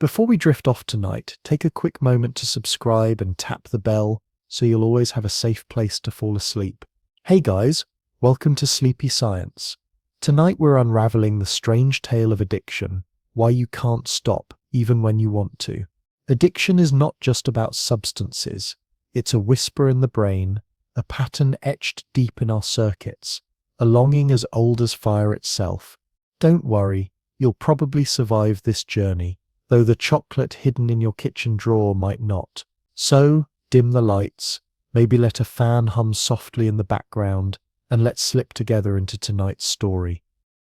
Before we drift off tonight, take a quick moment to subscribe and tap the bell so you'll always have a safe place to fall asleep. Hey guys, welcome to Sleepy Science. Tonight we're unraveling the strange tale of addiction, why you can't stop even when you want to. Addiction is not just about substances. It's a whisper in the brain, a pattern etched deep in our circuits, a longing as old as fire itself. Don't worry, you'll probably survive this journey, though the chocolate hidden in your kitchen drawer might not. So, dim the lights, maybe let a fan hum softly in the background, and let's slip together into tonight's story.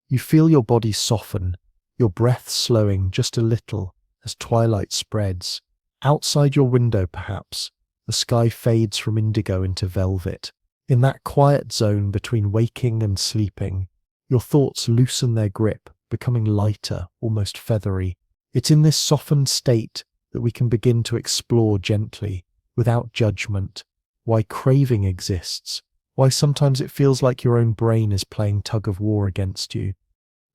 You feel your body soften, your breath slowing just a little as twilight spreads. Outside your window perhaps, the sky fades from indigo into velvet. In that quiet zone between waking and sleeping, your thoughts loosen their grip, becoming lighter, almost feathery. It's in this softened state that we can begin to explore gently, without judgment, why craving exists, why sometimes it feels like your own brain is playing tug-of-war against you.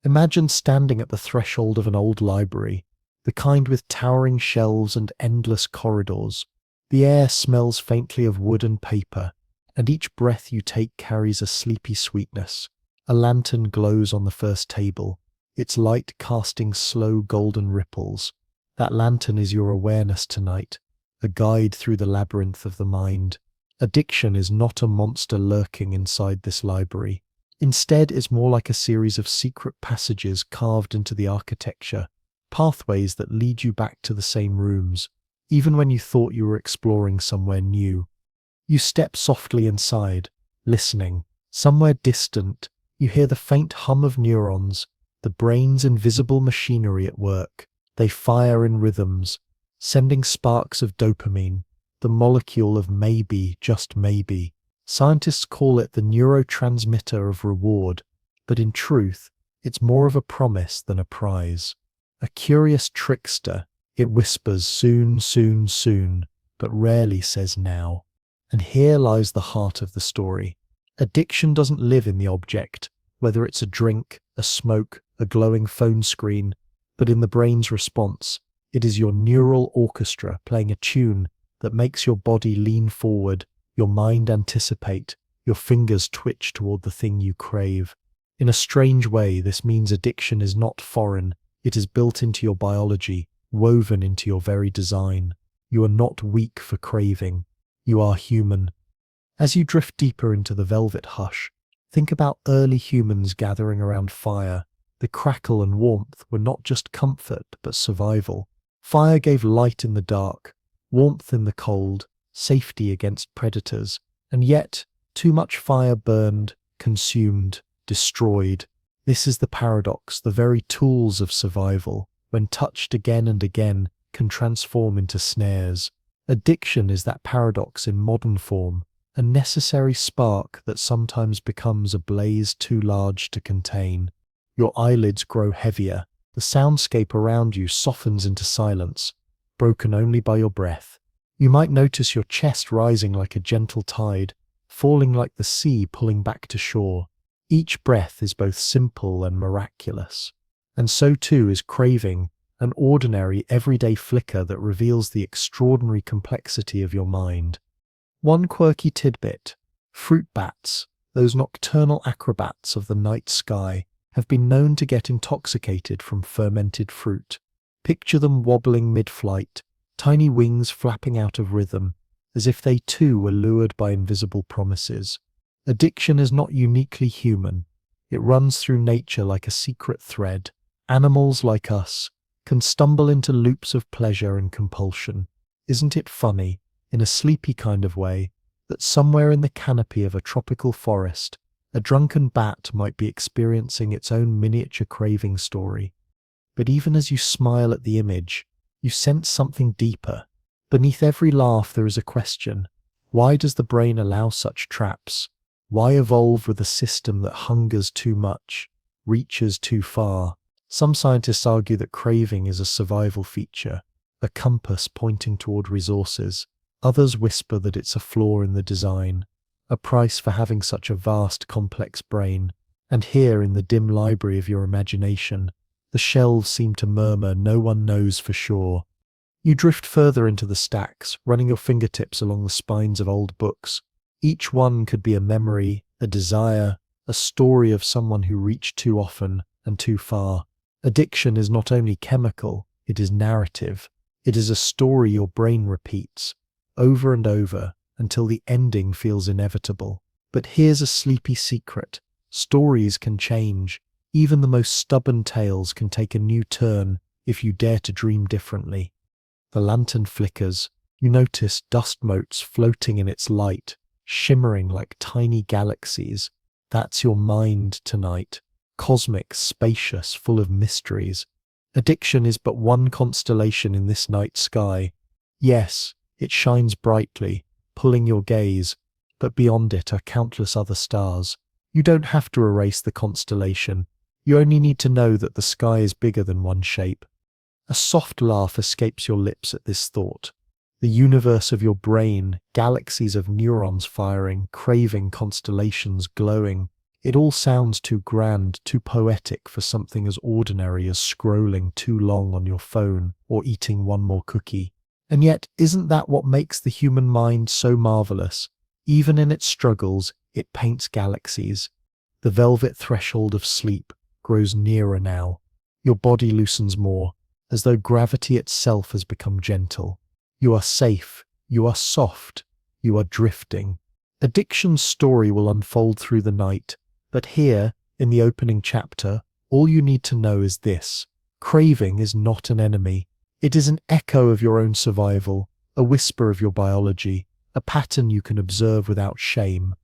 Imagine standing at the threshold of an old library, the kind with towering shelves and endless corridors. The air smells faintly of wood and paper, and each breath you take carries a sleepy sweetness. A lantern glows on the first table, its light casting slow golden ripples. That lantern is your awareness tonight, a guide through the labyrinth of the mind. Addiction is not a monster lurking inside this library. Instead, it's more like a series of secret passages carved into the architecture, pathways that lead you back to the same rooms, even when you thought you were exploring somewhere new. You step softly inside, listening. Somewhere distant, you hear the faint hum of neurons, the brain's invisible machinery at work. They fire in rhythms, sending sparks of dopamine, the molecule of maybe, just maybe. Scientists call it the neurotransmitter of reward, but in truth, it's more of a promise than a prize. A curious trickster, it whispers soon, soon, soon, but rarely says now. And here lies the heart of the story. Addiction doesn't live in the object, whether it's a drink, a smoke, a glowing phone screen, but in the brain's response. It is your neural orchestra playing a tune that makes your body lean forward, your mind anticipate, your fingers twitch toward the thing you crave. In a strange way, this means addiction is not foreign. It is built into your biology, woven into your very design. You are not weak for craving. You are human. As you drift deeper into the velvet hush, think about early humans gathering around fire. The crackle and warmth were not just comfort, but survival. Fire gave light in the dark, warmth in the cold, safety against predators. And yet, too much fire burned, consumed, destroyed. This is the paradox. The very tools of survival, when touched again and again, can transform into snares. Addiction is that paradox in modern form, a necessary spark that sometimes becomes a blaze too large to contain. Your eyelids grow heavier, the soundscape around you softens into silence, broken only by your breath. You might notice your chest rising like a gentle tide, falling like the sea pulling back to shore. Each breath is both simple and miraculous. And so too is craving, an ordinary, everyday flicker that reveals the extraordinary complexity of your mind. One quirky tidbit: fruit bats, those nocturnal acrobats of the night sky, have been known to get intoxicated from fermented fruit. Picture them wobbling mid-flight, tiny wings flapping out of rhythm, as if they too were lured by invisible promises. Addiction is not uniquely human. It runs through nature like a secret thread. Animals like us can stumble into loops of pleasure and compulsion. Isn't it funny, in a sleepy kind of way, that somewhere in the canopy of a tropical forest, a drunken bat might be experiencing its own miniature craving story? But even as you smile at the image, you sense something deeper. Beneath every laugh there is a question. Why does the brain allow such traps? Why evolve with a system that hungers too much, reaches too far? Some scientists argue that craving is a survival feature, a compass pointing toward resources. Others whisper that it's a flaw in the design, a price for having such a vast, complex brain. And here, in the dim library of your imagination, The shelves seem to murmur, no one knows for sure. You drift further into the stacks, running your fingertips along the spines of old books. Each one could be a memory, a desire, a story of someone who reached too often and too far. Addiction is not only chemical, it is narrative. It is a story your brain repeats, over and over, until the ending feels inevitable. But here's a sleepy secret. Stories can change. Even the most stubborn tales can take a new turn if you dare to dream differently. The lantern flickers. You notice dust motes floating in its light, shimmering like tiny galaxies. That's your mind tonight. Cosmic, spacious, full of mysteries. Addiction is but one constellation in this night sky. Yes, it shines brightly, pulling your gaze, but beyond it are countless other stars. You don't have to erase the constellation. You only need to know that the sky is bigger than one shape. A soft laugh escapes your lips at this thought. The universe of your brain, galaxies of neurons firing, craving constellations glowing. It all sounds too grand, too poetic for something as ordinary as scrolling too long on your phone or eating one more cookie. And yet, isn't that what makes the human mind so marvelous? Even in its struggles, it paints galaxies. The velvet threshold of sleep grows nearer now. Your body loosens more, as though gravity itself has become gentle. You are safe, you are soft, you are drifting. Addiction's story will unfold through the night, but here, in the opening chapter, all you need to know is this. Craving is not an enemy. It is an echo of your own survival, a whisper of your biology, a pattern you can observe without shame.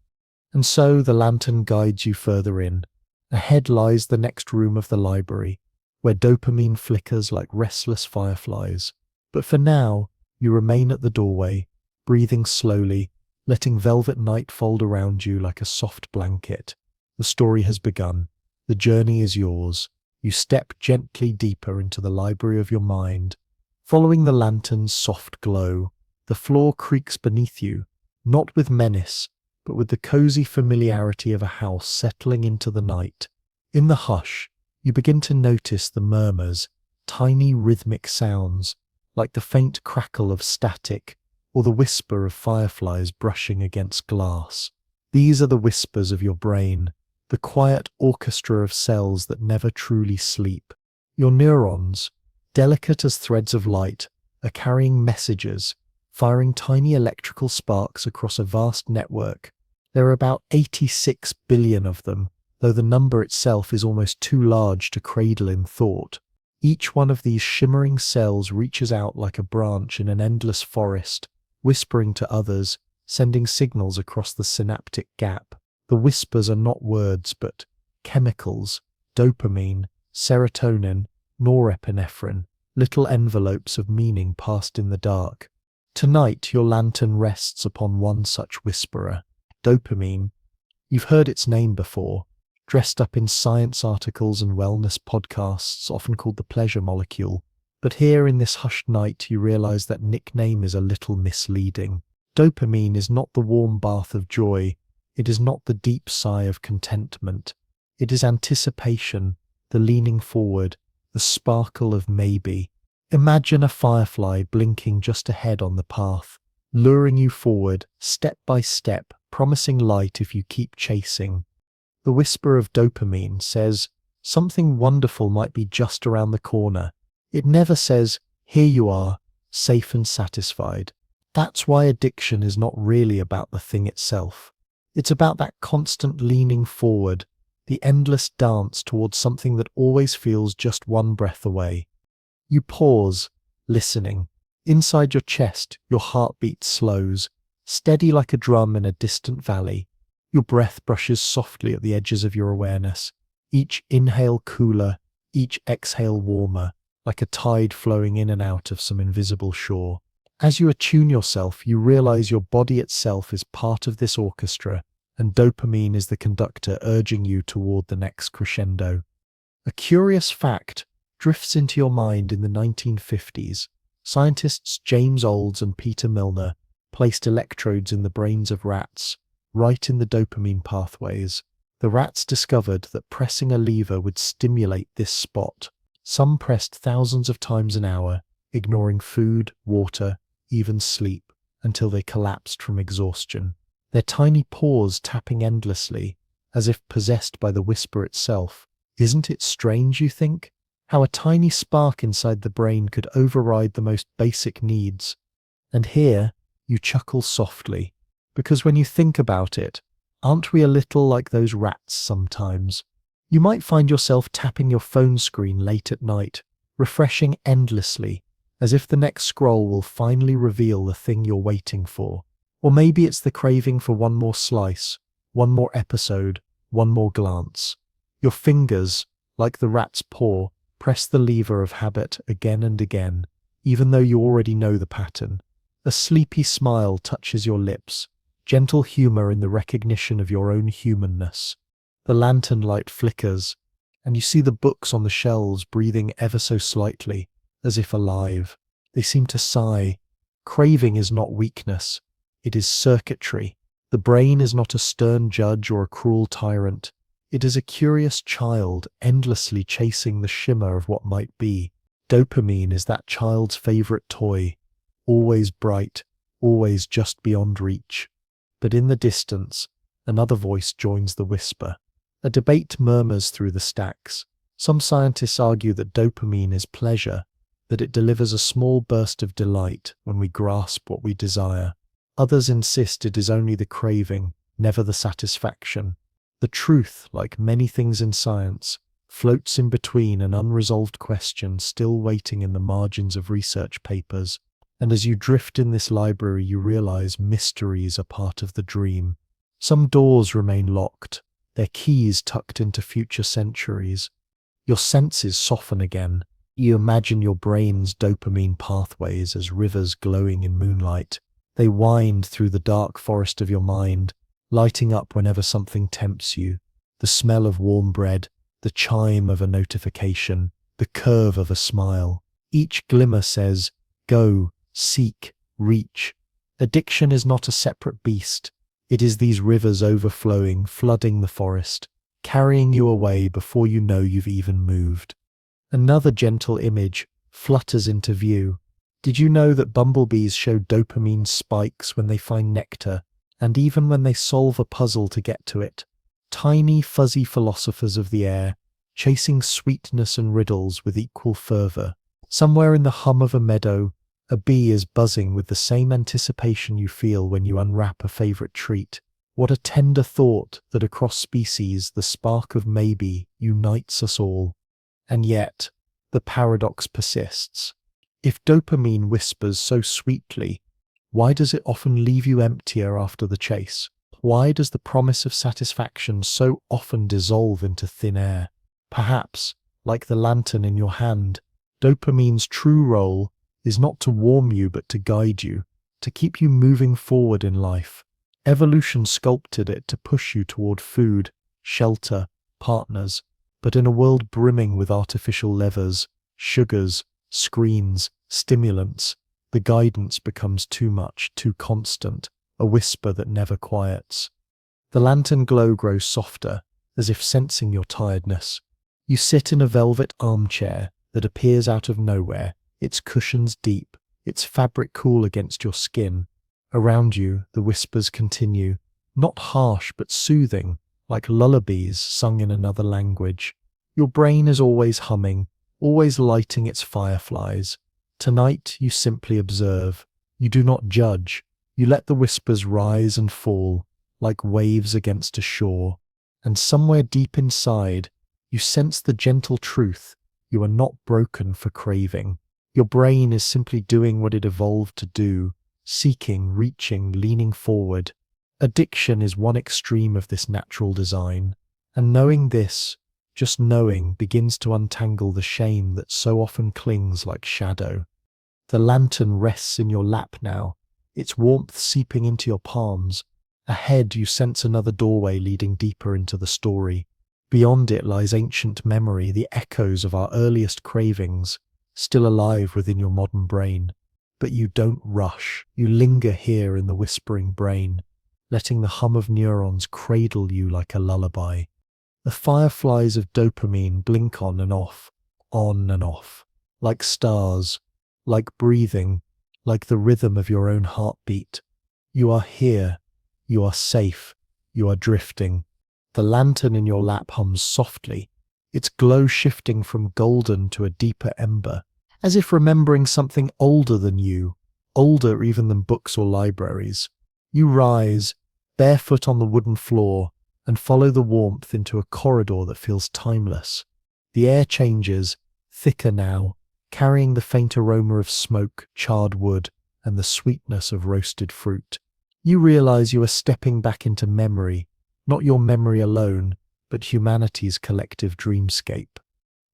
And so the lantern guides you further in. Ahead lies the next room of the library, where dopamine flickers like restless fireflies. But for now, you remain at the doorway, breathing slowly, letting velvet night fold around you like a soft blanket. The story has begun. The journey is yours. You step gently deeper into the library of your mind. Following the lantern's soft glow, the floor creaks beneath you, not with menace, but with the cozy familiarity of a house settling into the night. In the hush, you begin to notice the murmurs, tiny rhythmic sounds, like the faint crackle of static or the whisper of fireflies brushing against glass. These are the whispers of your brain, the quiet orchestra of cells that never truly sleep. Your neurons, delicate as threads of light, are carrying messages, firing tiny electrical sparks across a vast network. There are about 86 billion of them, though the number itself is almost too large to cradle in thought. Each one of these shimmering cells reaches out like a branch in an endless forest, whispering to others, sending signals across the synaptic gap. The whispers are not words, but chemicals, dopamine, serotonin, norepinephrine, little envelopes of meaning passed in the dark. Tonight your lantern rests upon one such whisperer. Dopamine. You've heard its name before, dressed up in science articles and wellness podcasts, often called the pleasure molecule. But here in this hushed night you realize that nickname is a little misleading. Dopamine is not the warm bath of joy. It is not the deep sigh of contentment. It is anticipation, the leaning forward, the sparkle of maybe. Imagine a firefly blinking just ahead on the path, luring you forward, step by step, promising light if you keep chasing. The whisper of dopamine says, something wonderful might be just around the corner. It never says, here you are, safe and satisfied. That's why addiction is not really about the thing itself. It's about that constant leaning forward, the endless dance towards something that always feels just one breath away. You pause, listening. Inside your chest, your heartbeat slows, steady like a drum in a distant valley. Your breath brushes softly at the edges of your awareness, each inhale cooler, each exhale warmer, like a tide flowing in and out of some invisible shore. As you attune yourself, you realize your body itself is part of this orchestra, and dopamine is the conductor urging you toward the next crescendo. A curious fact drifts into your mind in the 1950s. Scientists James Olds and Peter Milner placed electrodes in the brains of rats, right in the dopamine pathways. The rats discovered that pressing a lever would stimulate this spot, Some pressed thousands of times an hour, ignoring food, water, even sleep, until they collapsed from exhaustion. Their tiny paws tapping endlessly, as if possessed by the whisper itself. Isn't it strange, you think? How a tiny spark inside the brain could override the most basic needs. And here, you chuckle softly, because when you think about it, aren't we a little like those rats sometimes? You might find yourself tapping your phone screen late at night, refreshing endlessly, as if the next scroll will finally reveal the thing you're waiting for. Or maybe it's the craving for one more slice, one more episode, one more glance. Your fingers, like the rat's paw, press the lever of habit again and again, even though you already know the pattern. A sleepy smile touches your lips, gentle humor in the recognition of your own humanness. The lantern light flickers, and you see the books on the shelves breathing ever so slightly, as if alive. They seem to sigh. Craving is not weakness. It is circuitry. The brain is not a stern judge or a cruel tyrant. It is a curious child endlessly chasing the shimmer of what might be. Dopamine is that child's favorite toy, always bright, always just beyond reach. But in the distance, another voice joins the whisper. A debate murmurs through the stacks. Some scientists argue that dopamine is pleasure, that it delivers a small burst of delight when we grasp what we desire. Others insist it is only the craving, never the satisfaction. The truth, like many things in science, floats in between an unresolved question still waiting in the margins of research papers. And as you drift in this library, you realize mysteries are part of the dream. Some doors remain locked, their keys tucked into future centuries. Your senses soften again. You imagine your brain's dopamine pathways as rivers glowing in moonlight. They wind through the dark forest of your mind, lighting up whenever something tempts you. The smell of warm bread, the chime of a notification, the curve of a smile. Each glimmer says, go, seek, reach. Addiction is not a separate beast. It is these rivers overflowing, flooding the forest, carrying you away before you know you've even moved. Another gentle image flutters into view. Did you know that bumblebees show dopamine spikes when they find nectar, and even when they solve a puzzle to get to it? Tiny, fuzzy philosophers of the air, chasing sweetness and riddles with equal fervor. Somewhere in the hum of a meadow, a bee is buzzing with the same anticipation you feel when you unwrap a favorite treat. What a tender thought that across species the spark of maybe unites us all. And yet, the paradox persists. If dopamine whispers so sweetly, why does it often leave you emptier after the chase? Why does the promise of satisfaction so often dissolve into thin air? Perhaps, like the lantern in your hand, dopamine's true role is not to warm you but to guide you, to keep you moving forward in life. Evolution sculpted it to push you toward food, shelter, partners, but in a world brimming with artificial levers, sugars, screens, stimulants, the guidance becomes too much, too constant, a whisper that never quiets. The lantern glow grows softer, as if sensing your tiredness. You sit in a velvet armchair that appears out of nowhere, its cushions deep, its fabric cool against your skin. Around you, the whispers continue, not harsh but soothing, like lullabies sung in another language. Your brain is always humming, always lighting its fireflies. Tonight you simply observe. You do not judge. You let the whispers rise and fall, like waves against a shore. And somewhere deep inside, you sense the gentle truth. You are not broken for craving. Your brain is simply doing what it evolved to do, seeking, reaching, leaning forward. Addiction is one extreme of this natural design. And knowing this, just knowing, begins to untangle the shame that so often clings like shadow. The lantern rests in your lap now, its warmth seeping into your palms. Ahead you sense another doorway leading deeper into the story. Beyond it lies ancient memory, the echoes of our earliest cravings, still alive within your modern brain. But you don't rush, you linger here in the whispering brain, letting the hum of neurons cradle you like a lullaby. The fireflies of dopamine blink on on and off, like stars, like breathing, like the rhythm of your own heartbeat. You are here, you are safe, you are drifting. The lantern in your lap hums softly, its glow shifting from golden to a deeper ember, as if remembering something older than you, older even than books or libraries. You rise, barefoot on the wooden floor, and follow the warmth into a corridor that feels timeless. The air changes, thicker now, carrying the faint aroma of smoke, charred wood, and the sweetness of roasted fruit. You realize you are stepping back into memory, not your memory alone, but humanity's collective dreamscape.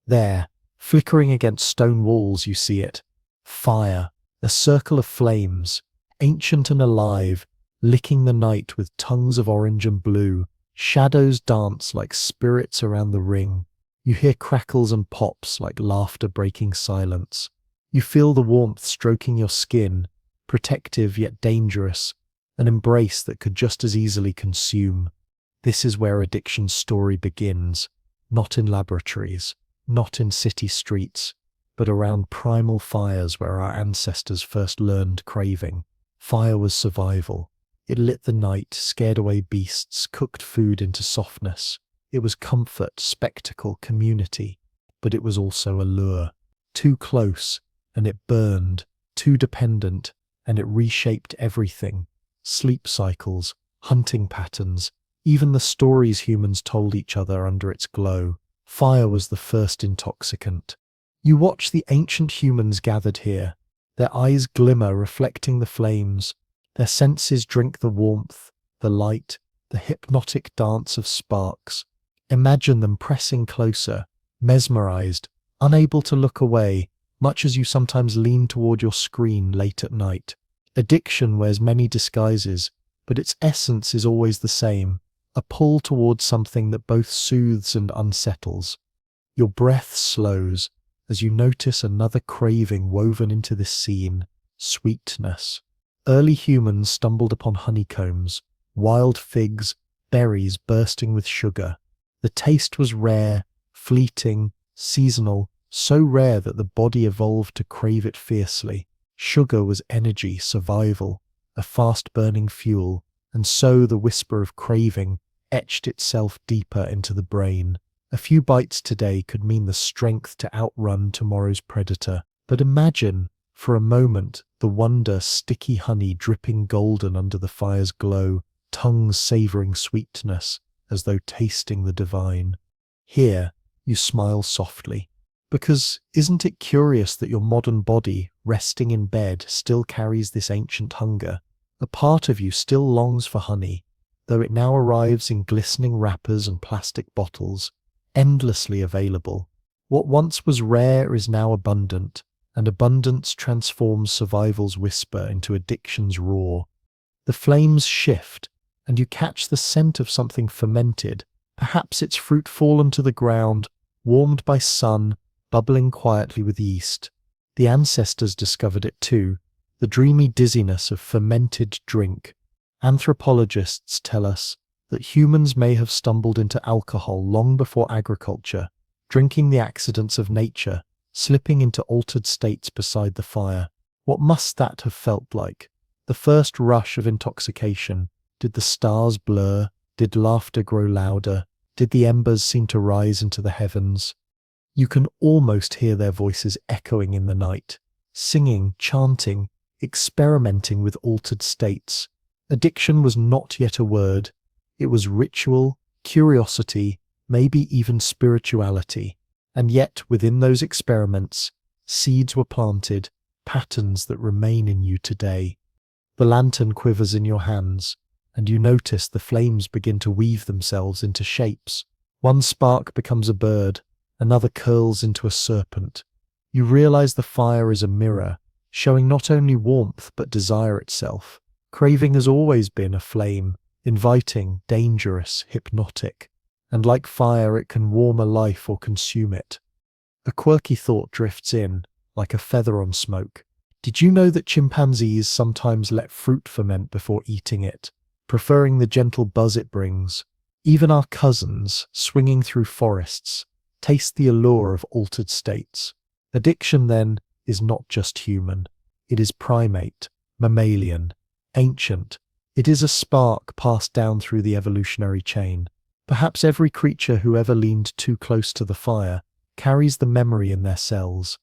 There, flickering against stone walls, you see it. Fire, a circle of flames, ancient and alive, licking the night with tongues of orange and blue. Shadows dance like spirits around the ring. You hear crackles and pops like laughter breaking silence. You feel the warmth stroking your skin, protective yet dangerous, an embrace that could just as easily consume. This is where addiction's story begins, not in laboratories, not in city streets, but around primal fires where our ancestors first learned craving. Fire was survival. It lit the night, scared away beasts, cooked food into softness. It was comfort, spectacle, community, but it was also a lure. Too close, and it burned. Too dependent, and it reshaped everything. Sleep cycles, hunting patterns, even the stories humans told each other under its glow. Fire was the first intoxicant. You watch the ancient humans gathered here, their eyes glimmer reflecting the flames, their senses drink the warmth, the light, the hypnotic dance of sparks. Imagine them pressing closer, mesmerized, unable to look away, much as you sometimes lean toward your screen late at night. Addiction wears many disguises, but its essence is always the same, a pull towards something that both soothes and unsettles. Your breath slows as you notice another craving woven into this scene: sweetness. Early humans stumbled upon honeycombs, wild figs, berries bursting with sugar. The taste was rare, fleeting, seasonal, so rare that the body evolved to crave it fiercely. Sugar was energy, survival, a fast-burning fuel, and so the whisper of craving etched itself deeper into the brain. A few bites today could mean the strength to outrun tomorrow's predator. But imagine, for a moment, the wonder: sticky honey dripping golden under the fire's glow, tongues savouring sweetness as though tasting the divine. Here, you smile softly. Because isn't it curious that your modern body, resting in bed, still carries this ancient hunger? A part of you still longs for honey, though it now arrives in glistening wrappers and plastic bottles, endlessly available. What once was rare is now abundant, and abundance transforms survival's whisper into addiction's roar. The flames shift, and you catch the scent of something fermented, perhaps its fruit fallen to the ground, warmed by sun, bubbling quietly with yeast. The ancestors discovered it too, the dreamy dizziness of fermented drink. Anthropologists tell us that humans may have stumbled into alcohol long before agriculture, drinking the accidents of nature, slipping into altered states beside the fire. What must that have felt like? The first rush of intoxication. Did the stars blur? Did laughter grow louder? Did the embers seem to rise into the heavens? You can almost hear their voices echoing in the night, singing, chanting, experimenting with altered states. Addiction was not yet a word. It was ritual, curiosity, maybe even spirituality. And yet, within those experiments, seeds were planted, patterns that remain in you today. The lantern quivers in your hands, and you notice the flames begin to weave themselves into shapes. One spark becomes a bird, another curls into a serpent. You realize the fire is a mirror, showing not only warmth but desire itself. Craving has always been a flame, inviting, dangerous, hypnotic. And like fire, it can warm a life or consume it. A quirky thought drifts in, like a feather on smoke. Did you know that chimpanzees sometimes let fruit ferment before eating it, preferring the gentle buzz it brings? Even our cousins, swinging through forests, taste the allure of altered states. Addiction, then, is not just human. It is primate, mammalian, ancient. It is a spark passed down through the evolutionary chain. Perhaps every creature who ever leaned too close to the fire carries the memory in their cells.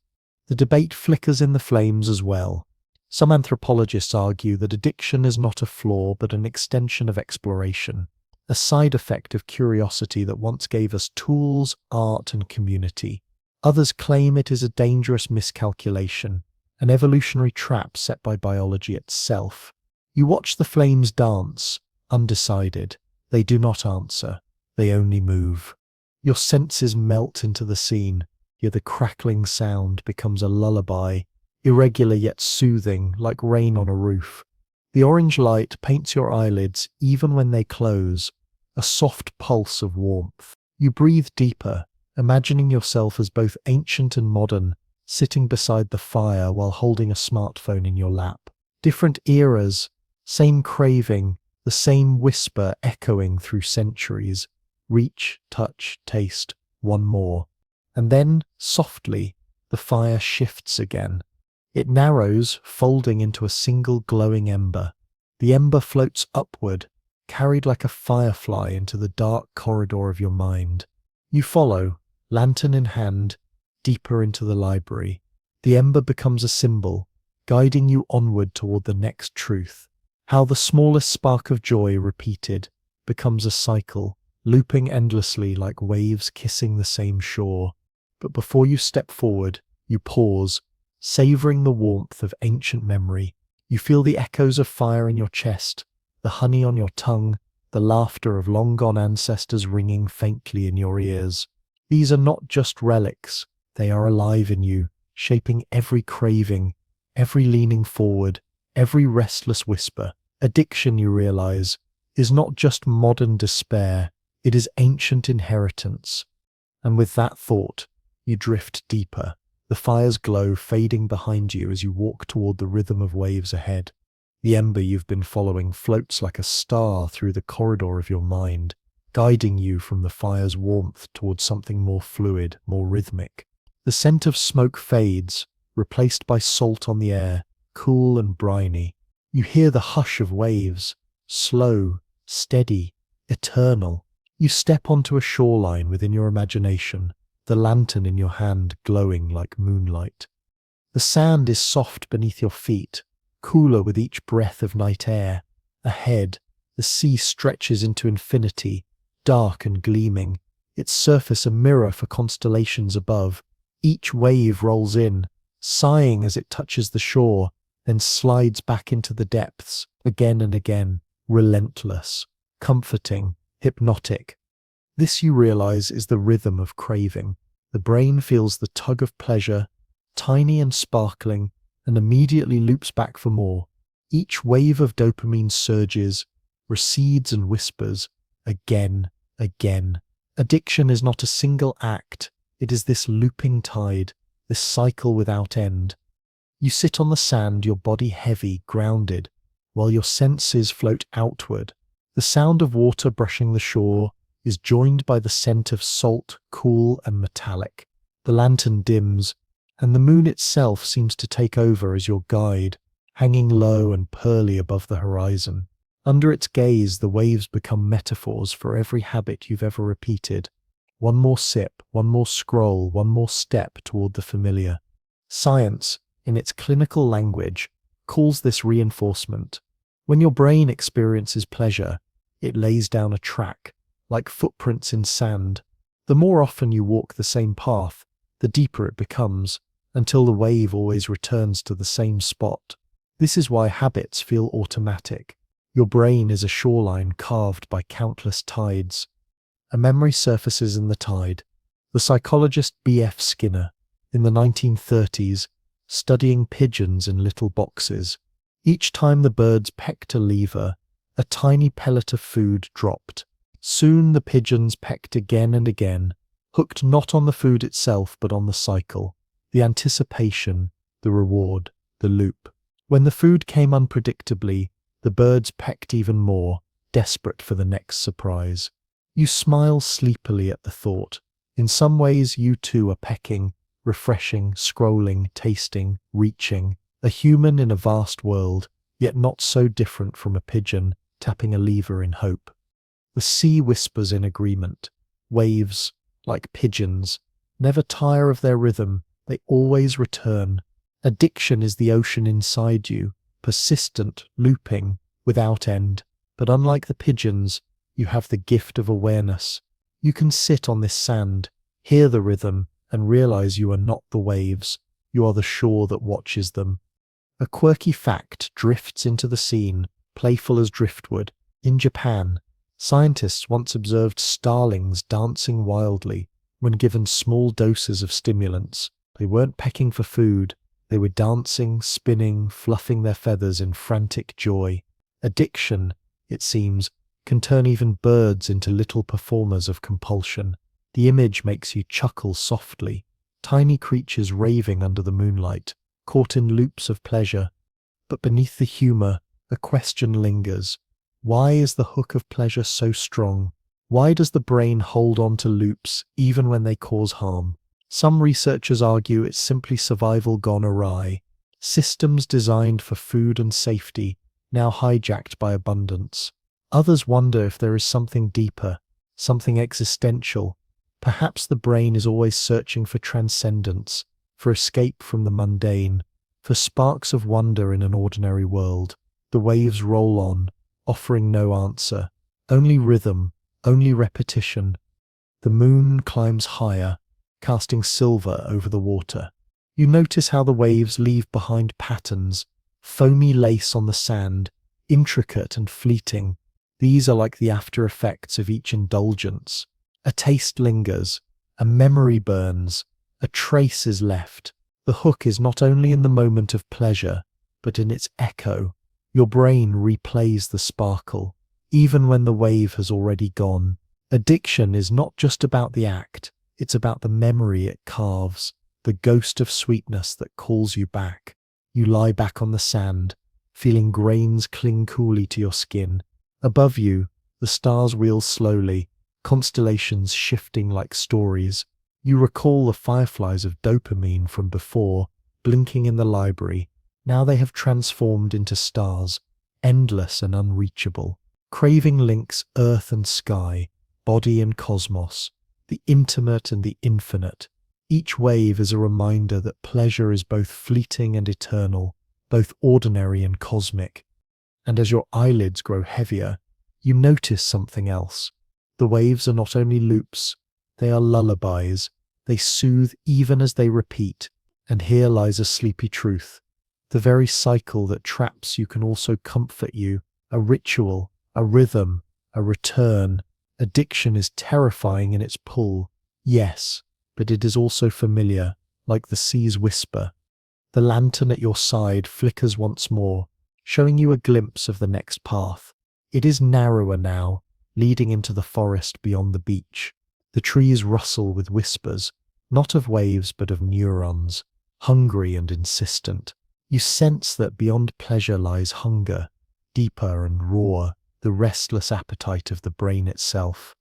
The debate flickers in the flames as well. Some anthropologists argue that addiction is not a flaw but an extension of exploration, a side effect of curiosity that once gave us tools, art, and community. Others claim it is a dangerous miscalculation, an evolutionary trap set by biology itself. You watch the flames dance, undecided. They do not answer, they only move. Your senses melt into the scene, yet the crackling sound becomes a lullaby, irregular yet soothing, like rain on a roof. The orange light paints your eyelids even when they close, a soft pulse of warmth. You breathe deeper, imagining yourself as both ancient and modern, sitting beside the fire while holding a smartphone in your lap. Different eras, same craving, the same whisper echoing through centuries. Reach, touch, taste, one more. And then, softly, the fire shifts again. It narrows, folding into a single glowing ember. The ember floats upward, carried like a firefly into the dark corridor of your mind. You follow, lantern in hand, deeper into the library. The ember becomes a symbol, guiding you onward toward the next truth. How the smallest spark of joy repeated becomes a cycle, looping endlessly like waves kissing the same shore. But before you step forward, you pause, savoring the warmth of ancient memory. You feel the echoes of fire in your chest, the honey on your tongue, the laughter of long-gone ancestors ringing faintly in your ears. These are not just relics, they are alive in you, shaping every craving, every leaning forward, every restless whisper. Addiction, you realize, is not just modern despair, it is ancient inheritance. And with that thought, you drift deeper, the fire's glow fading behind you as you walk toward the rhythm of waves ahead. The ember you've been following floats like a star through the corridor of your mind, guiding you from the fire's warmth towards something more fluid, more rhythmic. The scent of smoke fades, replaced by salt on the air, cool and briny. You hear the hush of waves, slow, steady, eternal. You step onto a shoreline within your imagination, the lantern in your hand glowing like moonlight. The sand is soft beneath your feet, cooler with each breath of night air. Ahead, the sea stretches into infinity, dark and gleaming, its surface a mirror for constellations above. Each wave rolls in, sighing as it touches the shore, then slides back into the depths, again and again, relentless, comforting, hypnotic. This, you realize, is the rhythm of craving. The brain feels the tug of pleasure, tiny and sparkling, and immediately loops back for more. Each wave of dopamine surges, recedes and whispers, again, again. Addiction is not a single act, it is this looping tide, this cycle without end. You sit on the sand, your body heavy, grounded, while your senses float outward. The sound of water brushing the shore is joined by the scent of salt, cool and metallic. The lantern dims, and the moon itself seems to take over as your guide, hanging low and pearly above the horizon. Under its gaze, the waves become metaphors for every habit you've ever repeated. One more sip, one more scroll, one more step toward the familiar. Science, in its clinical language, calls this reinforcement. When your brain experiences pleasure, it lays down a track, like footprints in sand. The more often you walk the same path, the deeper it becomes, until the wave always returns to the same spot. This is why habits feel automatic. Your brain is a shoreline carved by countless tides. A memory surfaces in the tide. The psychologist B.F. Skinner, in the 1930s, studying pigeons in little boxes. Each time the birds pecked a lever, a tiny pellet of food dropped. Soon the pigeons pecked again and again, hooked not on the food itself but on the cycle, the anticipation, the reward, the loop. When the food came unpredictably, the birds pecked even more, desperate for the next surprise. You smile sleepily at the thought. In some ways, you too are pecking, refreshing, scrolling, tasting, reaching, a human in a vast world, yet not so different from a pigeon tapping a lever in hope. The sea whispers in agreement. Waves, like pigeons, never tire of their rhythm, they always return. Addiction is the ocean inside you, persistent, looping, without end. But unlike the pigeons, you have the gift of awareness. You can sit on this sand, hear the rhythm, and realize you are not the waves. You are the shore that watches them. A quirky fact drifts into the scene, playful as driftwood. In Japan, scientists once observed starlings dancing wildly when given small doses of stimulants. They weren't pecking for food. They were dancing, spinning, fluffing their feathers in frantic joy. Addiction, it seems, can turn even birds into little performers of compulsion. The image makes you chuckle softly, tiny creatures raving under the moonlight, caught in loops of pleasure. But beneath the humor, a question lingers. Why is the hook of pleasure so strong? Why does the brain hold on to loops even when they cause harm? Some researchers argue it's simply survival gone awry. Systems designed for food and safety, now hijacked by abundance. Others wonder if there is something deeper, something existential. Perhaps the brain is always searching for transcendence, for escape from the mundane, for sparks of wonder in an ordinary world. The waves roll on, offering no answer, only rhythm, only repetition. The moon climbs higher, casting silver over the water. You notice how the waves leave behind patterns, foamy lace on the sand, intricate and fleeting. These are like the after effects of each indulgence. A taste lingers, a memory burns, a trace is left. The hook is not only in the moment of pleasure, but in its echo. Your brain replays the sparkle, even when the wave has already gone. Addiction is not just about the act, it's about the memory it carves, the ghost of sweetness that calls you back. You lie back on the sand, feeling grains cling coolly to your skin. Above you, the stars wheel slowly, constellations shifting like stories. You recall the fireflies of dopamine from before, blinking in the library. Now they have transformed into stars, endless and unreachable. Craving links earth and sky, body and cosmos, the intimate and the infinite. Each wave is a reminder that pleasure is both fleeting and eternal, both ordinary and cosmic. And as your eyelids grow heavier, you notice something else. The waves are not only loops, they are lullabies. They soothe even as they repeat. And here lies a sleepy truth. The very cycle that traps you can also comfort you, a ritual, a rhythm, a return. Addiction is terrifying in its pull, yes, but it is also familiar, like the sea's whisper. The lantern at your side flickers once more, showing you a glimpse of the next path. It is narrower now, leading into the forest beyond the beach. The trees rustle with whispers, not of waves but of neurons, hungry and insistent. You sense that beyond pleasure lies hunger, deeper and raw, the restless appetite of the brain itself.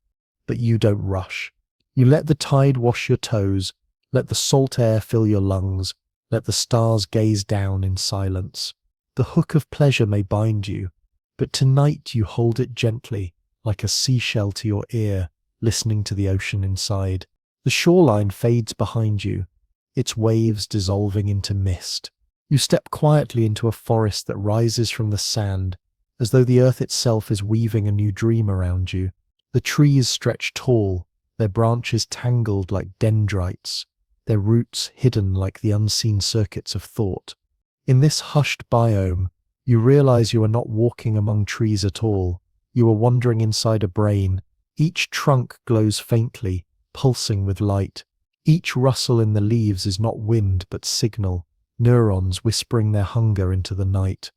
But you don't rush. You let the tide wash your toes, let the salt air fill your lungs, let the stars gaze down in silence. The hook of pleasure may bind you, but tonight you hold it gently, like a seashell to your ear, listening to the ocean inside. The shoreline fades behind you, its waves dissolving into mist. You step quietly into a forest that rises from the sand, as though the earth itself is weaving a new dream around you. The trees stretch tall, their branches tangled like dendrites, their roots hidden like the unseen circuits of thought. In this hushed biome, you realize you are not walking among trees at all. You are wandering inside a brain. Each trunk glows faintly, pulsing with light. Each rustle in the leaves is not wind but signal, neurons whispering their hunger into the night.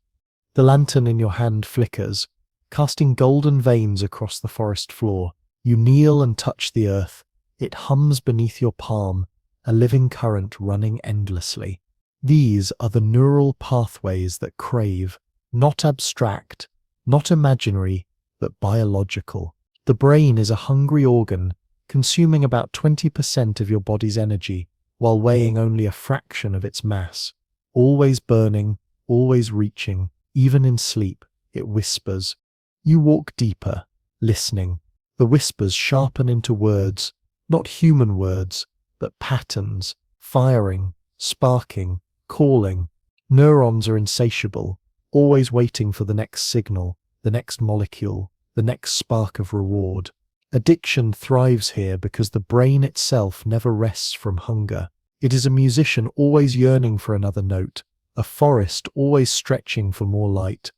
The lantern in your hand flickers, casting golden veins across the forest floor. You kneel and touch the earth. It hums beneath your palm, a living current running endlessly. These are the neural pathways that crave, not abstract, not imaginary, but biological. The brain is a hungry organ, consuming about 20% of your body's energy while weighing only a fraction of its mass. Always burning, always reaching, even in sleep, it whispers. You walk deeper, listening. The whispers sharpen into words, not human words, but patterns, firing, sparking, calling. Neurons are insatiable, always waiting for the next signal, the next molecule, the next spark of reward. Addiction thrives here because the brain itself never rests from hunger. It is a musician always yearning for another note, a forest always stretching for more light.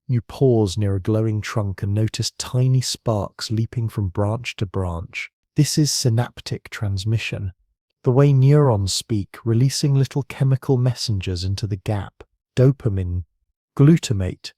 You pause near a glowing trunk and notice tiny sparks leaping from branch to branch. This is synaptic transmission, the way neurons speak, releasing little chemical messengers into the gap. Dopamine, glutamate,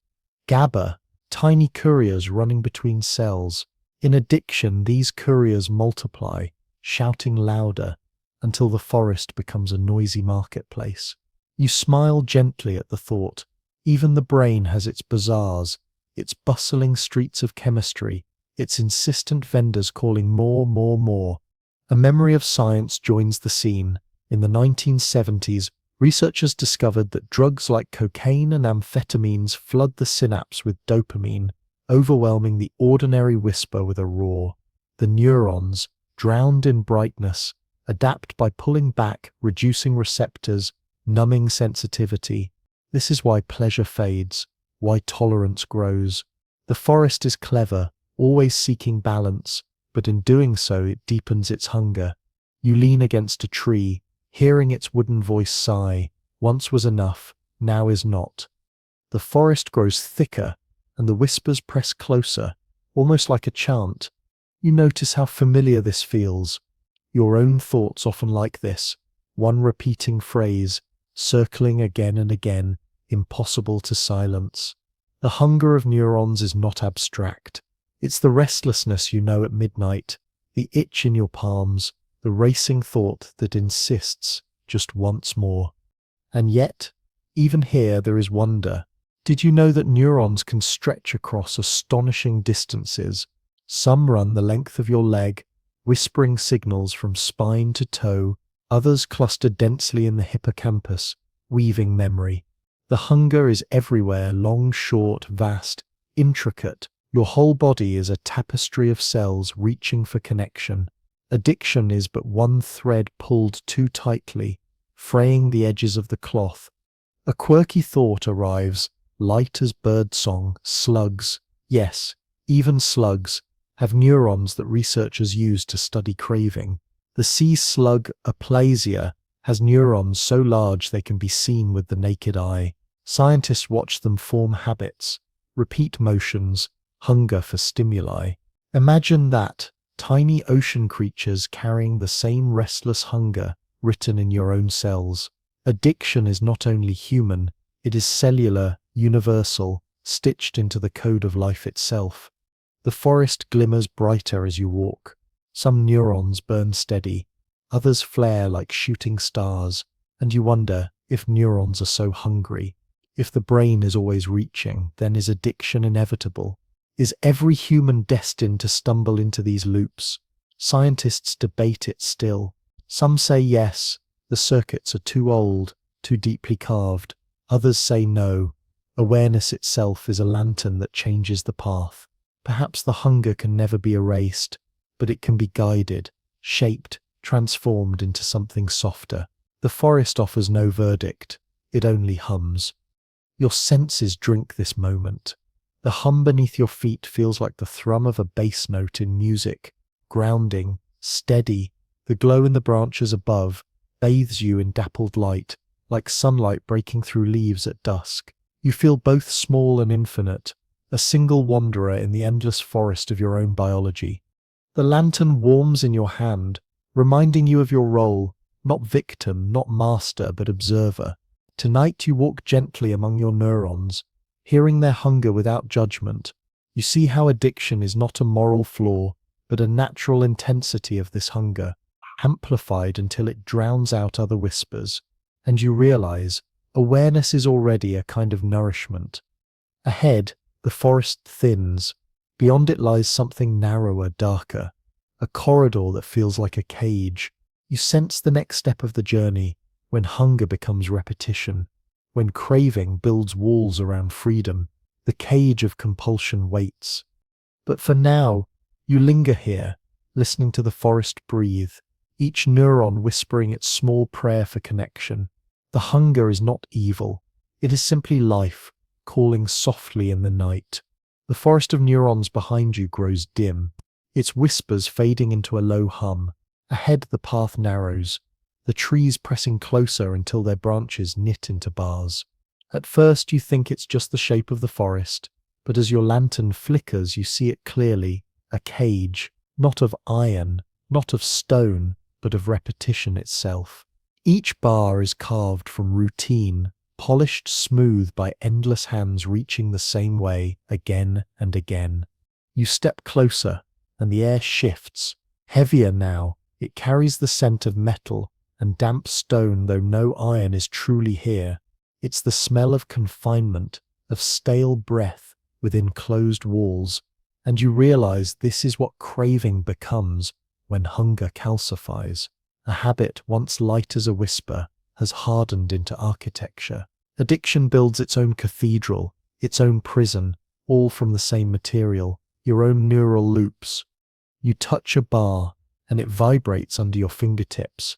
GABA, tiny couriers running between cells. In addiction, these couriers multiply, shouting louder, until the forest becomes a noisy marketplace. You smile gently at the thought. Even the brain has its bazaars, its bustling streets of chemistry, its insistent vendors calling more, more, more. A memory of science joins the scene. In the 1970s, researchers discovered that drugs like cocaine and amphetamines flood the synapse with dopamine, overwhelming the ordinary whisper with a roar. The neurons, drowned in brightness, adapt by pulling back, reducing receptors, numbing sensitivity. This is why pleasure fades, why tolerance grows. The forest is clever, always seeking balance, but in doing so it deepens its hunger. You lean against a tree, hearing its wooden voice sigh, once was enough, now is not. The forest grows thicker, and the whispers press closer, almost like a chant. You notice how familiar this feels. Your own thoughts often like this, one repeating phrase, circling again and again, impossible to silence. The hunger of neurons is not abstract. It's the restlessness you know at midnight, the itch in your palms, the racing thought that insists just once more. And yet, even here there is wonder. Did you know that neurons can stretch across astonishing distances? Some run the length of your leg, whispering signals from spine to toe. Others cluster densely in the hippocampus, weaving memory. The hunger is everywhere, long, short, vast, intricate. Your whole body is a tapestry of cells reaching for connection. Addiction is but one thread pulled too tightly, fraying the edges of the cloth. A quirky thought arrives, light as birdsong. Slugs, yes, even slugs, have neurons that researchers use to study craving. The sea slug Aplasia has neurons so large they can be seen with the naked eye. Scientists watch them form habits, repeat motions, hunger for stimuli. Imagine that, tiny ocean creatures carrying the same restless hunger written in your own cells. Addiction is not only human, it is cellular, universal, stitched into the code of life itself. The forest glimmers brighter as you walk. Some neurons burn steady, others flare like shooting stars, and you wonder if neurons are so hungry. If the brain is always reaching, then is addiction inevitable? Is every human destined to stumble into these loops? Scientists debate it still. Some say yes, the circuits are too old, too deeply carved. Others say no, awareness itself is a lantern that changes the path. Perhaps the hunger can never be erased, but it can be guided, shaped, transformed into something softer. The forest offers no verdict, it only hums. Your senses drink this moment. The hum beneath your feet feels like the thrum of a bass note in music, grounding, steady. The glow in the branches above bathes you in dappled light, like sunlight breaking through leaves at dusk. You feel both small and infinite, a single wanderer in the endless forest of your own biology. The lantern warms in your hand, reminding you of your role, not victim, not master, but observer. Tonight you walk gently among your neurons, hearing their hunger without judgment. You see how addiction is not a moral flaw, but a natural intensity of this hunger, amplified until it drowns out other whispers. And you realize, awareness is already a kind of nourishment. Ahead, the forest thins. Beyond it lies something narrower, darker. a corridor that feels like a cage. You sense the next step of the journey, when hunger becomes repetition, when craving builds walls around freedom. The cage of compulsion waits. But for now, you linger here, listening to the forest breathe, each neuron whispering its small prayer for connection. The hunger is not evil. It is simply life, calling softly in the night. The forest of neurons behind you grows dim, its whispers fading into a low hum. Ahead the path narrows, the trees pressing closer until their branches knit into bars. At first you think it's just the shape of the forest, but as your lantern flickers you see it clearly, a cage, not of iron, not of stone, but of repetition itself. Each bar is carved from routine, polished smooth by endless hands reaching the same way again and again. You step closer, and the air shifts. Heavier now, it carries the scent of metal and damp stone, though no iron is truly here. It's the smell of confinement, of stale breath within closed walls, and you realize this is what craving becomes when hunger calcifies. A habit once light as a whisper has hardened into architecture. Addiction builds its own cathedral, its own prison, all from the same material, your own neural loops. You touch a bar, and it vibrates under your fingertips.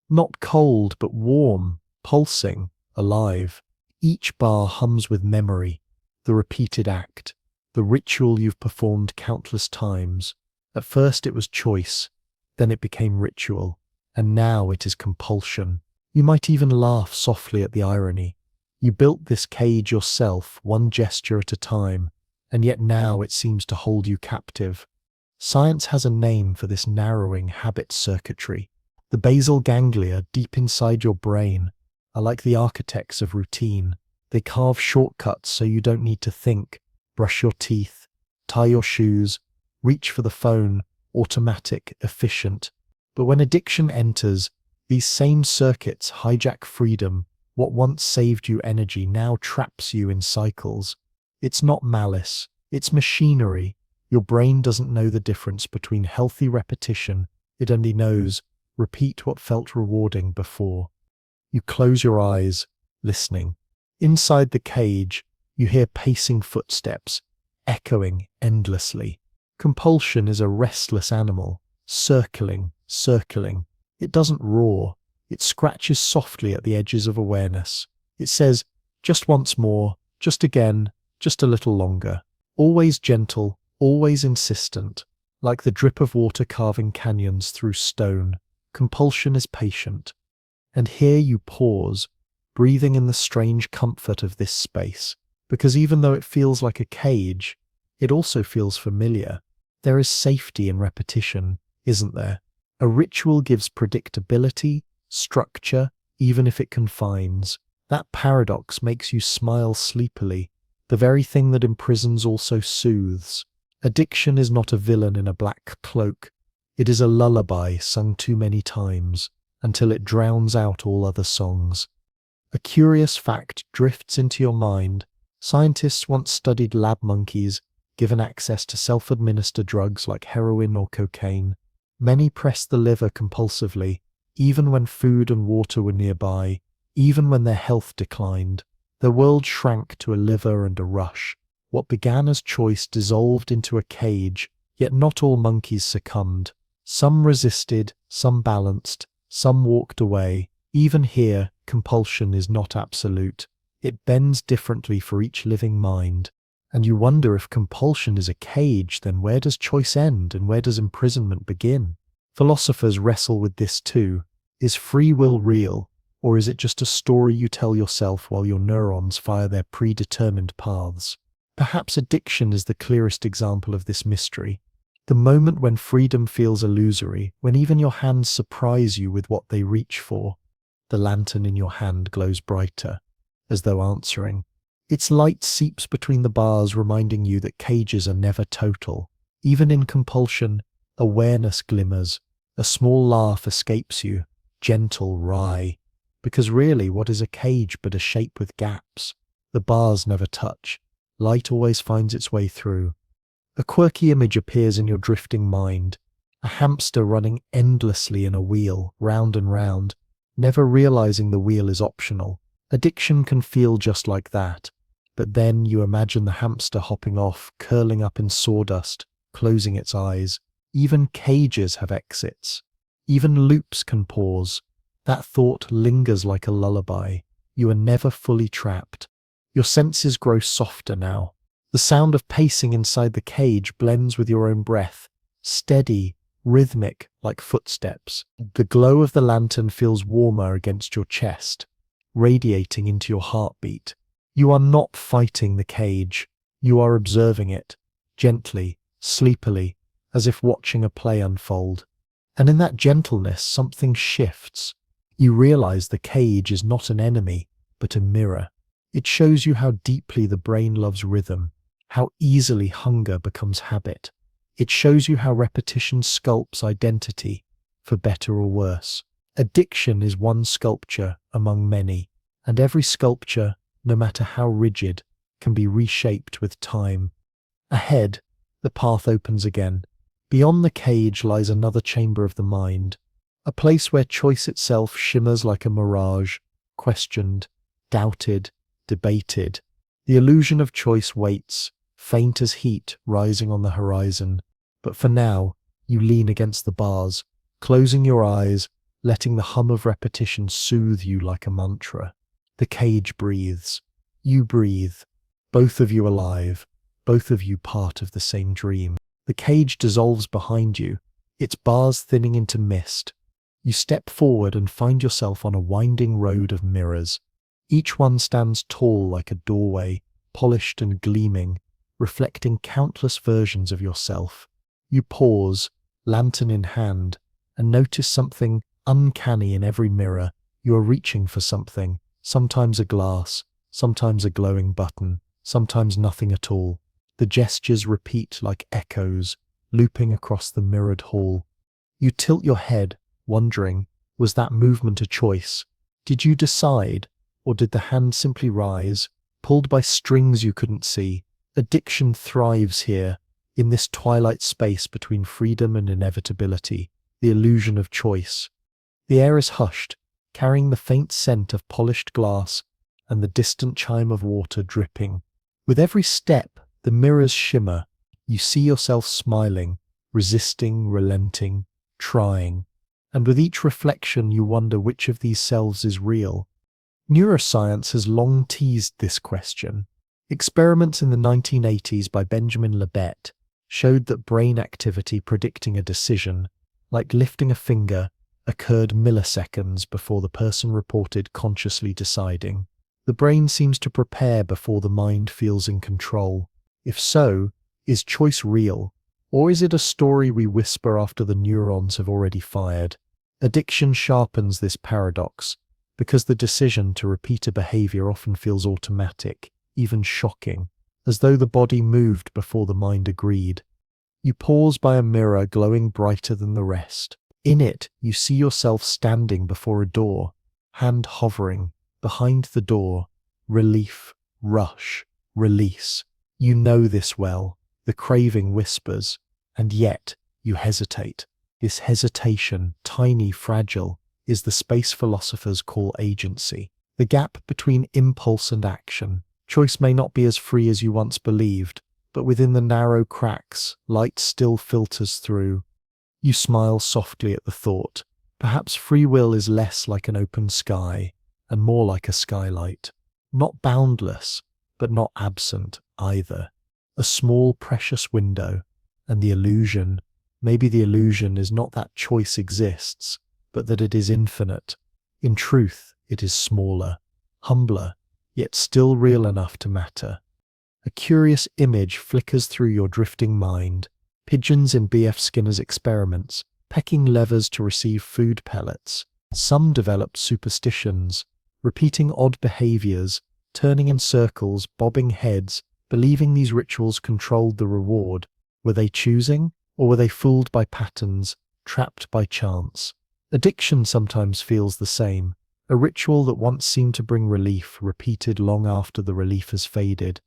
Not cold, but warm, pulsing, alive. Each bar hums with memory, the repeated act, the ritual you've performed countless times. At first it was choice, then it became ritual, and now it is compulsion. You might even laugh softly at the irony. You built this cage yourself, one gesture at a time, and yet now it seems to hold you captive. Science has a name for this narrowing habit circuitry. The basal ganglia deep inside your brain are like the architects of routine. They carve shortcuts so you don't need to think, brush your teeth, tie your shoes, reach for the phone, automatic, efficient. But when addiction enters, these same circuits hijack freedom. What once saved you energy now traps you in cycles. It's not malice, it's machinery. Your brain doesn't know the difference between healthy repetition. It only knows, repeat what felt rewarding before. You close your eyes, listening. Inside the cage, you hear pacing footsteps, echoing endlessly. Compulsion is a restless animal, circling. It doesn't roar. It scratches softly at the edges of awareness. It says, just once more, just again, just a little longer. Always gentle, always insistent, like the drip of water carving canyons through stone. Compulsion is patient. And here you pause, breathing in the strange comfort of this space, because even though it feels like a cage, it also feels familiar. There is safety in repetition, isn't there? A ritual gives predictability, structure, even if it confines. That paradox makes you smile sleepily. The very thing that imprisons also soothes. Addiction is not a villain in a black cloak. It is a lullaby sung too many times, until it drowns out all other songs. A curious fact drifts into your mind. Scientists once studied lab monkeys, given access to self-administer drugs like heroin or cocaine. Many pressed the liver compulsively, even when food and water were nearby, even when their health declined. Their world shrank to a liver and a rush. What began as choice dissolved into a cage, yet not all monkeys succumbed. Some resisted, some balanced, some walked away. Even here, compulsion is not absolute. It bends differently for each living mind. And you wonder, if compulsion is a cage, then where does choice end and where does imprisonment begin? Philosophers wrestle with this too. Is free will real, or is it just a story you tell yourself while your neurons fire their predetermined paths? Perhaps addiction is the clearest example of this mystery. The moment when freedom feels illusory, when even your hands surprise you with what they reach for. The lantern in your hand glows brighter, as though answering. Its light seeps between the bars, reminding you that cages are never total. Even in compulsion, awareness glimmers. A small laugh escapes you, gentle, wry. Because really, what is a cage but a shape with gaps? The bars never touch. Light always finds its way through. A quirky image appears in your drifting mind. a hamster running endlessly in a wheel, round and round, never realizing the wheel is optional. Addiction can feel just like that, but then you imagine the hamster hopping off, curling up in sawdust, closing its eyes. Even cages have exits. Even loops can pause. That thought lingers like a lullaby. You are never fully trapped. Your senses grow softer now. The sound of pacing inside the cage blends with your own breath, steady, rhythmic, like footsteps. The glow of the lantern feels warmer against your chest, radiating into your heartbeat. You are not fighting the cage. You are observing it, gently, sleepily, as if watching a play unfold. And in that gentleness, something shifts. You realize the cage is not an enemy, but a mirror. It shows you how deeply the brain loves rhythm, how easily hunger becomes habit. It shows you how repetition sculpts identity, for better or worse. Addiction is one sculpture among many, and every sculpture, no matter how rigid, can be reshaped with time. Ahead, the path opens again. Beyond the cage lies another chamber of the mind, a place where choice itself shimmers like a mirage, questioned, doubted, debated. The illusion of choice waits, faint as heat rising on the horizon. But for now, you lean against the bars, closing your eyes, letting the hum of repetition soothe you like a mantra. The cage breathes. You breathe. Both of you alive, both of you part of the same dream. The cage dissolves behind you, its bars thinning into mist. You step forward and find yourself on a winding road of mirrors. Each one stands tall like a doorway, polished and gleaming, reflecting countless versions of yourself. You pause, lantern in hand, and notice something uncanny in every mirror. You are reaching for something, sometimes a glass, sometimes a glowing button, sometimes nothing at all. The gestures repeat like echoes, looping across the mirrored hall. You tilt your head, wondering, was that movement a choice? Did you decide, or did the hand simply rise, pulled by strings you couldn't see? Addiction thrives here, in this twilight space between freedom and inevitability, the illusion of choice. The air is hushed, carrying the faint scent of polished glass and the distant chime of water dripping. With every step, the mirrors shimmer. You see yourself smiling, resisting, relenting, trying. And with each reflection, you wonder which of these selves is real. Neuroscience has long teased this question. Experiments in the 1980s by Benjamin Libet showed that brain activity predicting a decision, like lifting a finger, occurred milliseconds before the person reported consciously deciding. The brain seems to prepare before the mind feels in control. If so, is choice real, or is it a story we whisper after the neurons have already fired? Addiction sharpens this paradox, because the decision to repeat a behavior often feels automatic, even shocking, as though the body moved before the mind agreed. You pause by a mirror glowing brighter than the rest. In it, you see yourself standing before a door, hand hovering. Behind the door, relief, rush, release. You know this well. The craving whispers, and yet you hesitate. This hesitation, tiny, fragile, is the space philosophers call agency. The gap between impulse and action. Choice may not be as free as you once believed, but within the narrow cracks, light still filters through. You smile softly at the thought. Perhaps free will is less like an open sky, and more like a skylight. Not boundless, but not absent either. A small, precious window, and the illusion, maybe the illusion is not that choice exists, but that it is infinite. In truth, it is smaller, humbler, yet still real enough to matter. A curious image flickers through your drifting mind. Pigeons in B.F. Skinner's experiments, pecking levers to receive food pellets. Some developed superstitions, repeating odd behaviors, turning in circles, bobbing heads, believing these rituals controlled the reward. Were they choosing, or were they fooled by patterns, trapped by chance? Addiction sometimes feels the same. A ritual that once seemed to bring relief, repeated long after the relief has faded.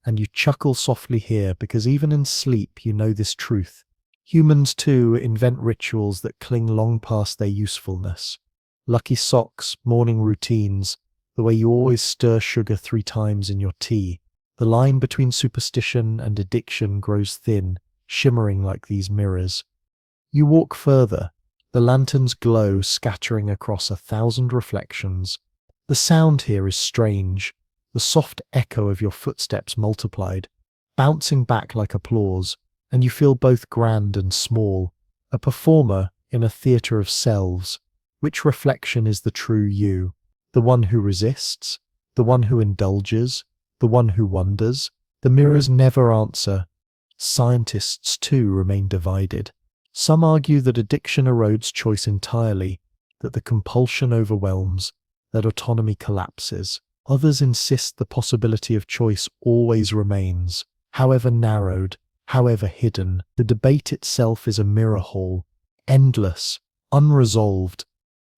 And you chuckle softly here because even in sleep you know this truth. Humans, too, invent rituals that cling long past their usefulness. Lucky socks, morning routines, the way you always stir sugar 3 times in your tea. The line between superstition and addiction grows thin, shimmering like these mirrors. You walk further. The lanterns glow, scattering across 1,000 reflections. The sound here is strange, the soft echo of your footsteps multiplied, bouncing back like applause, and you feel both grand and small, a performer in a theatre of selves. Which reflection is the true you? The one who resists? The one who indulges? The one who wonders? The mirrors never answer. Scientists, too, remain divided. Some argue that addiction erodes choice entirely, that the compulsion overwhelms, that autonomy collapses. Others insist the possibility of choice always remains, however narrowed, however hidden. The debate itself is a mirror hall, endless, unresolved.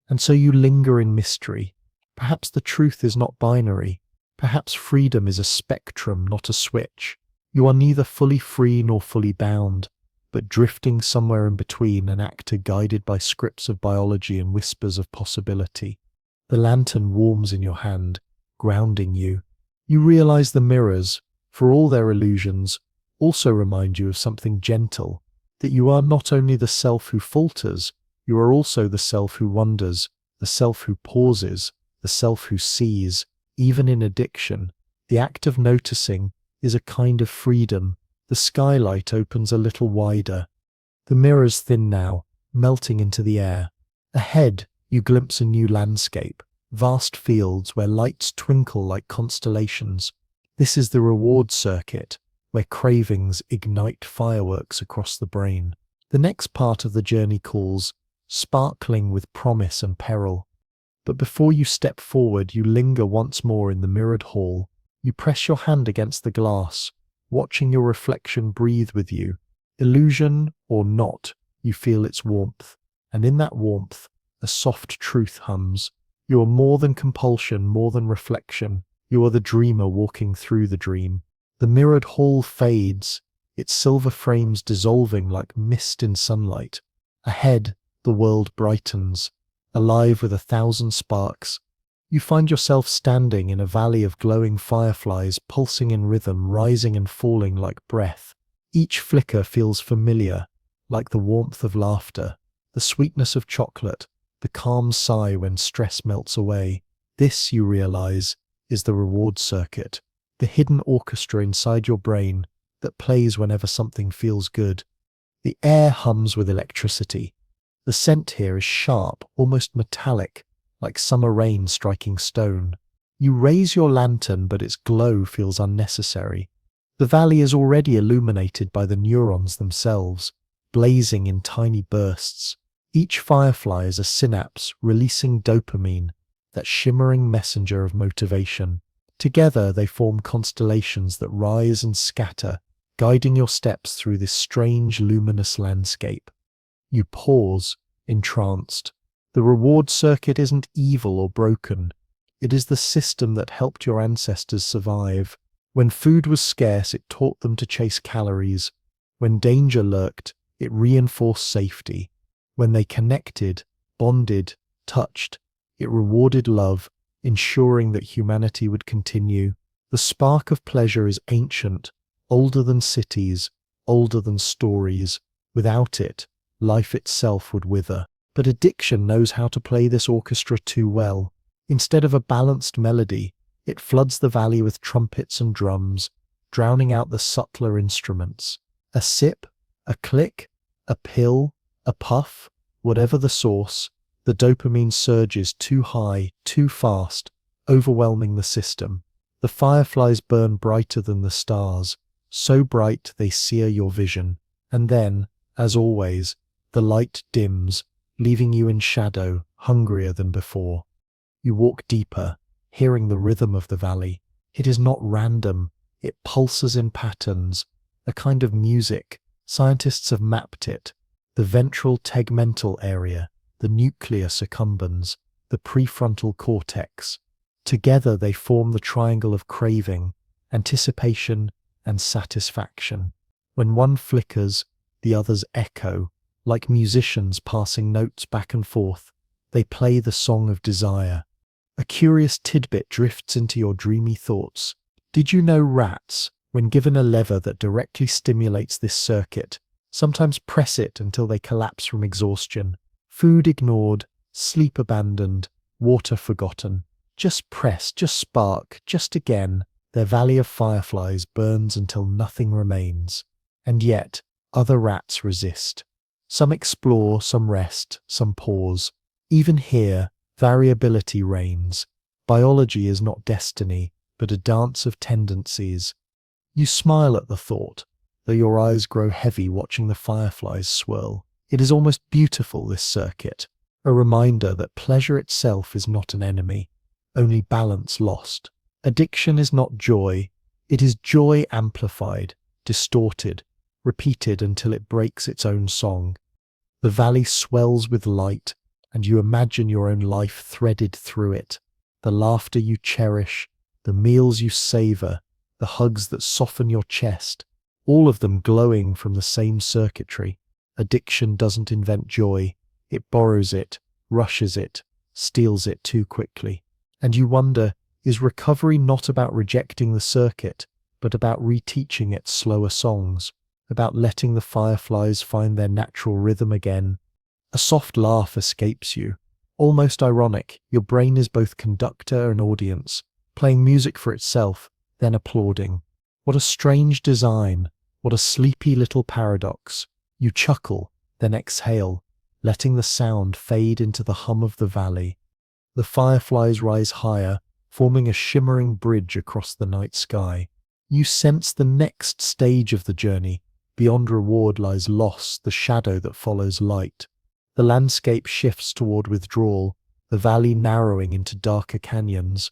And so you linger in mystery. Perhaps the truth is not binary. Perhaps freedom is a spectrum, not a switch. You are neither fully free nor fully bound, but drifting somewhere in between, an actor guided by scripts of biology and whispers of possibility. The lantern warms in your hand, grounding you. You realize the mirrors, for all their illusions, also remind you of something gentle, that you are not only the self who falters, you are also the self who wonders, the self who pauses, the self who sees. Even in addiction, the act of noticing is a kind of freedom. The skylight opens a little wider. The mirrors thin now, melting into the air. Ahead, you glimpse a new landscape, vast fields where lights twinkle like constellations. This is the reward circuit, where cravings ignite fireworks across the brain. The next part of the journey calls, sparkling with promise and peril. But before you step forward, you linger once more in the mirrored hall. You press your hand against the glass, watching your reflection breathe with you. Illusion or not, you feel its warmth. And in that warmth, a soft truth hums. You are more than compulsion, more than reflection. You are the dreamer walking through the dream. The mirrored hall fades, its silver frames dissolving like mist in sunlight. Ahead, the world brightens, alive with 1,000 sparks. You find yourself standing in a valley of glowing fireflies, pulsing in rhythm, rising and falling like breath. Each flicker feels familiar, like the warmth of laughter, the sweetness of chocolate, the calm sigh when stress melts away. This, you realize, is the reward circuit, the hidden orchestra inside your brain that plays whenever something feels good. The air hums with electricity. The scent here is sharp, almost metallic, like summer rain striking stone. You raise your lantern, but its glow feels unnecessary. The valley is already illuminated by the neurons themselves, blazing in tiny bursts. Each firefly is a synapse releasing dopamine, that shimmering messenger of motivation. Together they form constellations that rise and scatter, guiding your steps through this strange luminous landscape. You pause, entranced. The reward circuit isn't evil or broken. It is the system that helped your ancestors survive. When food was scarce, it taught them to chase calories. When danger lurked, it reinforced safety. When they connected, bonded, touched, it rewarded love, ensuring that humanity would continue. The spark of pleasure is ancient, older than cities, older than stories. Without it, life itself would wither. But addiction knows how to play this orchestra too well. Instead of a balanced melody, it floods the valley with trumpets and drums, drowning out the subtler instruments. A sip, a click, a pill, a puff, whatever the source, the dopamine surges too high, too fast, overwhelming the system. The fireflies burn brighter than the stars, so bright they sear your vision. And then, as always, the light dims, leaving you in shadow, hungrier than before. You walk deeper, hearing the rhythm of the valley. It is not random, it pulses in patterns, a kind of music. Scientists have mapped it. The ventral tegmental area, the nucleus accumbens, the prefrontal cortex. Together they form the triangle of craving, anticipation, and satisfaction. When one flickers, the others echo. Like musicians passing notes back and forth, they play the song of desire. A curious tidbit drifts into your dreamy thoughts. Did you know rats, when given a lever that directly stimulates this circuit, sometimes press it until they collapse from exhaustion? Food ignored, sleep abandoned, water forgotten. Just press, just spark, just again. Their valley of fireflies burns until nothing remains. And yet, other rats resist. Some explore, some rest, some pause. Even here, variability reigns. Biology is not destiny, but a dance of tendencies. You smile at the thought, though your eyes grow heavy watching the fireflies swirl. It is almost beautiful, this circuit, a reminder that pleasure itself is not an enemy, only balance lost. Addiction is not joy, it is joy amplified, distorted, repeated until it breaks its own song. The valley swells with light, and you imagine your own life threaded through it. The laughter you cherish, the meals you savor, the hugs that soften your chest, all of them glowing from the same circuitry. Addiction doesn't invent joy, it borrows it, rushes it, steals it too quickly. And you wonder, is recovery not about rejecting the circuit, but about reteaching it slower songs, about letting the fireflies find their natural rhythm again? A soft laugh escapes you, almost ironic. Your brain is both conductor and audience, playing music for itself, then applauding. What a strange design, what a sleepy little paradox. You chuckle, then exhale, letting the sound fade into the hum of the valley. The fireflies rise higher, forming a shimmering bridge across the night sky. You sense the next stage of the journey. Beyond reward lies loss, the shadow that follows light. The landscape shifts toward withdrawal, the valley narrowing into darker canyons.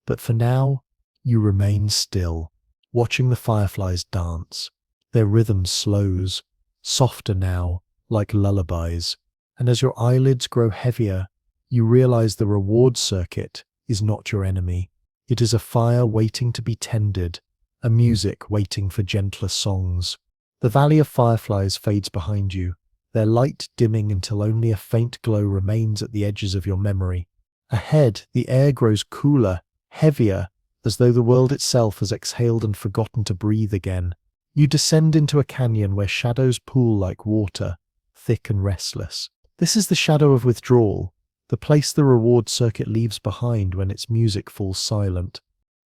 But for now, you remain still, watching the fireflies dance. Their rhythm slows, softer now, like lullabies. And as your eyelids grow heavier, you realize the reward circuit is not your enemy. It is a fire waiting to be tended, a music waiting for gentler songs. The valley of fireflies fades behind you, their light dimming until only a faint glow remains at the edges of your memory. Ahead, the air grows cooler, heavier, as though the world itself has exhaled and forgotten to breathe again. You descend into a canyon where shadows pool like water, thick and restless. This is the shadow of withdrawal, the place the reward circuit leaves behind when its music falls silent.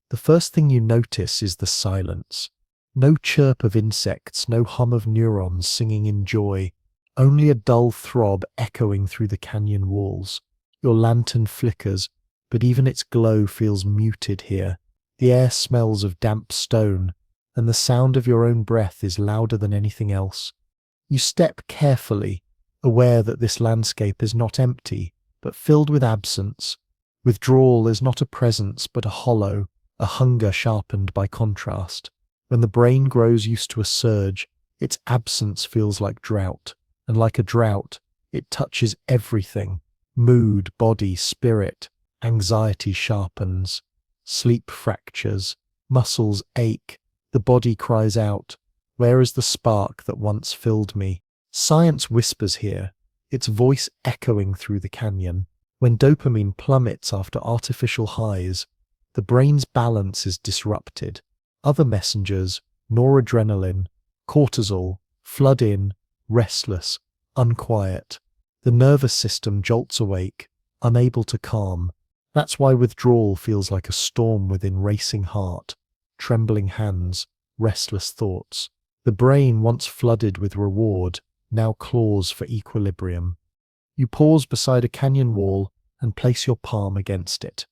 The first thing you notice is the silence. No chirp of insects, no hum of neurons singing in joy, only a dull throb echoing through the canyon walls. Your lantern flickers, but even its glow feels muted here. The air smells of damp stone, and the sound of your own breath is louder than anything else. You step carefully, aware that this landscape is not empty, but filled with absence. Withdrawal is not a presence, but a hollow, a hunger sharpened by contrast. When the brain grows used to a surge, its absence feels like drought, and like a drought, it touches everything. Mood, body, spirit. Anxiety sharpens. Sleep fractures. Muscles ache. The body cries out, "Where is the spark that once filled me?" Science whispers here, its voice echoing through the canyon. When dopamine plummets after artificial highs, the brain's balance is disrupted. Other messengers, noradrenaline, cortisol, flood in, restless, unquiet. The nervous system jolts awake, unable to calm. That's why withdrawal feels like a storm within racing heart, trembling hands, restless thoughts. The brain, once flooded with reward, now claws for equilibrium. You pause beside a canyon wall and place your palm against it.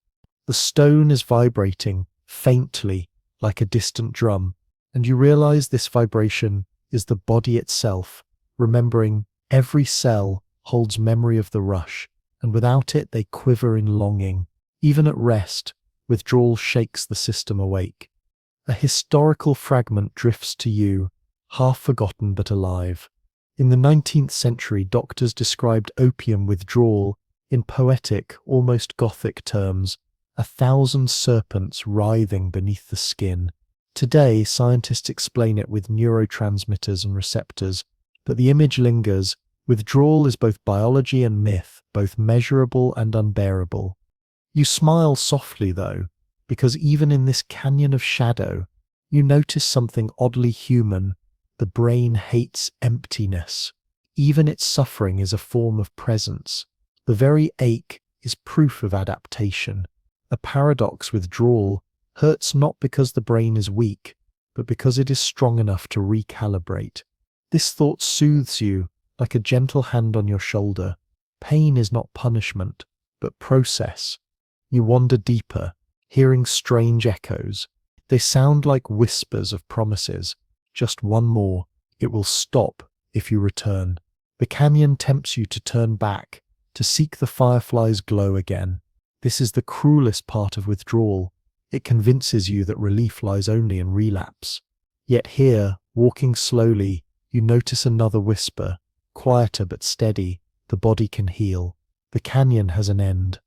The stone is vibrating, faintly, like a distant drum, and you realize this vibration is the body itself, remembering every cell holds memory of the rush, and without it they quiver in longing. Even at rest, withdrawal shakes the system awake. A historical fragment drifts to you, half forgotten but alive. In the 19th century, doctors described opium withdrawal in poetic, almost gothic terms, 1,000 serpents writhing beneath the skin. Today, scientists explain it with neurotransmitters and receptors, but the image lingers. Withdrawal is both biology and myth, both measurable and unbearable. You smile softly, though, because even in this canyon of shadow, you notice something oddly human. The brain hates emptiness. Even its suffering is a form of presence. The very ache is proof of adaptation. A paradox withdrawal hurts not because the brain is weak, but because it is strong enough to recalibrate. This thought soothes you like a gentle hand on your shoulder. Pain is not punishment, but process. You wander deeper, hearing strange echoes. They sound like whispers of promises. Just one more. It will stop if you return. The canyon tempts you to turn back, to seek the firefly's glow again. This is the cruelest part of withdrawal. It convinces you that relief lies only in relapse. Yet here, walking slowly, you notice another whisper, quieter but steady. The body can heal. The canyon has an end.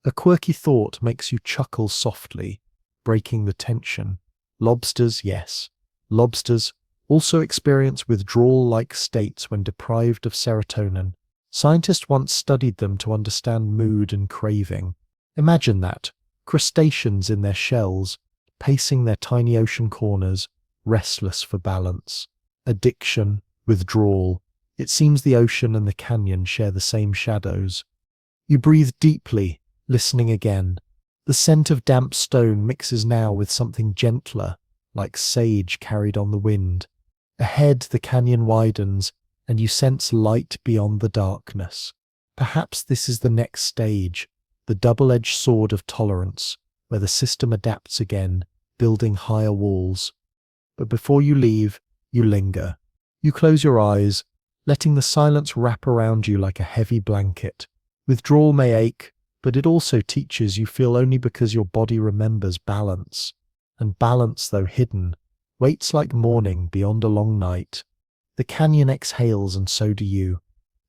A quirky thought makes you chuckle softly, breaking the tension. Lobsters, yes. Lobsters also experience withdrawal-like states when deprived of serotonin. Scientists once studied them to understand mood and craving. Imagine that. Crustaceans in their shells, pacing their tiny ocean corners, restless for balance. Addiction, withdrawal. It seems the ocean and the canyon share the same shadows. You breathe deeply, listening again. The scent of damp stone mixes now with something gentler, like sage carried on the wind. Ahead, the canyon widens, and you sense light beyond the darkness. Perhaps this is the next stage, the double-edged sword of tolerance, where the system adapts again, building higher walls. But before you leave, you linger. You close your eyes, letting the silence wrap around you like a heavy blanket. Withdrawal may ache, but it also teaches you feel only because your body remembers balance. And balance, though hidden, waits like morning beyond a long night. The canyon exhales, and so do you.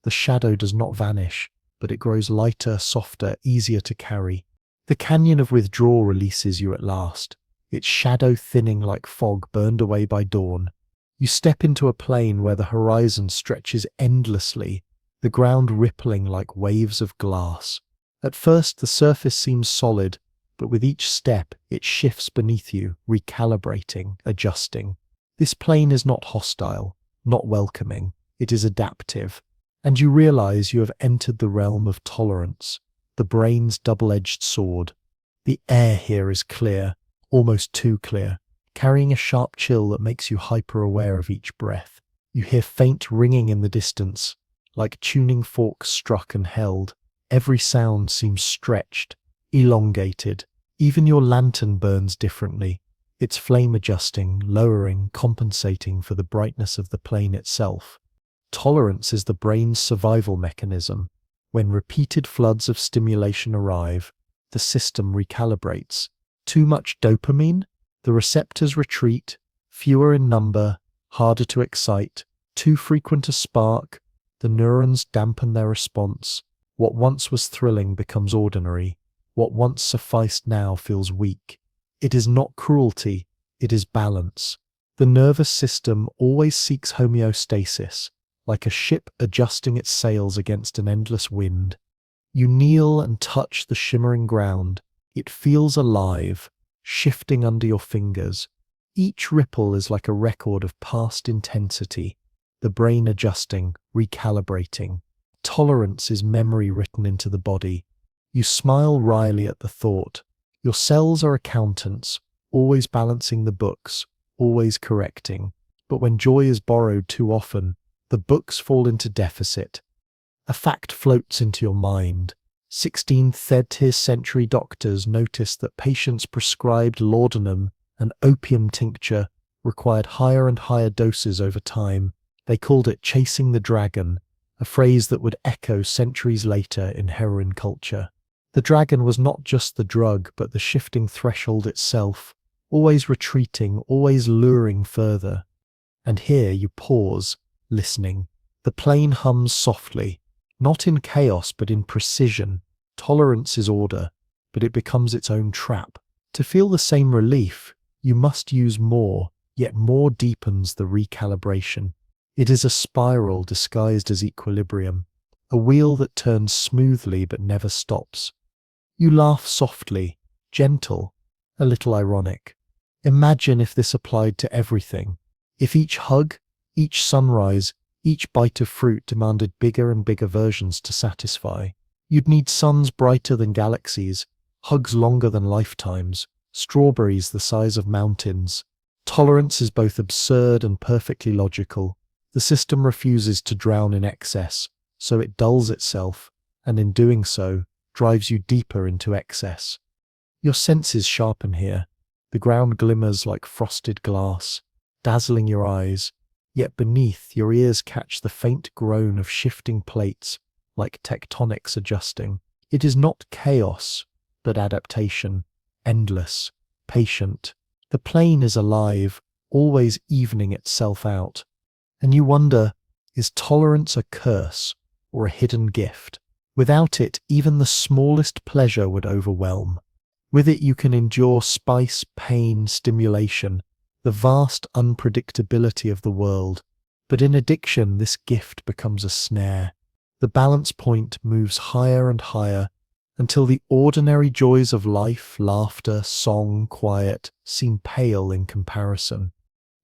The shadow does not vanish, but it grows lighter, softer, easier to carry. The canyon of withdrawal releases you at last, its shadow thinning like fog burned away by dawn. You step into a plain where the horizon stretches endlessly, the ground rippling like waves of glass. At first, the surface seems solid, but with each step, it shifts beneath you, recalibrating, adjusting. This plain is not hostile, not welcoming. It is adaptive. And you realize you have entered the realm of tolerance, the brain's double-edged sword. The air here is clear, almost too clear, carrying a sharp chill that makes you hyper-aware of each breath. You hear faint ringing in the distance, like tuning forks struck and held. Every sound seems stretched, elongated. Even your lantern burns differently, its flame adjusting, lowering, compensating for the brightness of the plane itself. Tolerance is the brain's survival mechanism. When repeated floods of stimulation arrive, the system recalibrates. Too much dopamine? The receptors retreat, fewer in number, harder to excite. Too frequent a spark? The neurons dampen their response. What once was thrilling becomes ordinary. What once sufficed now feels weak. It is not cruelty, it is balance. The nervous system always seeks homeostasis, like a ship adjusting its sails against an endless wind. You kneel and touch the shimmering ground. It feels alive, shifting under your fingers. Each ripple is like a record of past intensity, the brain adjusting, recalibrating. Tolerance is memory written into the body. You smile wryly at the thought. Your cells are accountants, always balancing the books, always correcting. But when joy is borrowed too often, the books fall into deficit. A fact floats into your mind. 16th century doctors noticed that patients prescribed laudanum, an opium tincture, required higher and higher doses over time. They called it chasing the dragon, a phrase that would echo centuries later in heroin culture. The dragon was not just the drug, but the shifting threshold itself, always retreating, always luring further. And here you pause, listening. The plane hums softly, not in chaos but in precision. Tolerance is order, but it becomes its own trap. To feel the same relief, you must use more, yet more deepens the recalibration. It is a spiral disguised as equilibrium, a wheel that turns smoothly but never stops. You laugh softly, gentle, a little ironic. Imagine if this applied to everything. If each hug, each sunrise, each bite of fruit demanded bigger and bigger versions to satisfy. You'd need suns brighter than galaxies, hugs longer than lifetimes, strawberries the size of mountains. Tolerance is both absurd and perfectly logical. The system refuses to drown in excess, so it dulls itself, and in doing so, drives you deeper into excess. Your senses sharpen here. The ground glimmers like frosted glass, dazzling your eyes, yet beneath your ears catch the faint groan of shifting plates, like tectonics adjusting. It is not chaos, but adaptation, endless, patient. The plane is alive, always evening itself out. And you wonder, is tolerance a curse or a hidden gift? Without it, even the smallest pleasure would overwhelm. With it you can endure spice, pain, stimulation, the vast unpredictability of the world. But in addiction, this gift becomes a snare. The balance point moves higher and higher until the ordinary joys of life, laughter, song, quiet, seem pale in comparison.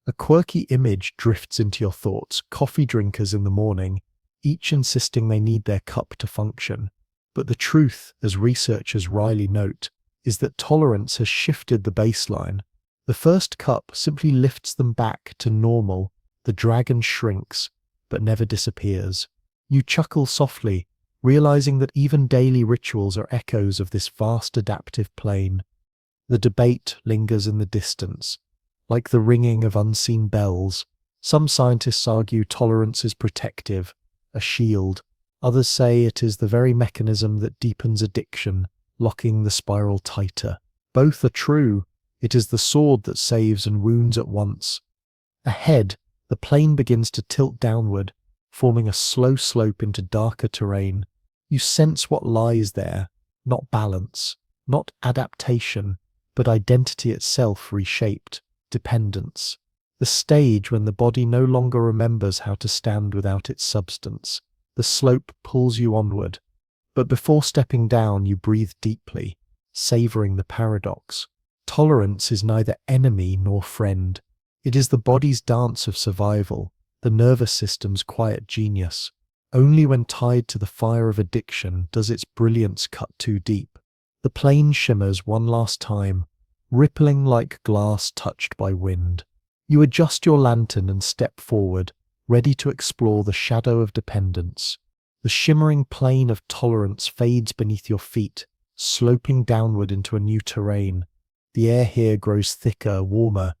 A quirky image drifts into your thoughts, coffee drinkers in the morning, each insisting they need their cup to function. But the truth, as researchers wryly note, is that tolerance has shifted the baseline. The first cup simply lifts them back to normal. The dragon shrinks, but never disappears. You chuckle softly, realizing that even daily rituals are echoes of this vast adaptive plane. The debate lingers in the distance, like the ringing of unseen bells. Some scientists argue tolerance is protective, a shield. Others say it is the very mechanism that deepens addiction, locking the spiral tighter. Both are true. It is the sword that saves and wounds at once. Ahead, the plane begins to tilt downward, forming a slow slope into darker terrain. You sense what lies there, not balance, not adaptation, but identity itself reshaped, dependence. The stage when the body no longer remembers how to stand without its substance. The slope pulls you onward. But before stepping down, you breathe deeply, savoring the paradox. Tolerance is neither enemy nor friend. It is the body's dance of survival, the nervous system's quiet genius. Only when tied to the fire of addiction does its brilliance cut too deep. The plane shimmers one last time, rippling like glass touched by wind. You adjust your lantern and step forward, ready to explore the shadow of dependence. The shimmering plane of tolerance fades beneath your feet, sloping downward into a new terrain. The air here grows thicker, warmer,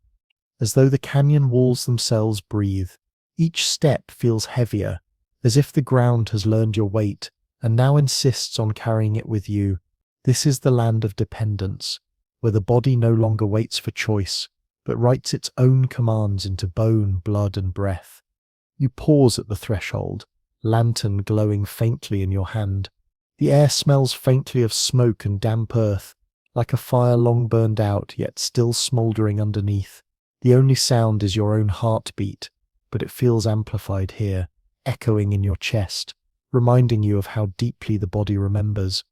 as though the canyon walls themselves breathe. Each step feels heavier, as if the ground has learned your weight and now insists on carrying it with you. This is the land of dependence, where the body no longer waits for choice, but writes its own commands into bone, blood, and breath. You pause at the threshold, lantern glowing faintly in your hand. The air smells faintly of smoke and damp earth, like a fire long burned out yet still smouldering underneath. The only sound is your own heartbeat, but it feels amplified here, echoing in your chest, reminding you of how deeply the body remembers.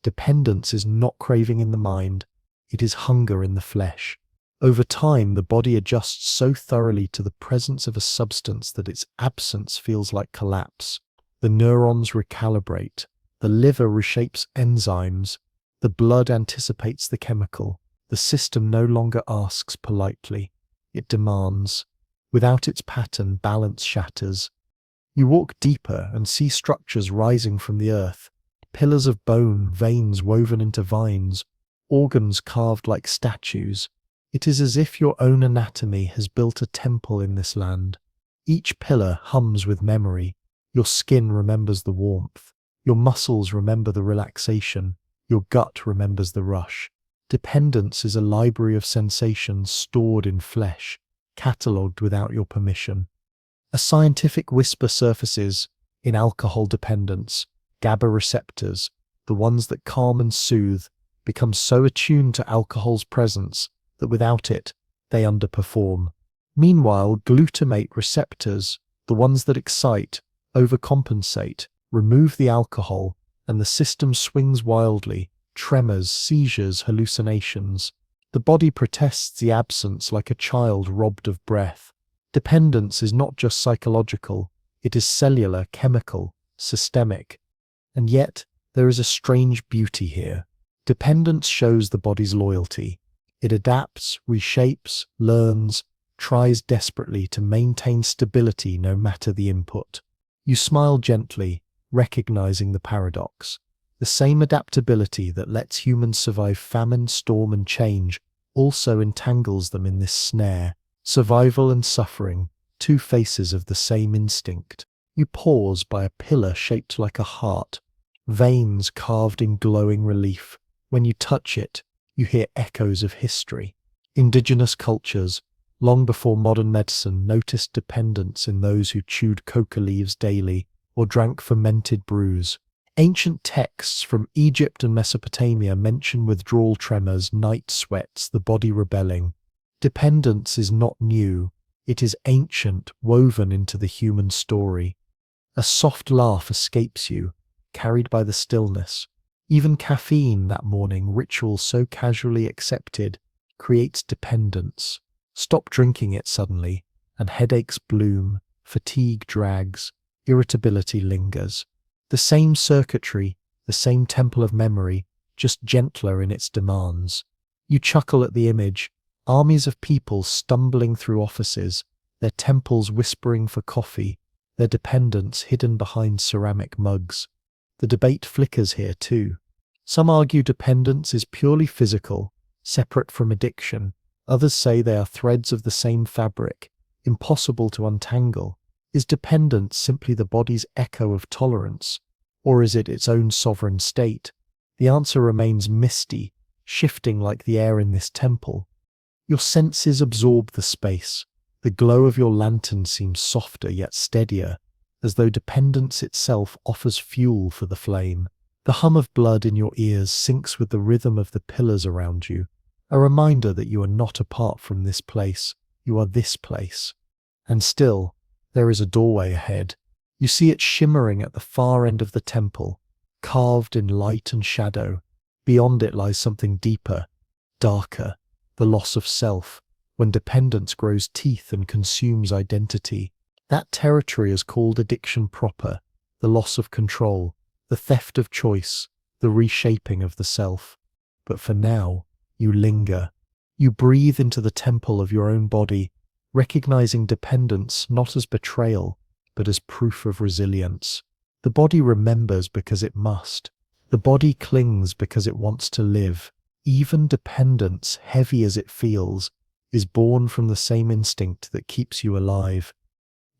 Dependence is not craving in the mind, it is hunger in the flesh. Over time, the body adjusts so thoroughly to the presence of a substance that its absence feels like collapse. The neurons recalibrate, the liver reshapes enzymes, the blood anticipates the chemical. The system no longer asks politely, it demands. Without its pattern, balance shatters. You walk deeper and see structures rising from the earth, pillars of bone, veins woven into vines, organs carved like statues. It is as if your own anatomy has built a temple in this land. Each pillar hums with memory. Your skin remembers the warmth. Your muscles remember the relaxation. Your gut remembers the rush. Dependence is a library of sensations stored in flesh, catalogued without your permission. A scientific whisper surfaces in alcohol dependence. GABA receptors, the ones that calm and soothe, become so attuned to alcohol's presence that without it, they underperform. Meanwhile, glutamate receptors, The ones that excite, overcompensate, remove the alcohol, and the system swings wildly, tremors, seizures, hallucinations. The body protests the absence like a child robbed of breath. Dependence is not just psychological, it is cellular, chemical, systemic. And yet, there is a strange beauty here. Dependence shows the body's loyalty. It adapts, reshapes, learns, tries desperately to maintain stability no matter the input. You smile gently, recognizing the paradox. The same adaptability that lets humans survive famine, storm, and change also entangles them in this snare. Survival and suffering, two faces of the same instinct. You pause by a pillar shaped like a heart, veins carved in glowing relief. When you touch it, you hear echoes of history. Indigenous cultures, long before modern medicine, noticed dependence in those who chewed coca leaves daily or drank fermented brews. Ancient texts from Egypt and Mesopotamia mention withdrawal tremors, night sweats, the body rebelling. Dependence is not new, it is ancient, woven into the human story. A soft laugh escapes you, carried by the stillness. Even caffeine that morning, ritual so casually accepted, creates dependence. Stop drinking it suddenly, and headaches bloom, fatigue drags, irritability lingers. The same circuitry, the same temple of memory, just gentler in its demands. You chuckle at the image, armies of people stumbling through offices, their temples whispering for coffee, their dependence hidden behind ceramic mugs. The debate flickers here too. Some argue dependence is purely physical, separate from addiction. Others say they are threads of the same fabric, impossible to untangle. Is dependence simply the body's echo of tolerance, or is it its own sovereign state? The answer remains misty, shifting like the air in this temple. Your senses absorb the space. The glow of your lantern seems softer yet steadier, as though dependence itself offers fuel for the flame. The hum of blood in your ears syncs with the rhythm of the pillars around you, a reminder that you are not apart from this place, you are this place. And still, there is a doorway ahead. You see it shimmering at the far end of the temple, carved in light and shadow. Beyond it lies something deeper, darker, the loss of self, when dependence grows teeth and consumes identity. That territory is called addiction proper, the loss of control, the theft of choice, the reshaping of the self. But for now, you linger. You breathe into the temple of your own body, recognizing dependence not as betrayal, but as proof of resilience. The body remembers because it must. The body clings because it wants to live. Even dependence, heavy as it feels, is born from the same instinct that keeps you alive.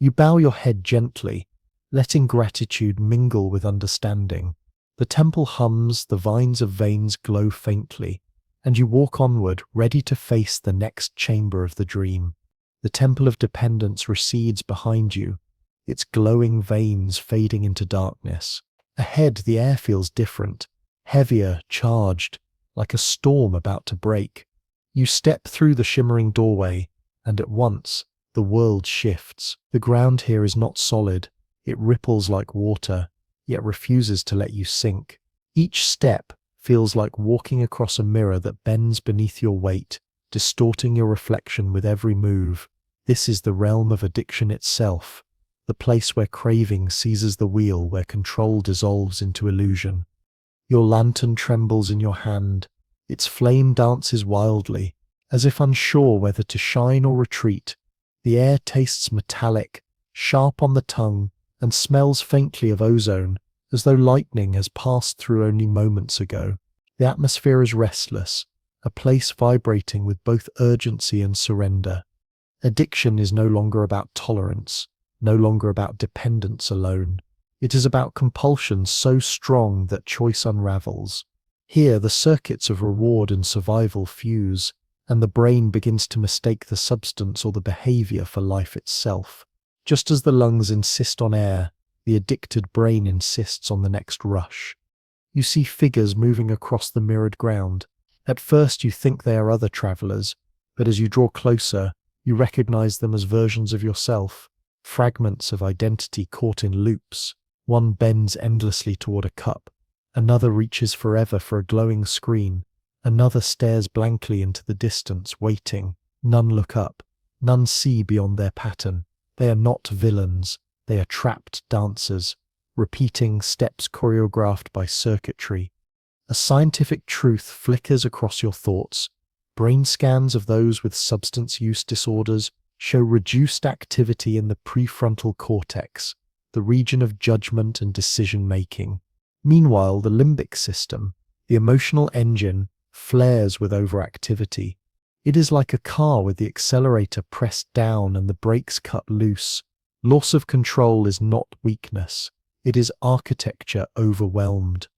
You bow your head gently, letting gratitude mingle with understanding. The temple hums, the vines of veins glow faintly, and you walk onward, ready to face the next chamber of the dream. The temple of dependence recedes behind you, its glowing veins fading into darkness. Ahead, the air feels different, heavier, charged, like a storm about to break. You step through the shimmering doorway, and at once, the world shifts. The ground here is not solid. It ripples like water, yet refuses to let you sink. Each step feels like walking across a mirror that bends beneath your weight, distorting your reflection with every move. This is the realm of addiction itself, the place where craving seizes the wheel, where control dissolves into illusion. Your lantern trembles in your hand. Its flame dances wildly, as if unsure whether to shine or retreat. The air tastes metallic, sharp on the tongue, and smells faintly of ozone, as though lightning has passed through only moments ago. The atmosphere is restless, a place vibrating with both urgency and surrender. Addiction is no longer about tolerance, no longer about dependence alone. It is about compulsion so strong that choice unravels. Here, the circuits of reward and survival fuse, and the brain begins to mistake the substance or the behavior for life itself. Just as the lungs insist on air, the addicted brain insists on the next rush. You see figures moving across the mirrored ground. At first you think they are other travelers, but as you draw closer, you recognize them as versions of yourself. fragments of identity caught in loops. One bends endlessly toward a cup, another reaches forever for a glowing screen, another stares blankly into the distance, waiting. None look up, none see beyond their pattern. They are not villains, they are trapped dancers, repeating steps choreographed by circuitry. A scientific truth flickers across your thoughts. Brain scans of those with substance use disorders show reduced activity in the prefrontal cortex, the region of judgment and decision-making. Meanwhile, the limbic system, the emotional engine, flares with overactivity. It is like a car with the accelerator pressed down and the brakes cut loose. Loss of control is not weakness. It is architecture overwhelmed.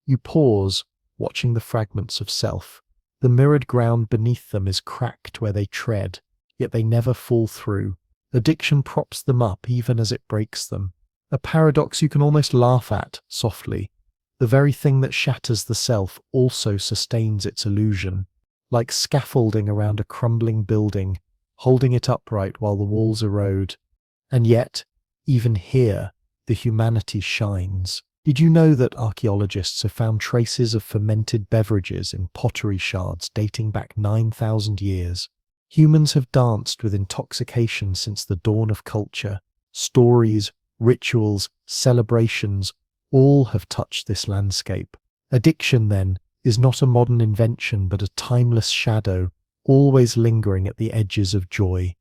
You pause, watching the fragments of self. The mirrored ground beneath them is cracked where they tread, yet they never fall through. Addiction props them up even as it breaks them. A paradox you can almost laugh at, softly. The very thing that shatters the self also sustains its illusion, like scaffolding around a crumbling building, holding it upright while the walls erode. And yet, even here, the humanity shines. Did you know that archaeologists have found traces of fermented beverages in pottery shards dating back 9,000 years? Humans have danced with intoxication since the dawn of culture. Stories, rituals, celebrations, all have touched this landscape. Addiction, then, is not a modern invention but a timeless shadow, always lingering at the edges of joy.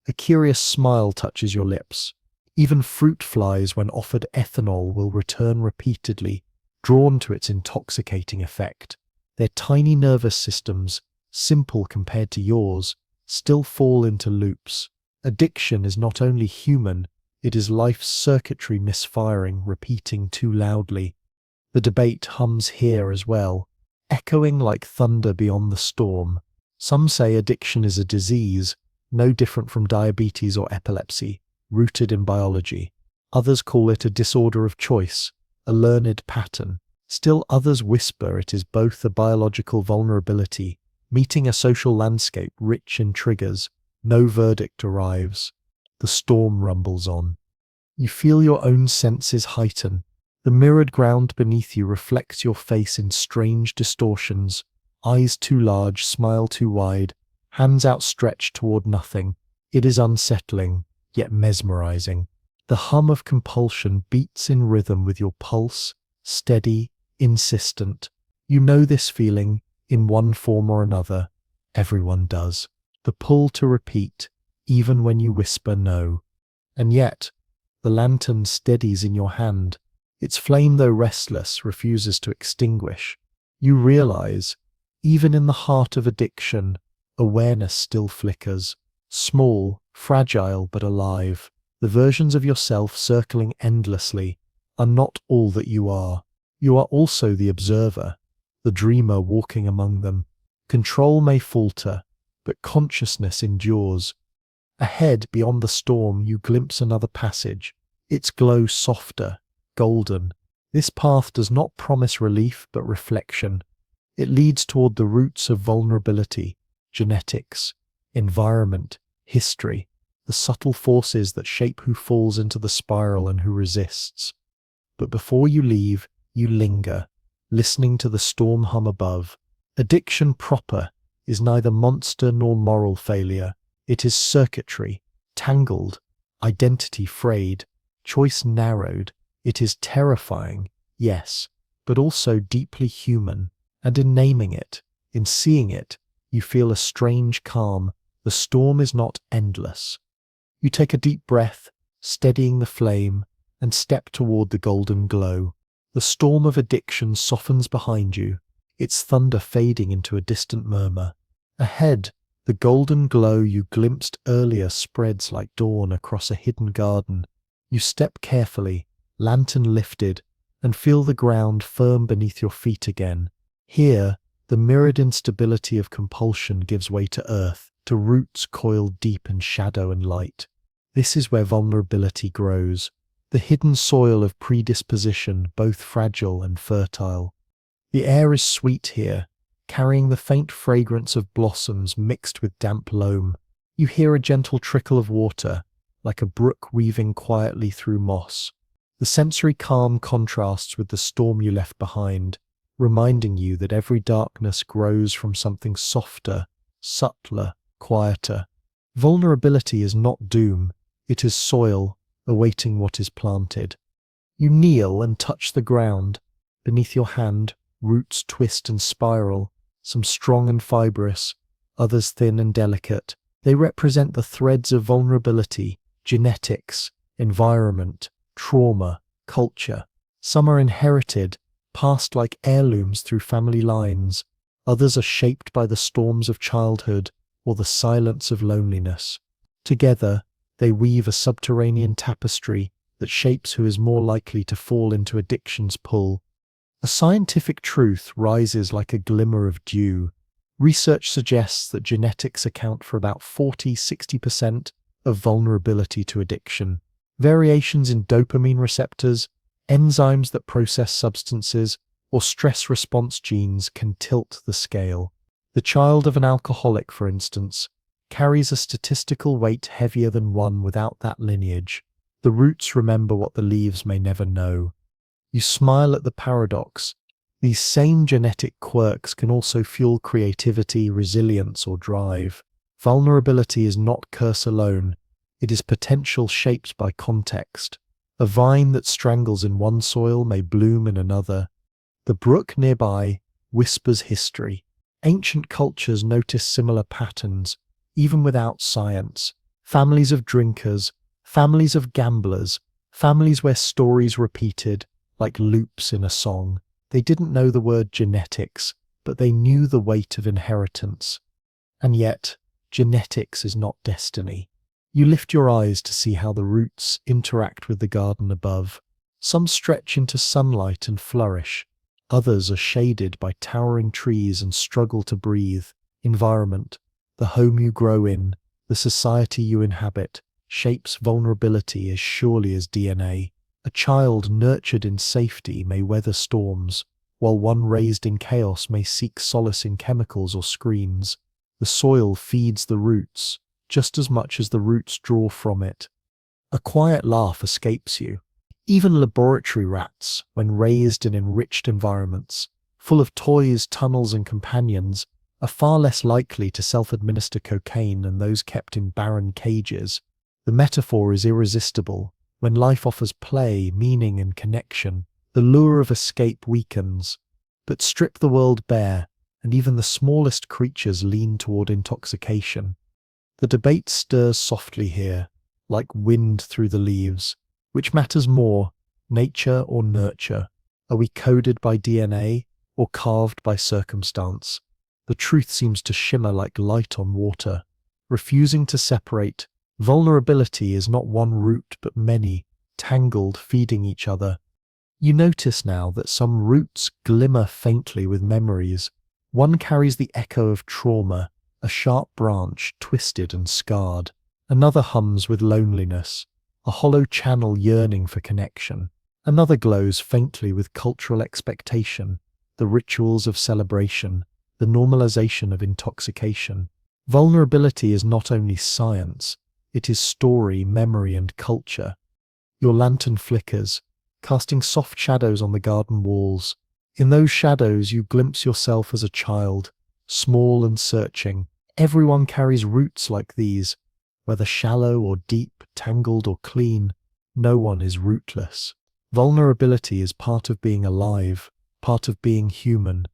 A curious smile touches your lips. Even fruit flies, when offered ethanol, will return repeatedly, drawn to its intoxicating effect. Their tiny nervous systems, simple compared to yours, still fall into loops. Addiction is not only human, it is life's circuitry misfiring, repeating too loudly. The debate hums here as well, echoing like thunder beyond the storm. Some say addiction is a disease, no different from diabetes or epilepsy, rooted in biology. Others call it a disorder of choice, a learned pattern. Still others whisper it is both a biological vulnerability, meeting a social landscape rich in triggers. No verdict arrives. The storm rumbles on. You feel your own senses heighten. The mirrored ground beneath you reflects your face in strange distortions. Eyes too large, smile too wide, hands outstretched toward nothing. It is unsettling, yet mesmerizing. The hum of compulsion beats in rhythm with your pulse, steady, insistent. You know this feeling, in one form or another. Everyone does. The pull to repeat, even when you whisper no. And yet, the lantern steadies in your hand. Its flame, though restless, refuses to extinguish. You realize, even in the heart of addiction, awareness still flickers. Small, fragile, but alive. The versions of yourself circling endlessly are not all that you are. You are also the observer, the dreamer walking among them. Control may falter, but consciousness endures. Ahead, beyond the storm, you glimpse another passage, its glow softer, golden. This path does not promise relief but reflection. It leads toward the roots of vulnerability, genetics, environment, history, the subtle forces that shape who falls into the spiral and who resists. But before you leave, you linger, listening to the storm hum above. Addiction proper is neither monster nor moral failure. It is circuitry, tangled, identity frayed, choice narrowed. It is terrifying, yes, but also deeply human. And in naming it, in seeing it, you feel a strange calm. The storm is not endless. You take a deep breath, steadying the flame, and step toward the golden glow. The storm of addiction softens behind you, its thunder fading into a distant murmur. Ahead, the golden glow you glimpsed earlier spreads like dawn across a hidden garden. You step carefully, lantern lifted, and feel the ground firm beneath your feet again. Here, the mirrored instability of compulsion gives way to earth, to roots coiled deep in shadow and light. This is where vulnerability grows, the hidden soil of predisposition, both fragile and fertile. The air is sweet here, carrying the faint fragrance of blossoms mixed with damp loam. You hear a gentle trickle of water, like a brook weaving quietly through moss. The sensory calm contrasts with the storm you left behind, reminding you that every darkness grows from something softer, subtler, quieter. Vulnerability is not doom, it is soil, awaiting what is planted. You kneel and touch the ground. Beneath your hand, roots twist and spiral, some strong and fibrous, others thin and delicate. They represent the threads of vulnerability, genetics, environment, trauma, culture. Some are inherited, passed like heirlooms through family lines. Others are shaped by the storms of childhood or the silence of loneliness. Together, they weave a subterranean tapestry that shapes who is more likely to fall into addiction's pull. A scientific truth rises like a glimmer of dew. Research suggests that genetics account for about 40–60% of vulnerability to addiction. Variations in dopamine receptors, enzymes that process substances, or stress response genes can tilt the scale. The child of an alcoholic, for instance, carries a statistical weight heavier than one without that lineage. The roots remember what the leaves may never know. You smile at the paradox. These same genetic quirks can also fuel creativity, resilience, or drive. Vulnerability is not curse alone. It is potential shaped by context. A vine that strangles in one soil may bloom in another. The brook nearby whispers history. Ancient cultures notice similar patterns, even without science. Families of drinkers, families of gamblers, families where stories repeated, like loops in a song. They didn't know the word genetics, but they knew the weight of inheritance. And yet, genetics is not destiny. You lift your eyes to see how the roots interact with the garden above. Some stretch into sunlight and flourish. Others are shaded by towering trees and struggle to breathe. Environment, the home you grow in, the society you inhabit, shapes vulnerability as surely as DNA. A child nurtured in safety may weather storms, while one raised in chaos may seek solace in chemicals or screens. The soil feeds the roots, just as much as the roots draw from it. A quiet laugh escapes you. Even laboratory rats, when raised in enriched environments, full of toys, tunnels, and companions, are far less likely to self-administer cocaine than those kept in barren cages. The metaphor is irresistible. When life offers play, meaning, and connection, the lure of escape weakens. But strip the world bare, and even the smallest creatures lean toward intoxication. The debate stirs softly here, like wind through the leaves. Which matters more, nature or nurture? Are we coded by DNA or carved by circumstance? The truth seems to shimmer like light on water, refusing to separate. Vulnerability is not one root but many, tangled, feeding each other. You notice now that some roots glimmer faintly with memories. One carries the echo of trauma, a sharp branch, twisted and scarred. Another hums with loneliness, a hollow channel yearning for connection. Another glows faintly with cultural expectation, the rituals of celebration, the normalization of intoxication. Vulnerability is not only science, it is story, memory, and culture. Your lantern flickers, casting soft shadows on the garden walls. In those shadows you glimpse yourself as a child, small and searching. Everyone carries roots like these, whether shallow or deep, tangled or clean. No one is rootless. Vulnerability is part of being alive, part of being human.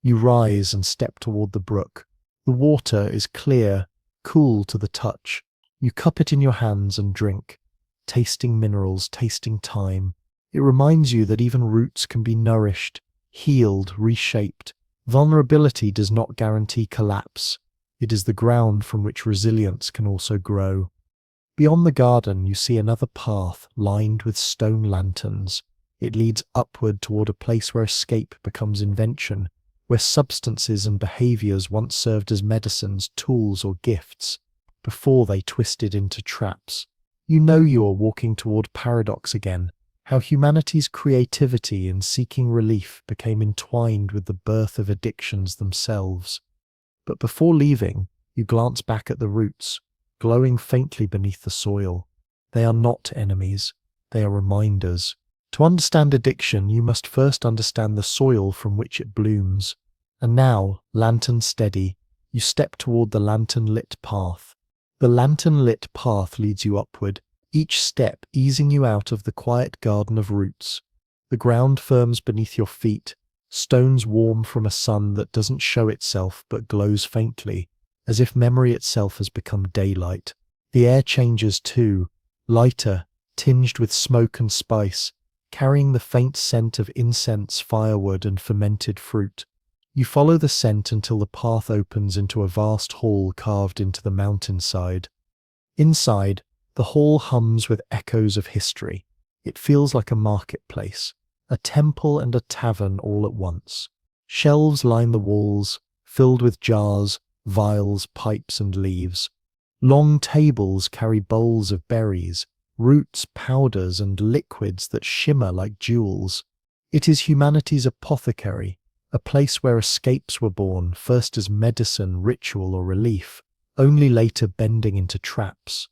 You rise and step toward the brook. The water is clear, cool to the touch. You cup it in your hands and drink, tasting minerals, tasting time. It reminds you that even roots can be nourished, healed, reshaped. Vulnerability does not guarantee collapse. It is the ground from which resilience can also grow. Beyond the garden, you see another path lined with stone lanterns. It leads upward toward a place where escape becomes invention, where substances and behaviors once served as medicines, tools, or gifts, before they twisted into traps. You know you are walking toward paradox again, how humanity's creativity in seeking relief became entwined with the birth of addictions themselves. But before leaving, you glance back at the roots, glowing faintly beneath the soil. They are not enemies. They are reminders. To understand addiction, you must first understand the soil from which it blooms. And now, lantern steady, you step toward the lantern-lit path. The lantern-lit path leads you upward, each step easing you out of the quiet garden of roots. The ground firms beneath your feet, stones warm from a sun that doesn't show itself but glows faintly, as if memory itself has become daylight. The air changes too, lighter, tinged with smoke and spice, carrying the faint scent of incense, firewood, and fermented fruit. You follow the scent until the path opens into a vast hall carved into the mountainside. Inside, the hall hums with echoes of history. It feels like a marketplace, a temple and a tavern all at once. Shelves line the walls, filled with jars, vials, pipes, and leaves. Long tables carry bowls of berries, roots, powders, and liquids that shimmer like jewels. It is humanity's apothecary, a place where escapes were born, first as medicine, ritual, or relief, only later bending into traps.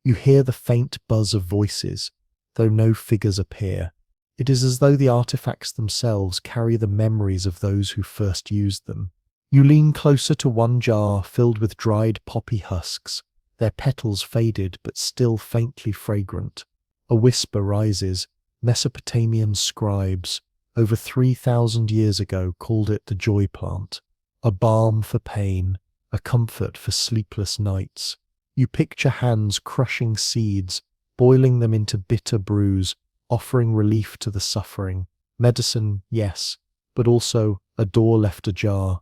You hear the faint buzz of voices, though no figures appear. It is as though the artifacts themselves carry the memories of those who first used them. You lean closer to one jar filled with dried poppy husks, their petals faded but still faintly fragrant. A whisper rises. Mesopotamian scribes, over 3,000 years ago, called it the joy plant, a balm for pain, a comfort for sleepless nights. You picture hands crushing seeds, boiling them into bitter brews, offering relief to the suffering. Medicine, yes, but also a door left ajar.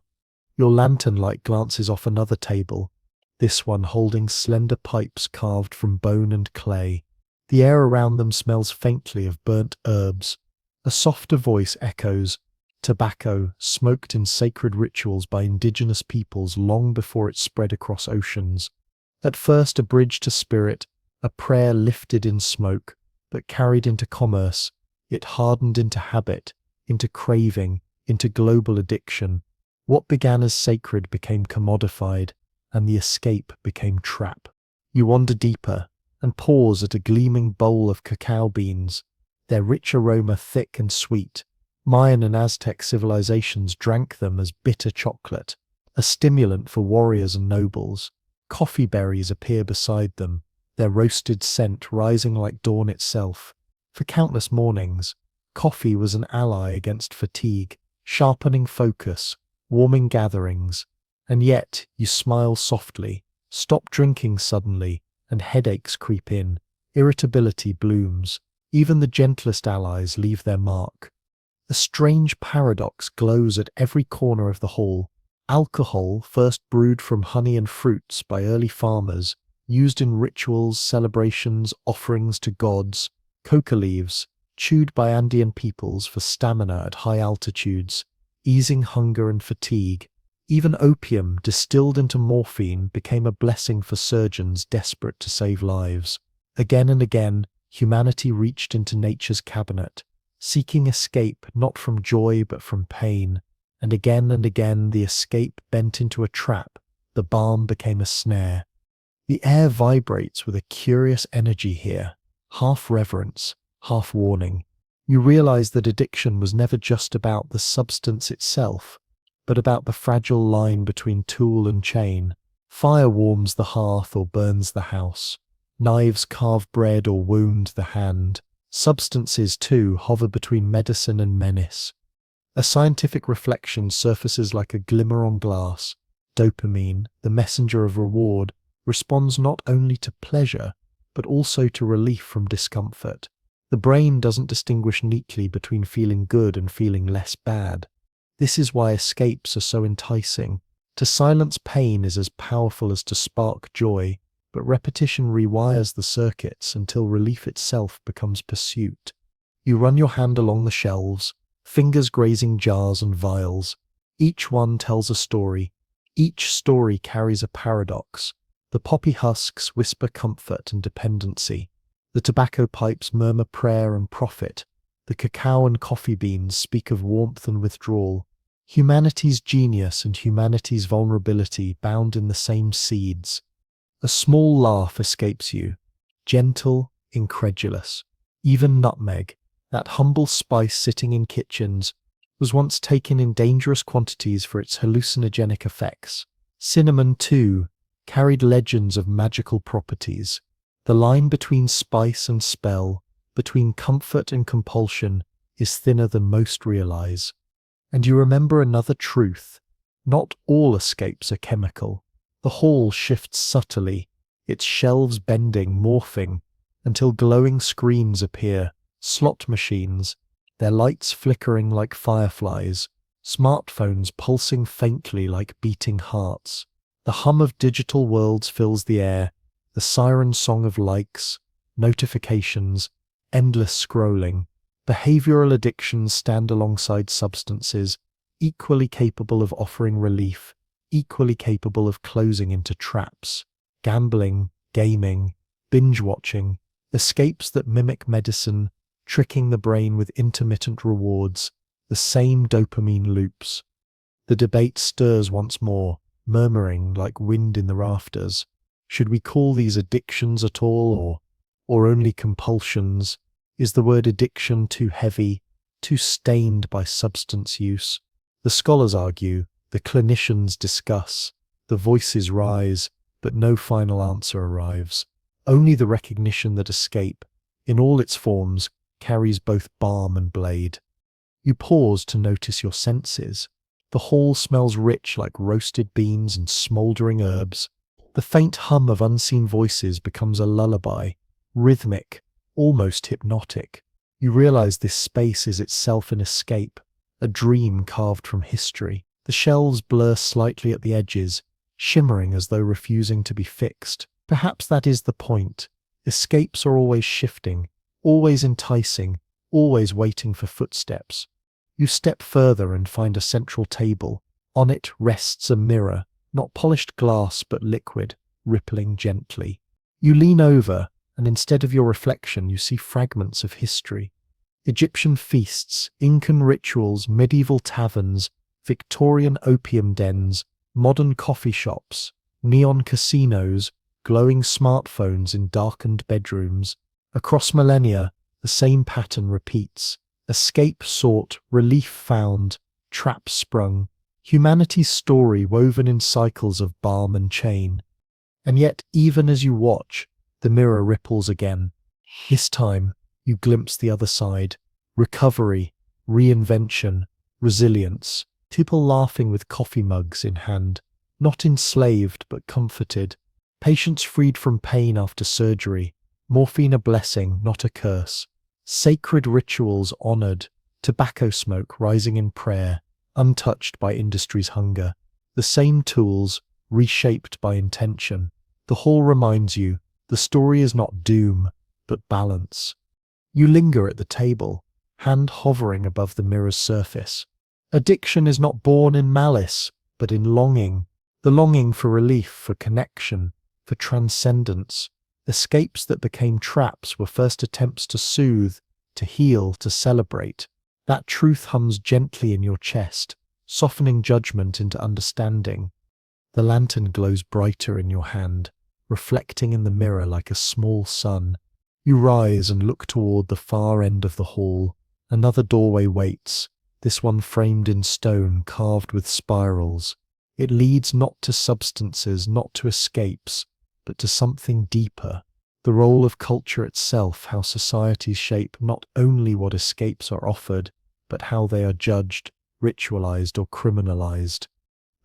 Your lantern light glances off another table, this one holding slender pipes carved from bone and clay. The air around them smells faintly of burnt herbs. A softer voice echoes, tobacco, smoked in sacred rituals by indigenous peoples long before it spread across oceans. At first a bridge to spirit, a prayer lifted in smoke, but carried into commerce, it hardened into habit, into craving, into global addiction. What began as sacred became commodified, and the escape became trap. You wander deeper, and pause at a gleaming bowl of cacao beans, their rich aroma thick and sweet. Mayan and Aztec civilizations drank them as bitter chocolate, a stimulant for warriors and nobles. Coffee berries appear beside them, their roasted scent rising like dawn itself. For countless mornings, coffee was an ally against fatigue, sharpening focus, warming gatherings. And yet you smile softly, stop drinking suddenly, and headaches creep in, irritability blooms. Even the gentlest allies leave their mark. A strange paradox glows at every corner of the hall. Alcohol, first brewed from honey and fruits by early farmers, used in rituals, celebrations, offerings to gods. Coca leaves, chewed by Andean peoples for stamina at high altitudes, easing hunger and fatigue. Even opium, distilled into morphine, became a blessing for surgeons desperate to save lives. Again and again, humanity reached into nature's cabinet, seeking escape not from joy but from pain. And again, the escape bent into a trap, the balm became a snare. The air vibrates with a curious energy here, half reverence, half warning. You realize that addiction was never just about the substance itself, but about the fragile line between tool and chain. Fire warms the hearth or burns the house. Knives carve bread or wound the hand. Substances, too, hover between medicine and menace. A scientific reflection surfaces like a glimmer on glass. Dopamine, the messenger of reward, responds not only to pleasure, but also to relief from discomfort. The brain doesn't distinguish neatly between feeling good and feeling less bad. This is why escapes are so enticing. To silence pain is as powerful as to spark joy, but repetition rewires the circuits until relief itself becomes pursuit. You run your hand along the shelves, fingers grazing jars and vials. Each one tells a story. Each story carries a paradox. The poppy husks whisper comfort and dependency. The tobacco pipes murmur prayer and profit. The cacao and coffee beans speak of warmth and withdrawal. Humanity's genius and humanity's vulnerability bound in the same seeds. A small laugh escapes you, gentle, incredulous. Even nutmeg, that humble spice sitting in kitchens, was once taken in dangerous quantities for its hallucinogenic effects. Cinnamon, too, carried legends of magical properties. The line between spice and spell, between comfort and compulsion, is thinner than most realize. And you remember another truth. Not all escapes are chemical. The hall shifts subtly, its shelves bending, morphing, until glowing screens appear, slot machines, their lights flickering like fireflies, smartphones pulsing faintly like beating hearts. The hum of digital worlds fills the air, the siren song of likes, notifications, endless scrolling. Behavioral addictions stand alongside substances, equally capable of offering relief, equally capable of closing into traps. Gambling, gaming, binge-watching, escapes that mimic medicine, tricking the brain with intermittent rewards, the same dopamine loops. The debate stirs once more, murmuring like wind in the rafters. Should we call these addictions at all, or only compulsions? Is the word addiction too heavy, too stained by substance use? The scholars argue, the clinicians discuss, the voices rise, but no final answer arrives. Only the recognition that escape, in all its forms, carries both balm and blade. You pause to notice your senses. The hall smells rich like roasted beans and smouldering herbs. The faint hum of unseen voices becomes a lullaby, rhythmic, almost hypnotic. You realize this space is itself an escape, a dream carved from history. The shelves blur slightly at the edges, shimmering as though refusing to be fixed. Perhaps that is the point. Escapes are always shifting, always enticing, always waiting for footsteps. You step further and find a central table. On it rests a mirror, not polished glass but liquid, rippling gently. You lean over, and instead of your reflection you see fragments of history. Egyptian feasts, Incan rituals, medieval taverns, Victorian opium dens, modern coffee shops, neon casinos, glowing smartphones in darkened bedrooms. Across millennia, the same pattern repeats. Escape sought, relief found, trap sprung. Humanity's story woven in cycles of balm and chain. And yet, even as you watch, the mirror ripples again. This time, you glimpse the other side. Recovery, reinvention, resilience. People laughing with coffee mugs in hand. Not enslaved, but comforted. Patients freed from pain after surgery. Morphine a blessing, not a curse. Sacred rituals honored. Tobacco smoke rising in prayer, untouched by industry's hunger. The same tools, reshaped by intention. The hall reminds you, the story is not doom, but balance. You linger at the table, hand hovering above the mirror's surface. Addiction is not born in malice, but in longing. The longing for relief, for connection, for transcendence. Escapes that became traps were first attempts to soothe, to heal, to celebrate. That truth hums gently in your chest, softening judgment into understanding. The lantern glows brighter in your hand, reflecting in the mirror like a small sun. You rise and look toward the far end of the hall. Another doorway waits, this one framed in stone, carved with spirals. It leads not to substances, not to escapes, but to something deeper. The role of culture itself, how societies shape not only what escapes are offered, but how they are judged, ritualized, or criminalized.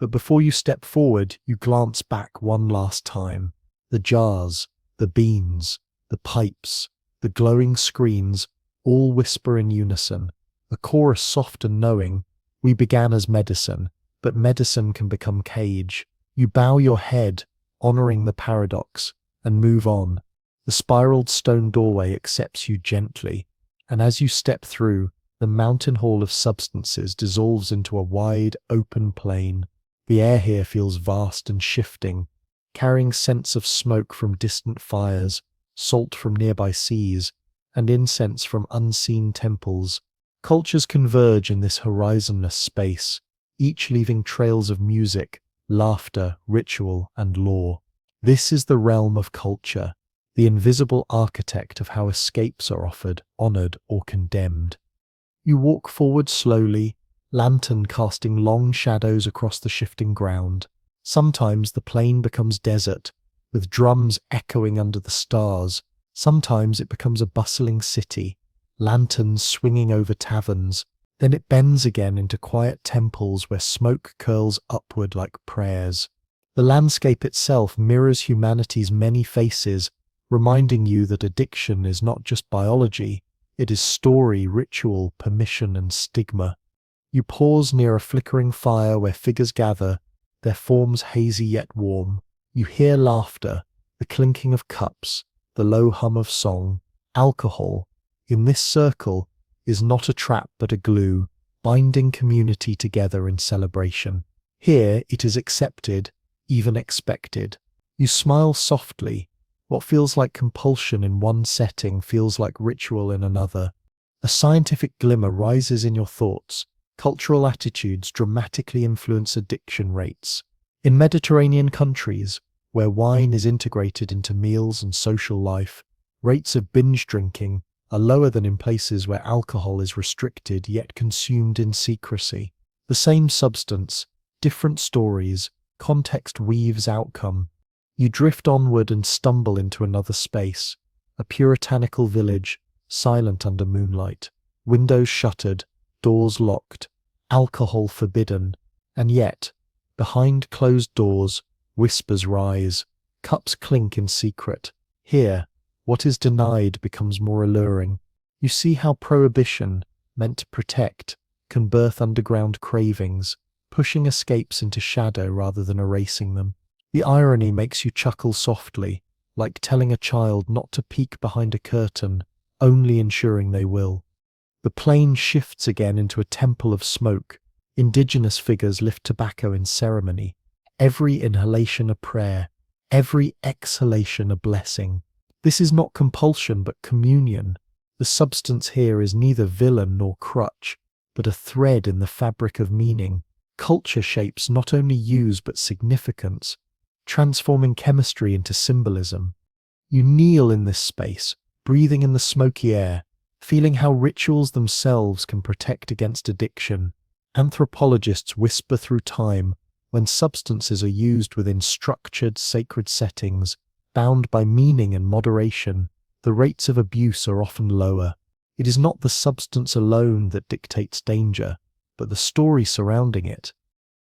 But before you step forward, you glance back one last time. The jars, the beans, the pipes, the glowing screens, all whisper in unison. A chorus soft and knowing. We began as medicine, but medicine can become cage. You bow your head, honoring the paradox, and move on. The spiraled stone doorway accepts you gently, and as you step through, the mountain hall of substances dissolves into a wide, open plain. The air here feels vast and shifting, carrying scents of smoke from distant fires, salt from nearby seas, and incense from unseen temples. Cultures converge in this horizonless space, each leaving trails of music, laughter, ritual, and lore. This is the realm of culture, the invisible architect of how escapes are offered, honored, or condemned. You walk forward slowly, lantern casting long shadows across the shifting ground. Sometimes the plain becomes desert, with drums echoing under the stars. Sometimes it becomes a bustling city, lanterns swinging over taverns. Then it bends again into quiet temples where smoke curls upward like prayers. The landscape itself mirrors humanity's many faces, reminding you that addiction is not just biology, it is story, ritual, permission, and stigma. You pause near a flickering fire where figures gather, their forms hazy yet warm. You hear laughter, the clinking of cups, the low hum of song. Alcohol, in this circle, is not a trap but a glue, binding community together in celebration. Here it is accepted, even expected. You smile softly. What feels like compulsion in one setting feels like ritual in another. A scientific glimmer rises in your thoughts. Cultural attitudes dramatically influence addiction rates. In Mediterranean countries, where wine is integrated into meals and social life, rates of binge drinking are lower than in places where alcohol is restricted yet consumed in secrecy. The same substance, different stories, context weaves outcome. You drift onward and stumble into another space, a puritanical village, silent under moonlight, windows shuttered, doors locked, alcohol forbidden, and yet, behind closed doors, whispers rise, cups clink in secret. Here, what is denied becomes more alluring. You see how prohibition, meant to protect, can birth underground cravings, pushing escapes into shadow rather than erasing them. The irony makes you chuckle softly, like telling a child not to peek behind a curtain, only ensuring they will. The plain shifts again into a temple of smoke. Indigenous figures lift tobacco in ceremony. Every inhalation a prayer, every exhalation a blessing. This is not compulsion but communion. The substance here is neither villain nor crutch, but a thread in the fabric of meaning. Culture shapes not only use but significance, transforming chemistry into symbolism. You kneel in this space, breathing in the smoky air, feeling how rituals themselves can protect against addiction. Anthropologists whisper through time, when substances are used within structured, sacred settings, bound by meaning and moderation, the rates of abuse are often lower. It is not the substance alone that dictates danger, but the story surrounding it.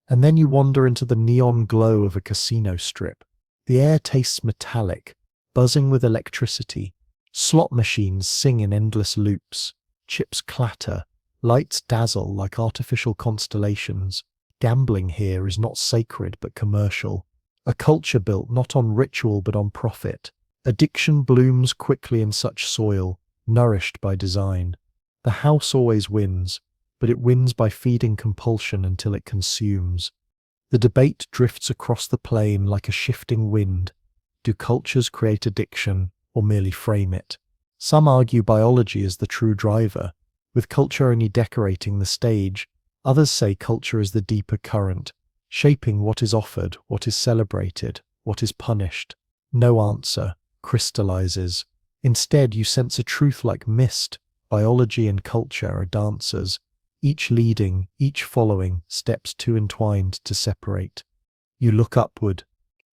And then you wander into the neon glow of a casino strip. The air tastes metallic, buzzing with electricity. Slot machines sing in endless loops. Chips clatter. Lights dazzle like artificial constellations. Gambling here is not sacred but commercial. A culture built not on ritual but on profit. Addiction blooms quickly in such soil, nourished by design. The house always wins, but it wins by feeding compulsion until it consumes. The debate drifts across the plain like a shifting wind. Do cultures create addiction or merely frame it? Some argue biology is the true driver, with culture only decorating the stage. Others say culture is the deeper current, shaping what is offered, what is celebrated, what is punished. No answer crystallizes. Instead, you sense a truth like mist. Biology and culture are dancers, each leading, each following, steps too entwined to separate. You look upward.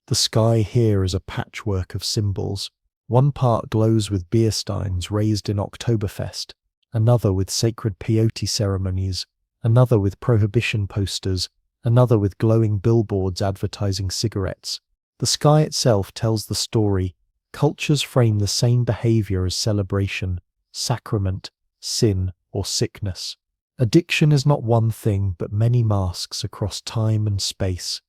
The sky here is a patchwork of symbols. One part glows with beer steins raised in Oktoberfest, another with sacred peyote ceremonies, another with prohibition posters, another with glowing billboards advertising cigarettes. The sky itself tells the story. Cultures frame the same behavior as celebration, sacrament, sin, or sickness. Addiction is not one thing, but many masks across time and space.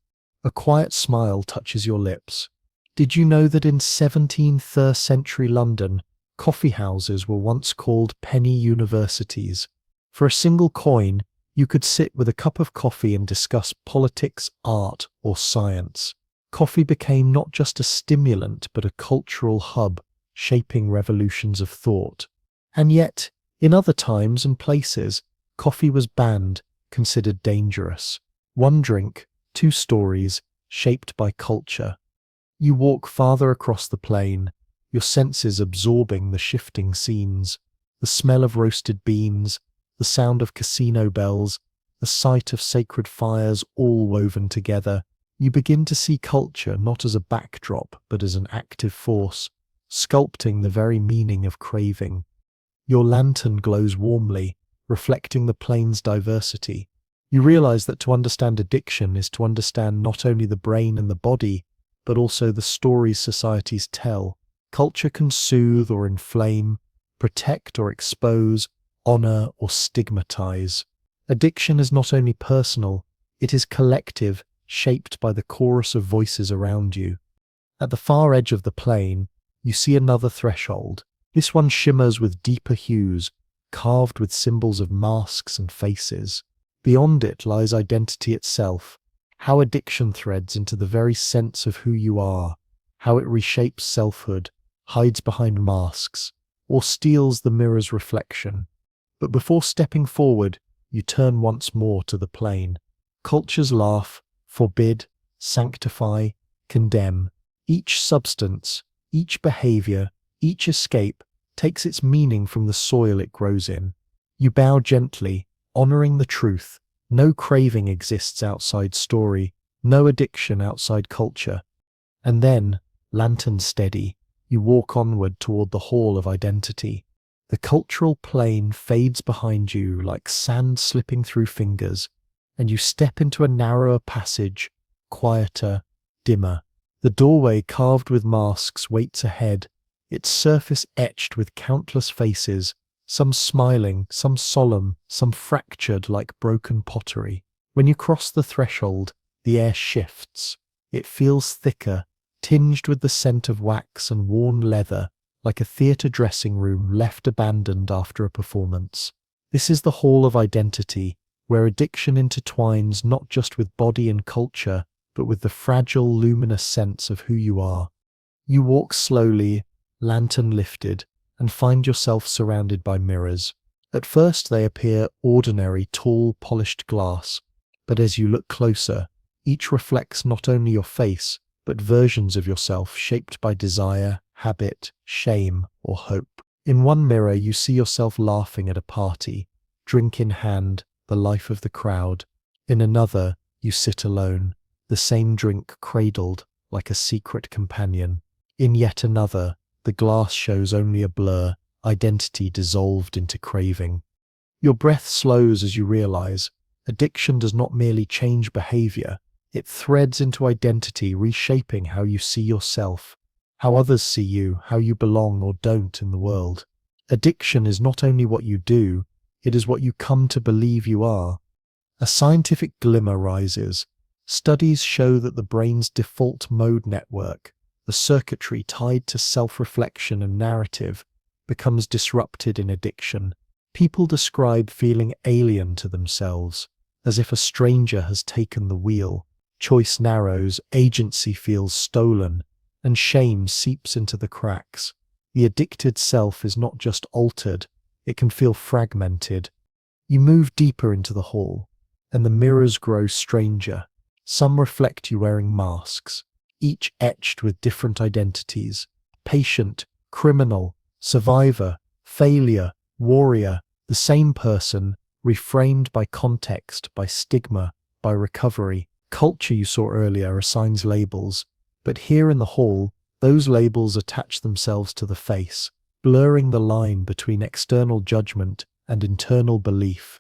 A quiet smile touches your lips. Did you know that in 17th century London, coffee houses were once called penny universities? For a single coin, you could sit with a cup of coffee and discuss politics, art, or science. Coffee became not just a stimulant, but a cultural hub, shaping revolutions of thought. And yet, in other times and places, coffee was banned, considered dangerous. One drink, two stories, shaped by culture. You walk farther across the plain. your senses absorbing the shifting scenes, the smell of roasted beans, the sound of casino bells, the sight of sacred fires all woven together. You begin to see culture not as a backdrop but as an active force, sculpting the very meaning of craving. Your lantern glows warmly, reflecting the plane's diversity. You realize that to understand addiction is to understand not only the brain and the body, but also the stories societies tell. Culture can soothe or inflame, protect or expose, honor or stigmatize. Addiction is not only personal, it is collective, shaped by the chorus of voices around you. At the far edge of the plane, you see another threshold. This one shimmers with deeper hues, carved with symbols of masks and faces. Beyond it lies identity itself, how addiction threads into the very sense of who you are, how it reshapes selfhood, hides behind masks, or steals the mirror's reflection. But before stepping forward, you turn once more to the plane. Cultures laugh, forbid, sanctify, condemn. Each substance, each behavior, each escape takes its meaning from the soil it grows in. You bow gently, honoring the truth. No craving exists outside story, no addiction outside culture. And then, lantern steady, you walk onward toward the hall of identity. The cultural plane fades behind you like sand slipping through fingers, and you step into a narrower passage, quieter, dimmer. The doorway carved with masks waits ahead, its surface etched with countless faces, some smiling, some solemn, some fractured like broken pottery. When you cross the threshold, the air shifts. It feels thicker, tinged with the scent of wax and worn leather, like a theatre dressing room left abandoned after a performance. This is the hall of identity, where addiction intertwines not just with body and culture, but with the fragile, luminous sense of who you are. You walk slowly, lantern lifted, and find yourself surrounded by mirrors. At first they appear ordinary, tall, polished glass, but as you look closer, each reflects not only your face, but versions of yourself shaped by desire, habit, shame, or hope. In one mirror you see yourself laughing at a party, drink in hand, the life of the crowd. In another, you sit alone, the same drink cradled like a secret companion. In yet another, the glass shows only a blur, identity dissolved into craving. Your breath slows as you realize, addiction does not merely change behavior, it threads into identity, reshaping how you see yourself, how others see you, how you belong or don't in the world. Addiction is not only what you do, it is what you come to believe you are. A scientific glimmer rises. Studies show that the brain's default mode network, the circuitry tied to self-reflection and narrative, becomes disrupted in addiction. People describe feeling alien to themselves, as if a stranger has taken the wheel. Choice narrows, agency feels stolen, and shame seeps into the cracks. The addicted self is not just altered, it can feel fragmented. You move deeper into the hall, and the mirrors grow stranger. Some reflect you wearing masks, each etched with different identities: patient, criminal, survivor, failure, warrior, the same person, reframed by context, by stigma, by recovery. Culture you saw earlier assigns labels, but here in the hall, those labels attach themselves to the face, blurring the line between external judgment and internal belief.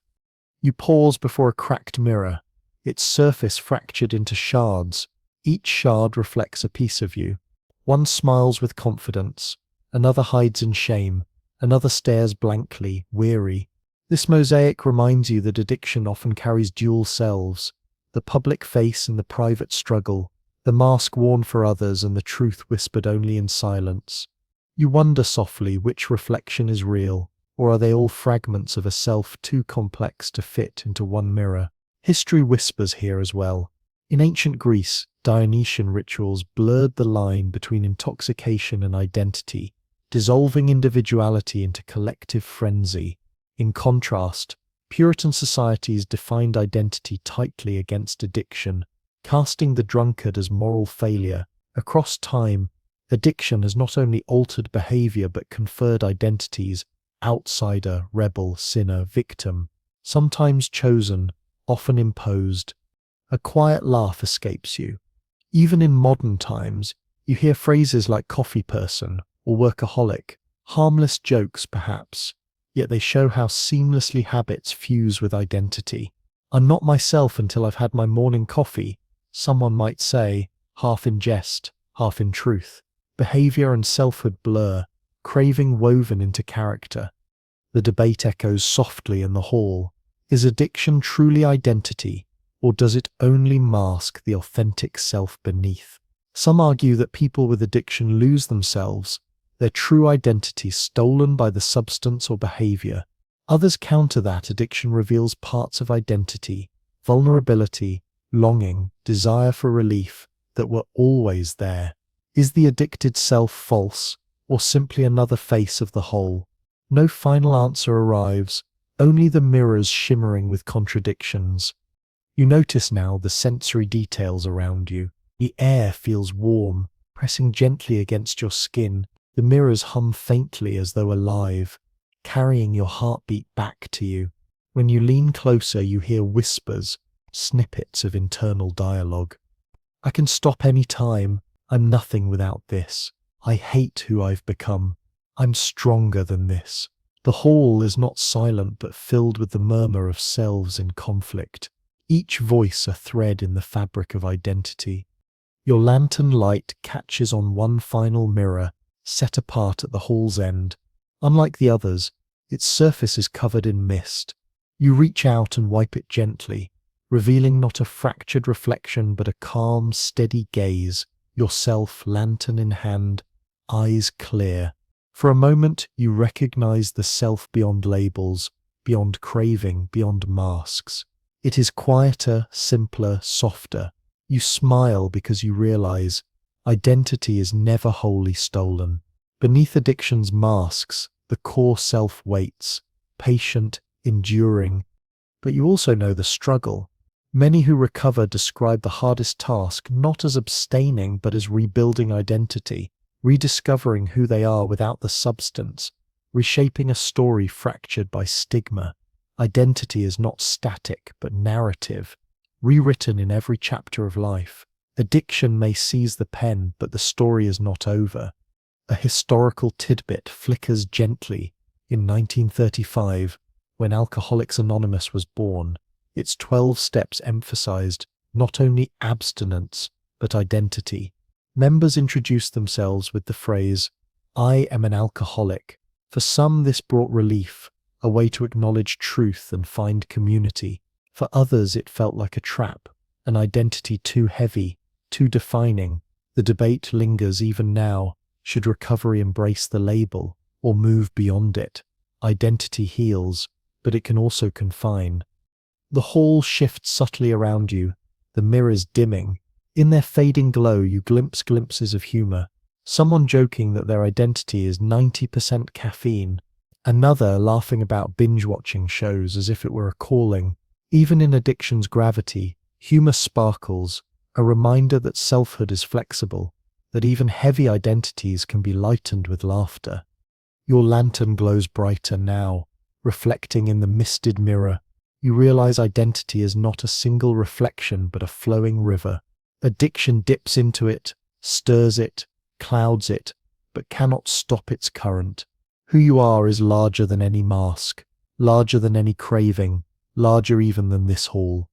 You pause before a cracked mirror, its surface fractured into shards. Each shard reflects a piece of you. One smiles with confidence, another hides in shame, another stares blankly, weary. This mosaic reminds you that addiction often carries dual selves, the public face and the private struggle, the mask worn for others and the truth whispered only in silence. You wonder softly which reflection is real, or are they all fragments of a self too complex to fit into one mirror? History whispers here as well. In ancient Greece, Dionysian rituals blurred the line between intoxication and identity, dissolving individuality into collective frenzy. In contrast, Puritan societies defined identity tightly against addiction, casting the drunkard as moral failure. Across time, Addiction has not only altered behavior but conferred identities: outsider, rebel, sinner, victim, sometimes chosen, often imposed. A quiet laugh escapes you. Even in modern times, you hear phrases like coffee person or workaholic, harmless jokes perhaps, yet they show how seamlessly habits fuse with identity. "I'm not myself until I've had my morning coffee," someone might say, half in jest, half in truth. Behavior and selfhood blur, craving woven into character. The debate echoes softly in the hall. Is addiction truly identity, or does it only mask the authentic self beneath? Some argue that people with addiction lose themselves, their true identity stolen by the substance or behavior. Others counter that addiction reveals parts of identity, vulnerability, longing, desire for relief, that were always there. Is the addicted self false, or simply another face of the whole? No final answer arrives, only the mirrors shimmering with contradictions. You notice now the sensory details around you. The air feels warm, pressing gently against your skin. The mirrors hum faintly as though alive, carrying your heartbeat back to you. When you lean closer, you hear whispers, snippets of internal dialogue. "I can stop any time. I'm nothing without this. I hate who I've become. I'm stronger than this." The hall is not silent but filled with the murmur of selves in conflict, each voice a thread in the fabric of identity. Your lantern light catches on one final mirror, set apart at the hall's end. Unlike the others, its surface is covered in mist. You reach out and wipe it gently, revealing not a fractured reflection but a calm, steady gaze, yourself lantern in hand, eyes clear. For a moment you recognize the self beyond labels, beyond craving, beyond masks. It is quieter, simpler, softer. You smile because you realize identity is never wholly stolen. Beneath addiction's masks, the core self waits, patient, enduring. But you also know the struggle. Many who recover describe the hardest task not as abstaining but as rebuilding identity, rediscovering who they are without the substance, reshaping a story fractured by stigma. Identity is not static but narrative, rewritten in every chapter of life. Addiction may seize the pen, but the story is not over. A historical tidbit flickers gently in 1935, when Alcoholics Anonymous was born. Its 12 steps emphasized not only abstinence, but identity. Members introduced themselves with the phrase, "I am an alcoholic." For some, this brought relief, a way to acknowledge truth and find community. For others, it felt like a trap, an identity too heavy, too defining. The debate lingers even now. Should recovery embrace the label or move beyond it? Identity heals, but it can also confine. The hall shifts subtly around you, the mirrors dimming. In their fading glow, you glimpse glimpses of humor. Someone joking that their identity is 90% caffeine. Another laughing about binge-watching shows as if it were a calling. Even in addiction's gravity, humor sparkles, a reminder that selfhood is flexible, that even heavy identities can be lightened with laughter. Your lantern glows brighter now, reflecting in the misted mirror. You realize identity is not a single reflection but a flowing river. Addiction dips into it, stirs it, clouds it, but cannot stop its current. Who you are is larger than any mask, larger than any craving, larger even than this hall.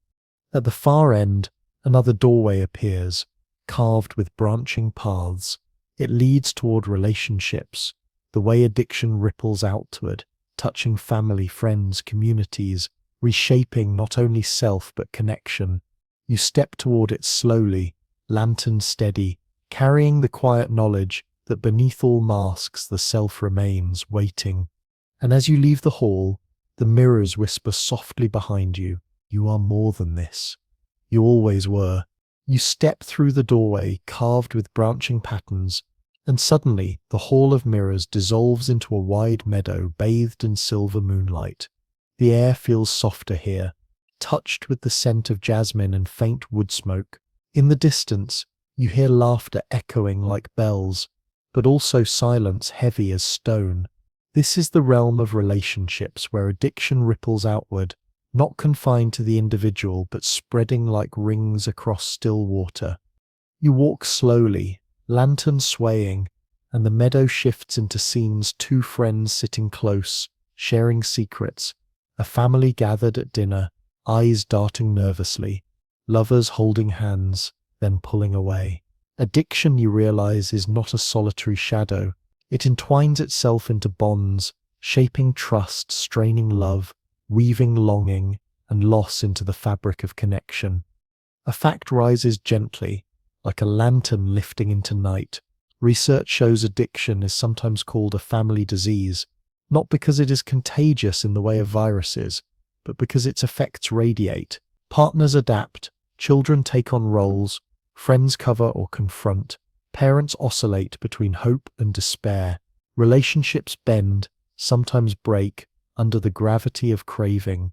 At the far end, another doorway appears, carved with branching paths. It leads toward relationships, the way addiction ripples outward, touching family, friends, communities, reshaping not only self but connection. You step toward it slowly, lantern steady, carrying the quiet knowledge that beneath all masks the self remains, waiting. And as you leave the hall, the mirrors whisper softly behind you, "You are more than this. You always were." You step through the doorway, carved with branching patterns, and suddenly the hall of mirrors dissolves into a wide meadow bathed in silver moonlight. The air feels softer here, touched with the scent of jasmine and faint wood smoke. In the distance, you hear laughter echoing like bells, but also silence heavy as stone. This is the realm of relationships where addiction ripples outward, not confined to the individual but spreading like rings across still water. You walk slowly, lantern swaying, and the meadow shifts into scenes: two friends sitting close, sharing secrets, a family gathered at dinner, eyes darting nervously, lovers holding hands, then pulling away. Addiction, you realize, is not a solitary shadow. It entwines itself into bonds, shaping trust, straining love, weaving longing and loss into the fabric of connection. A fact rises gently, like a lantern lifting into night. Research shows addiction is sometimes called a family disease, not because it is contagious in the way of viruses, but because its effects radiate. Partners adapt, children take on roles, friends cover or confront, parents oscillate between hope and despair, relationships bend, sometimes break, under the gravity of craving.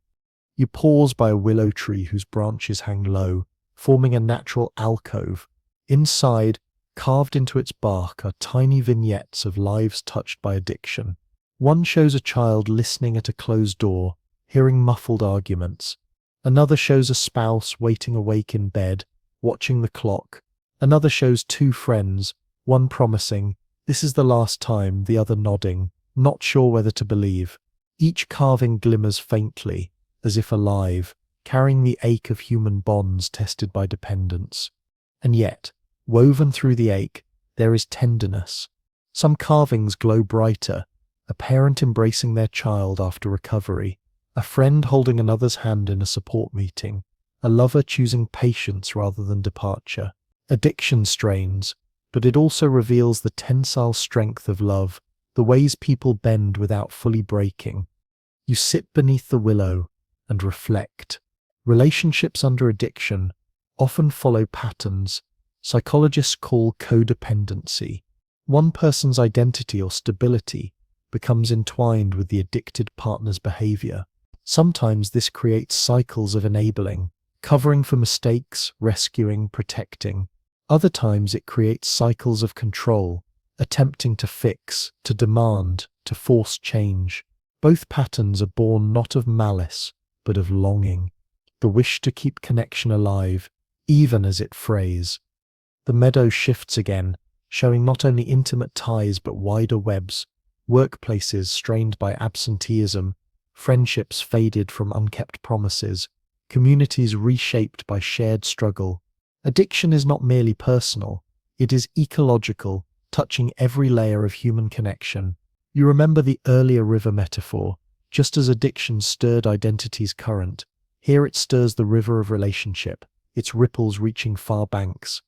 You pause by a willow tree whose branches hang low, forming a natural alcove. Inside, carved into its bark, are tiny vignettes of lives touched by addiction. One shows a child listening at a closed door, hearing muffled arguments. Another shows a spouse waiting awake in bed, watching the clock. Another shows two friends, one promising, "This is the last time," the other nodding, not sure whether to believe. Each carving glimmers faintly, as if alive, carrying the ache of human bonds tested by dependence. And yet, woven through the ache, there is tenderness. Some carvings glow brighter, a parent embracing their child after recovery, a friend holding another's hand in a support meeting, a lover choosing patience rather than departure. Addiction strains, but it also reveals the tensile strength of love, the ways people bend without fully breaking. You sit beneath the willow and reflect. Relationships under addiction often follow patterns psychologists call codependency. One person's identity or stability becomes entwined with the addicted partner's behavior. Sometimes this creates cycles of enabling, covering for mistakes, rescuing, protecting. Other times it creates cycles of control, attempting to fix, to demand, to force change. Both patterns are born not of malice, but of longing, the wish to keep connection alive, even as it frays. The meadow shifts again, showing not only intimate ties but wider webs, workplaces strained by absenteeism, friendships faded from unkept promises, communities reshaped by shared struggle. Addiction is not merely personal, it is ecological, touching every layer of human connection. You remember the earlier river metaphor. Just as addiction stirred identity's current, here it stirs the river of relationship, its ripples reaching far banks.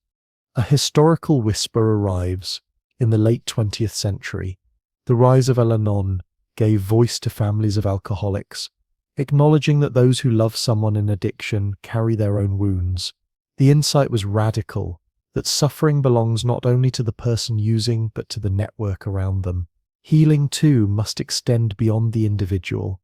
A historical whisper arrives. In the late 20th century, the rise of Al-Anon gave voice to families of alcoholics, acknowledging that those who love someone in addiction carry their own wounds. The insight was radical, that suffering belongs not only to the person using but to the network around them. Healing, too, must extend beyond the individual.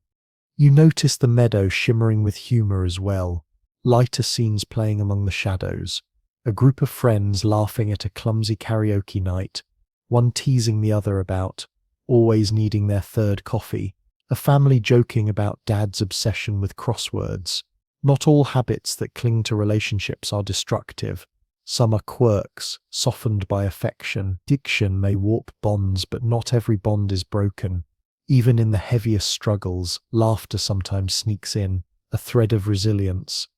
You notice the meadow shimmering with humor as well, lighter scenes playing among the shadows. A group of friends laughing at a clumsy karaoke night, one teasing the other about always needing their third coffee, a family joking about dad's obsession with crosswords. Not all habits that cling to relationships are destructive. Some are quirks, softened by affection. Addiction may warp bonds, but not every bond is broken. Even in the heaviest struggles, laughter sometimes sneaks in, a thread of resilience.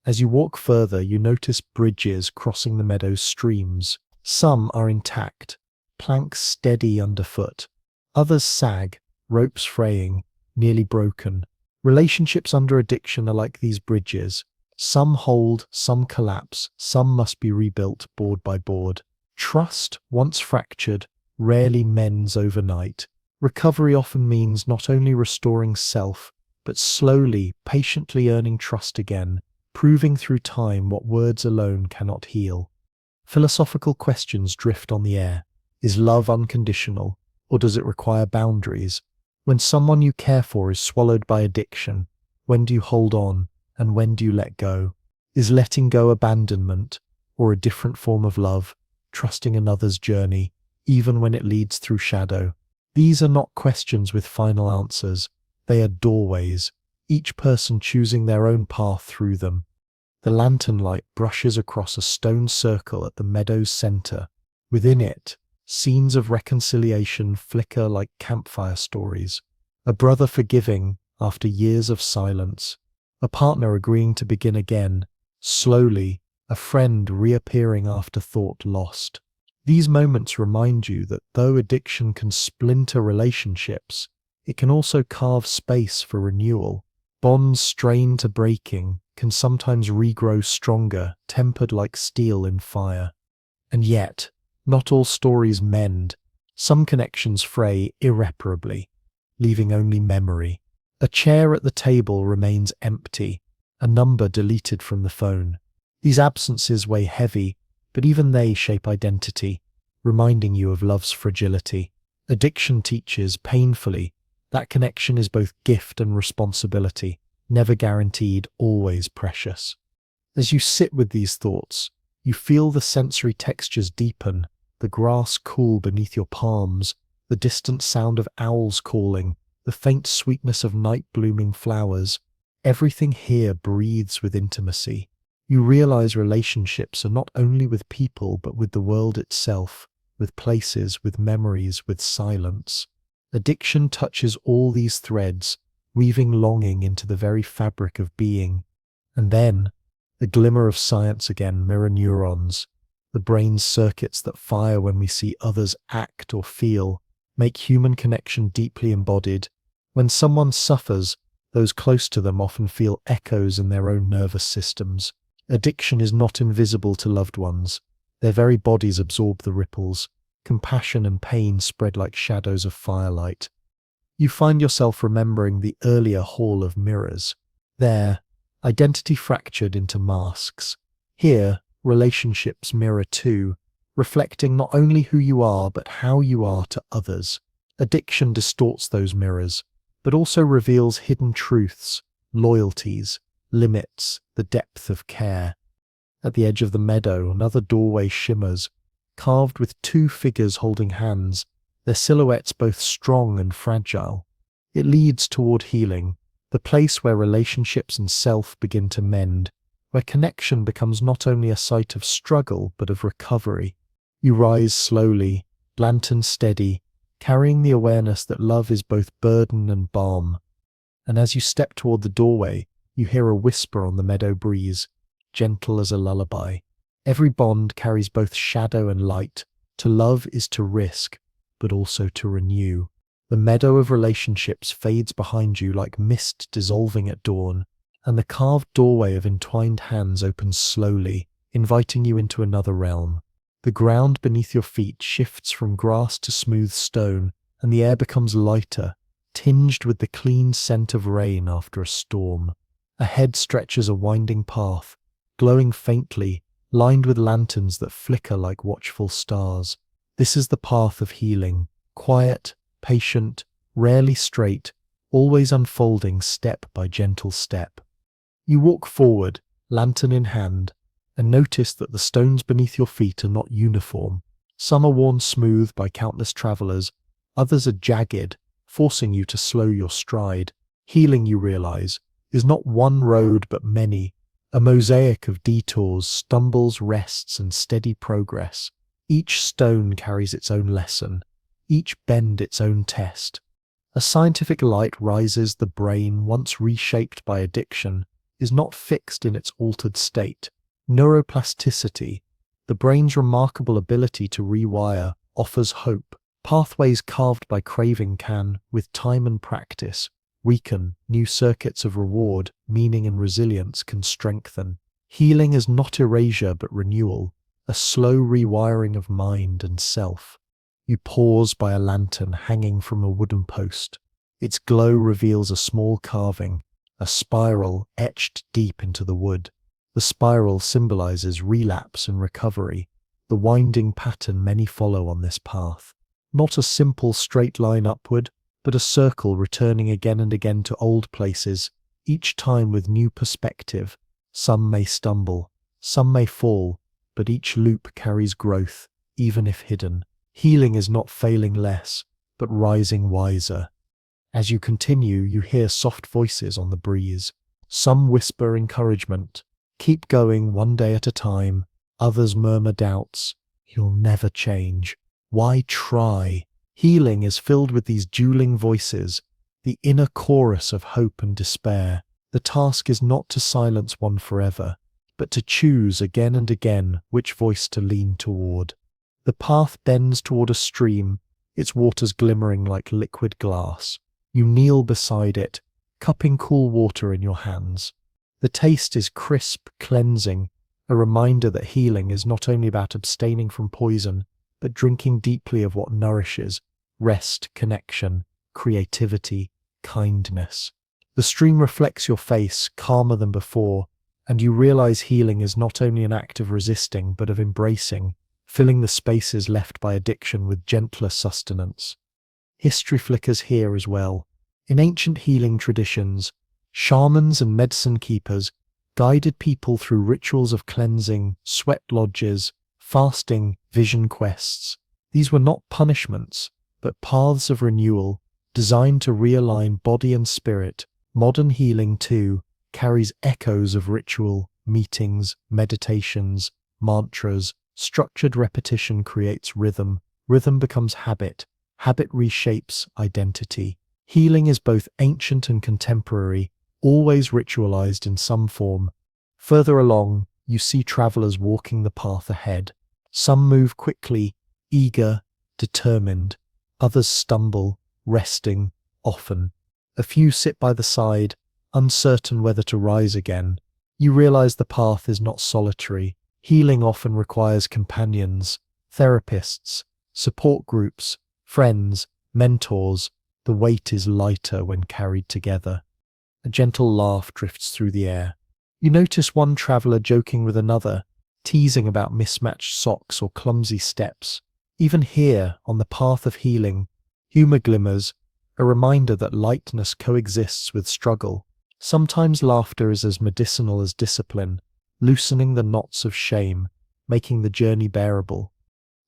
As you walk further, you notice bridges crossing the meadow's streams. Some are intact, planks steady underfoot. Others sag, ropes fraying, nearly broken. Relationships under addiction are like these bridges. Some hold, some collapse, some must be rebuilt board by board. Trust, once fractured, rarely mends overnight. Recovery often means not only restoring self, but slowly, patiently earning trust again, proving through time what words alone cannot heal. Philosophical questions drift on the air. Is love unconditional, or does it require boundaries? When someone you care for is swallowed by addiction, when do you hold on, and when do you let go? Is letting go abandonment, or a different form of love, trusting another's journey, even when it leads through shadow. These are not questions with final answers. They are doorways, each person choosing their own path through them. The lantern light brushes across a stone circle at the meadow's center. Within it, scenes of reconciliation flicker like campfire stories. A brother forgiving after years of silence. A partner agreeing to begin again. Slowly, a friend reappearing after thought lost. These moments remind you that though addiction can splinter relationships, it can also carve space for renewal. Bonds strained to breaking can sometimes regrow stronger, tempered like steel in fire. And yet, not all stories mend. Some connections fray irreparably, leaving only memory. A chair at the table remains empty, a number deleted from the phone. These absences weigh heavy, but even they shape identity, reminding you of love's fragility. Addiction teaches, painfully, that connection is both gift and responsibility, never guaranteed, always precious. As you sit with these thoughts, you feel the sensory textures deepen, the grass cool beneath your palms, the distant sound of owls calling, the faint sweetness of night-blooming flowers. Everything here breathes with intimacy. You realize relationships are not only with people but with the world itself, with places, with memories, with silence. Addiction touches all these threads, weaving longing into the very fabric of being. And then, the glimmer of science again, mirror neurons, the brain's circuits that fire when we see others act or feel, make human connection deeply embodied. When someone suffers, those close to them often feel echoes in their own nervous systems. Addiction is not invisible to loved ones. Their very bodies absorb the ripples. Compassion and pain spread like shadows of firelight. You find yourself remembering the earlier hall of mirrors. There, identity fractured into masks. Here, relationships mirror too, reflecting not only who you are but how you are to others. Addiction distorts those mirrors, but also reveals hidden truths, loyalties, limits, the depth of care. At the edge of the meadow, another doorway shimmers, carved with two figures holding hands, their silhouettes both strong and fragile. It leads toward healing, the place where relationships and self begin to mend, where connection becomes not only a site of struggle but of recovery. You rise slowly, lantern steady, carrying the awareness that love is both burden and balm. And as you step toward the doorway, you hear a whisper on the meadow breeze, gentle as a lullaby. Every bond carries both shadow and light. To love is to risk, but also to renew. The meadow of relationships fades behind you like mist dissolving at dawn, and the carved doorway of entwined hands opens slowly, inviting you into another realm. The ground beneath your feet shifts from grass to smooth stone, and the air becomes lighter, tinged with the clean scent of rain after a storm. Ahead stretches a winding path, glowing faintly, lined with lanterns that flicker like watchful stars. This is the path of healing, quiet, patient, rarely straight, always unfolding step by gentle step. You walk forward, lantern in hand, and notice that the stones beneath your feet are not uniform. Some are worn smooth by countless travelers, others are jagged, forcing you to slow your stride. Healing, you realize, is not one road but many, a mosaic of detours, stumbles, rests, and steady progress. Each stone carries its own lesson, each bend its own test. A scientific light rises. The brain, once reshaped by addiction, is not fixed in its altered state. Neuroplasticity, the brain's remarkable ability to rewire, offers hope. Pathways carved by craving can, with time and practice, weaken. New circuits of reward, meaning, and resilience can strengthen. Healing is not erasure but renewal, a slow rewiring of mind and self. You pause by a lantern hanging from a wooden post. Its glow reveals a small carving, a spiral etched deep into the wood. The spiral symbolizes relapse and recovery, the winding pattern many follow on this path. Not a simple straight line upward, but a circle returning again and again to old places, each time with new perspective. Some may stumble, some may fall, but each loop carries growth, even if hidden. Healing is not failing less, but rising wiser. As you continue, you hear soft voices on the breeze. Some whisper encouragement. Keep going one day at a time. Others murmur doubts. You'll never change. Why try? Healing is filled with these dueling voices, the inner chorus of hope and despair. The task is not to silence one forever, but to choose again and again which voice to lean toward. The path bends toward a stream, its waters glimmering like liquid glass. You kneel beside it, cupping cool water in your hands. The taste is crisp, cleansing, a reminder that healing is not only about abstaining from poison, but drinking deeply of what nourishes: rest, connection, creativity, kindness. The stream reflects your face, calmer than before, and you realize healing is not only an act of resisting, but of embracing, filling the spaces left by addiction with gentler sustenance. History flickers here as well. In ancient healing traditions, shamans and medicine keepers guided people through rituals of cleansing, sweat lodges, fasting, vision quests. These were not punishments, but paths of renewal, designed to realign body and spirit. Modern healing, too, carries echoes of ritual, meetings, meditations, mantras. Structured repetition creates rhythm. Rhythm becomes habit. Habit reshapes identity. Healing is both ancient and contemporary, always ritualized in some form. Further along, you see travelers walking the path ahead. Some move quickly, eager, determined. Others stumble, resting, often. A few sit by the side, uncertain whether to rise again. You realize the path is not solitary. Healing often requires companions, therapists, support groups, friends, mentors. The weight is lighter when carried together. A gentle laugh drifts through the air. You notice one traveler joking with another, teasing about mismatched socks or clumsy steps. Even here, on the path of healing, humor glimmers, a reminder that lightness coexists with struggle. Sometimes laughter is as medicinal as discipline, loosening the knots of shame, making the journey bearable.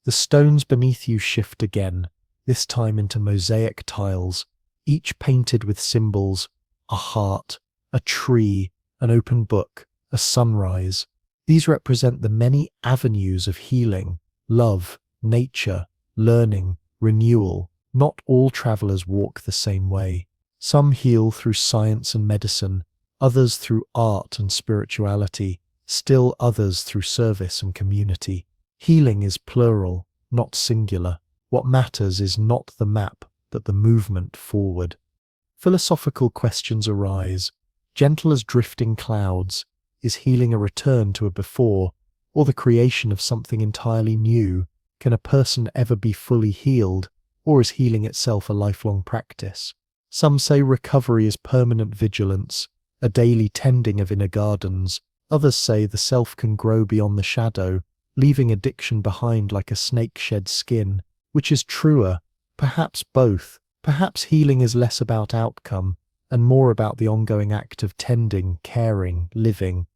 The stones beneath you shift again, this time into mosaic tiles, each painted with symbols: a heart, a tree, an open book, a sunrise. These represent the many avenues of healing: love, nature, learning, renewal. Not all travelers walk the same way. Some heal through science and medicine, others through art and spirituality, still others through service and community. Healing is plural, not singular. What matters is not the map, but the movement forward. Philosophical questions arise. Gentle as drifting clouds, is healing a return to a before, or the creation of something entirely new? Can a person ever be fully healed, or is healing itself a lifelong practice? Some say recovery is permanent vigilance, a daily tending of inner gardens. Others say the self can grow beyond the shadow, leaving addiction behind like a snake sheds skin. Which is truer? Perhaps both. Perhaps healing is less about outcome and more about the ongoing act of tending, caring, living.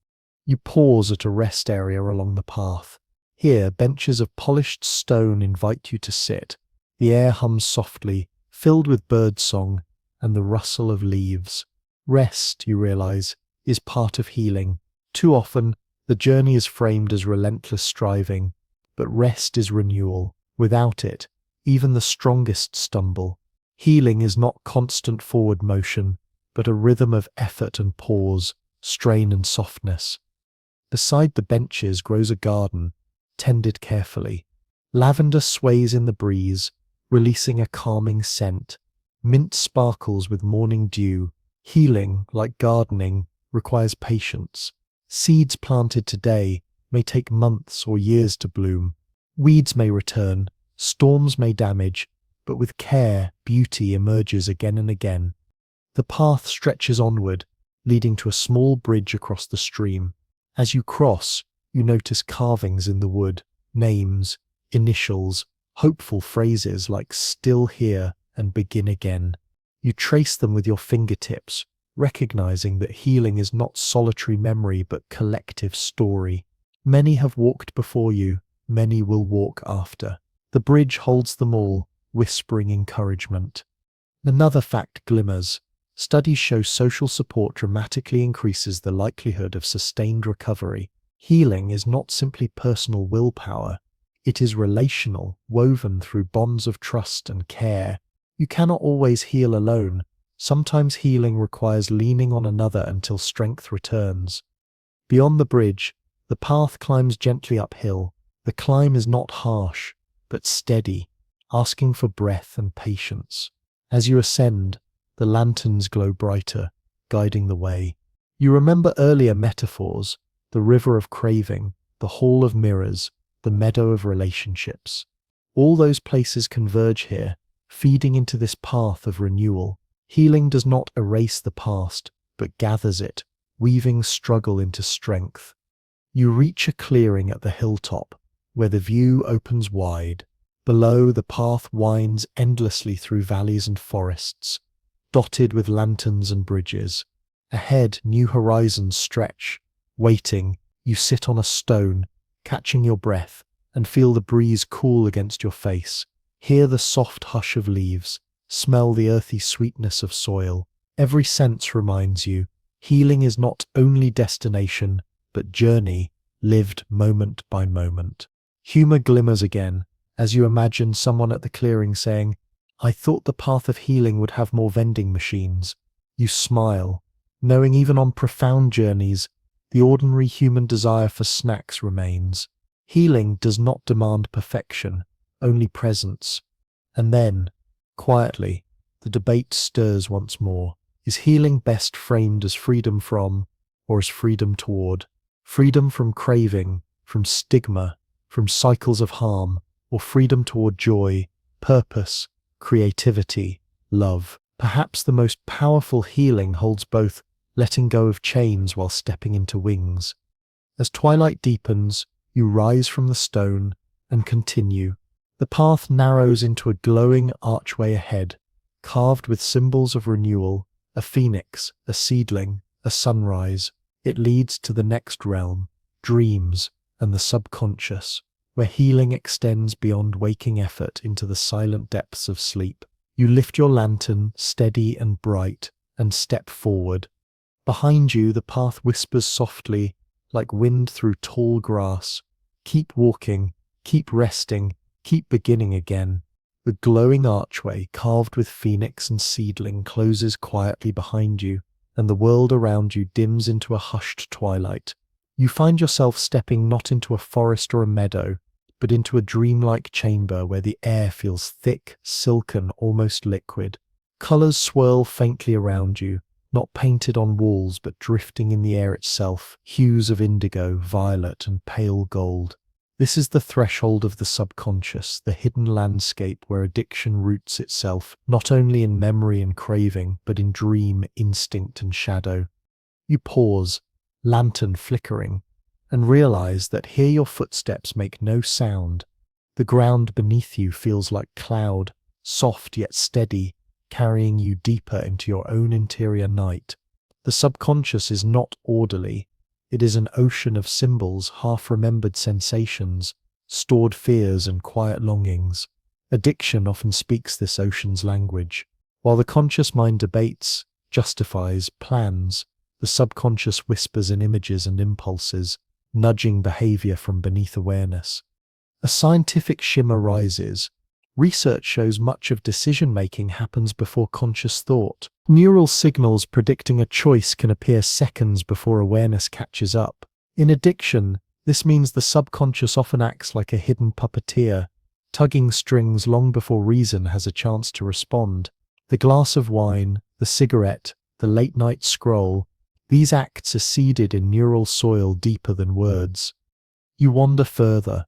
You pause at a rest area along the path. Here, benches of polished stone invite you to sit. The air hums softly, filled with birdsong and the rustle of leaves. Rest, you realize, is part of healing. Too often, the journey is framed as relentless striving, but rest is renewal. Without it, even the strongest stumble. Healing is not constant forward motion, but a rhythm of effort and pause, strain and softness. Beside the benches grows a garden, tended carefully. Lavender sways in the breeze, releasing a calming scent. Mint sparkles with morning dew. Healing, like gardening, requires patience. Seeds planted today may take months or years to bloom. Weeds may return, storms may damage, but with care, beauty emerges again and again. The path stretches onward, leading to a small bridge across the stream. As you cross, you notice carvings in the wood, names, initials, hopeful phrases like "still here" and "begin again." You trace them with your fingertips, recognizing that healing is not solitary memory but collective story. Many have walked before you, many will walk after. The bridge holds them all, whispering encouragement. Another fact glimmers. Studies show social support dramatically increases the likelihood of sustained recovery. Healing is not simply personal willpower. It is relational, woven through bonds of trust and care. You cannot always heal alone. Sometimes healing requires leaning on another until strength returns. Beyond the bridge, the path climbs gently uphill. The climb is not harsh, but steady, asking for breath and patience. As you ascend, the lanterns glow brighter, guiding the way. You remember earlier metaphors, the river of craving, the hall of mirrors, the meadow of relationships. All those places converge here, feeding into this path of renewal. Healing does not erase the past, but gathers it, weaving struggle into strength. You reach a clearing at the hilltop, where the view opens wide. Below, the path winds endlessly through valleys and forests, dotted with lanterns and bridges. Ahead, new horizons stretch. Waiting, you sit on a stone, catching your breath, and feel the breeze cool against your face. Hear the soft hush of leaves, smell the earthy sweetness of soil. Every sense reminds you, healing is not only destination, but journey, lived moment by moment. Humor glimmers again, as you imagine someone at the clearing saying, "I thought the path of healing would have more vending machines." You smile, knowing even on profound journeys, the ordinary human desire for snacks remains. Healing does not demand perfection, only presence. And then, quietly, the debate stirs once more. Is healing best framed as freedom from, or as freedom toward? Freedom from craving, from stigma, from cycles of harm, or freedom toward joy, purpose, creativity, love? Perhaps the most powerful healing holds both, letting go of chains while stepping into wings. As twilight deepens, you rise from the stone and continue. The path narrows into a glowing archway ahead, carved with symbols of renewal, a phoenix, a seedling, a sunrise. It leads to the next realm, dreams and the subconscious, where healing extends beyond waking effort into the silent depths of sleep. You lift your lantern, steady and bright, and step forward. Behind you, the path whispers softly, like wind through tall grass. Keep walking, keep resting, keep beginning again. The glowing archway, carved with phoenix and seedling, closes quietly behind you, and the world around you dims into a hushed twilight. You find yourself stepping not into a forest or a meadow, but into a dreamlike chamber where the air feels thick, silken, almost liquid. Colors swirl faintly around you, not painted on walls but drifting in the air itself, hues of indigo, violet, and pale gold. This is the threshold of the subconscious, the hidden landscape where addiction roots itself, not only in memory and craving, but in dream, instinct, and shadow. You pause, lantern flickering, and realize that here your footsteps make no sound. The ground beneath you feels like cloud, soft yet steady, carrying you deeper into your own interior night. The subconscious is not orderly. It is an ocean of symbols, half-remembered sensations, stored fears and quiet longings. Addiction often speaks this ocean's language. While the conscious mind debates, justifies, plans, the subconscious whispers in images and impulses, nudging behavior from beneath awareness. A scientific shimmer rises. Research shows much of decision-making happens before conscious thought. Neural signals predicting a choice can appear seconds before awareness catches up. In addiction, this means the subconscious often acts like a hidden puppeteer, tugging strings long before reason has a chance to respond. The glass of wine, the cigarette, the late-night scroll, these acts are seeded in neural soil deeper than words. You wander further,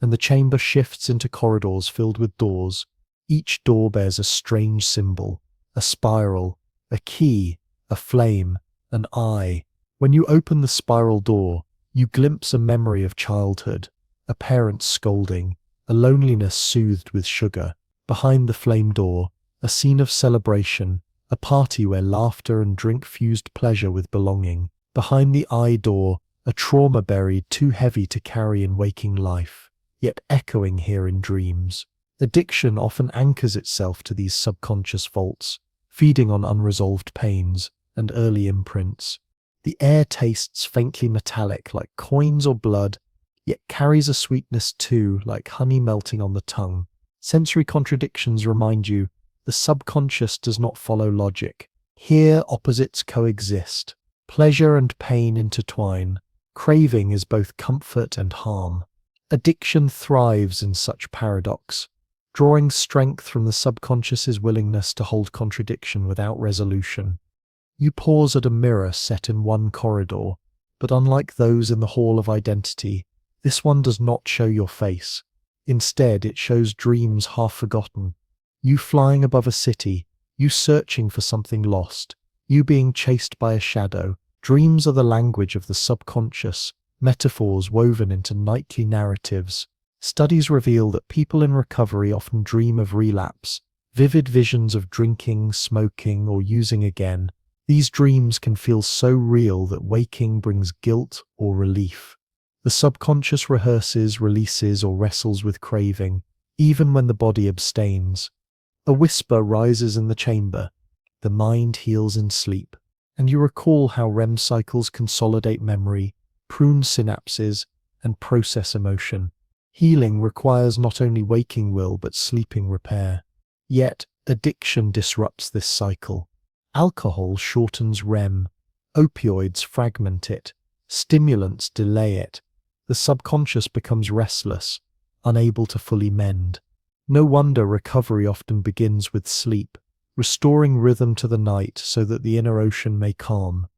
and the chamber shifts into corridors filled with doors. Each door bears a strange symbol, a spiral, a key, a flame, an eye. When you open the spiral door, you glimpse a memory of childhood, a parent scolding, a loneliness soothed with sugar. Behind the flame door, a scene of celebration, a party where laughter and drink fused pleasure with belonging. Behind the eye door, a trauma buried too heavy to carry in waking life. yet echoing here in dreams. Addiction often anchors itself to these subconscious vaults, feeding on unresolved pains and early imprints. The air tastes faintly metallic like coins or blood, yet carries a sweetness too, like honey melting on the tongue. Sensory contradictions remind you the subconscious does not follow logic. Here opposites coexist. Pleasure and pain intertwine. Craving is both comfort and harm. Addiction thrives in such paradox, drawing strength from the subconscious's willingness to hold contradiction without resolution. You pause at a mirror set in one corridor, but unlike those in the Hall of Identity, this one does not show your face. Instead, it shows dreams half forgotten. You flying above a city, you searching for something lost, you being chased by a shadow. Dreams are the language of the subconscious, metaphors woven into nightly narratives. Studies reveal that people in recovery often dream of relapse, vivid visions of drinking, smoking, or using again. These dreams can feel so real that waking brings guilt or relief. The subconscious rehearses, releases, or wrestles with craving, even when the body abstains. A whisper rises in the chamber. The mind heals in sleep, and you recall how REM cycles consolidate memory, prune synapses, and process emotion. Healing requires not only waking will but sleeping repair. Yet, addiction disrupts this cycle. Alcohol shortens REM, opioids fragment it, stimulants delay it. The subconscious becomes restless, unable to fully mend. No wonder recovery often begins with sleep, restoring rhythm to the night so that the inner ocean may calm.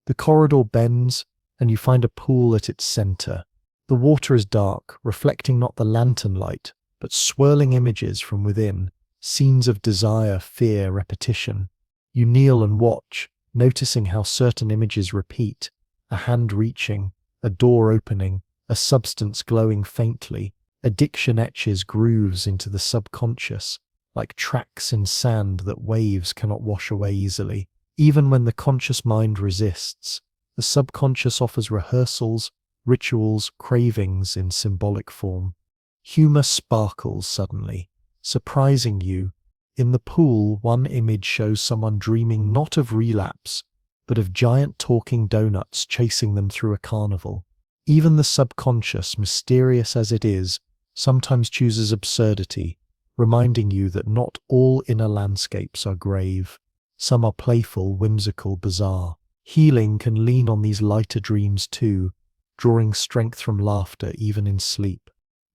The corridor bends, and you find a pool at its center. The water is dark, reflecting not the lantern light, but swirling images from within, scenes of desire, fear, repetition. You kneel and watch, noticing how certain images repeat, a hand reaching, a door opening, a substance glowing faintly. Addiction etches grooves into the subconscious, like tracks in sand that waves cannot wash away easily. Even when the conscious mind resists, the subconscious offers rehearsals, rituals, cravings in symbolic form. Humor sparkles suddenly, surprising you. In the pool, one image shows someone dreaming not of relapse, but of giant talking donuts chasing them through a carnival. Even the subconscious, mysterious as it is, sometimes chooses absurdity, reminding you that not all inner landscapes are grave. Some are playful, whimsical, bizarre. Healing can lean on these lighter dreams too, drawing strength from laughter even in sleep.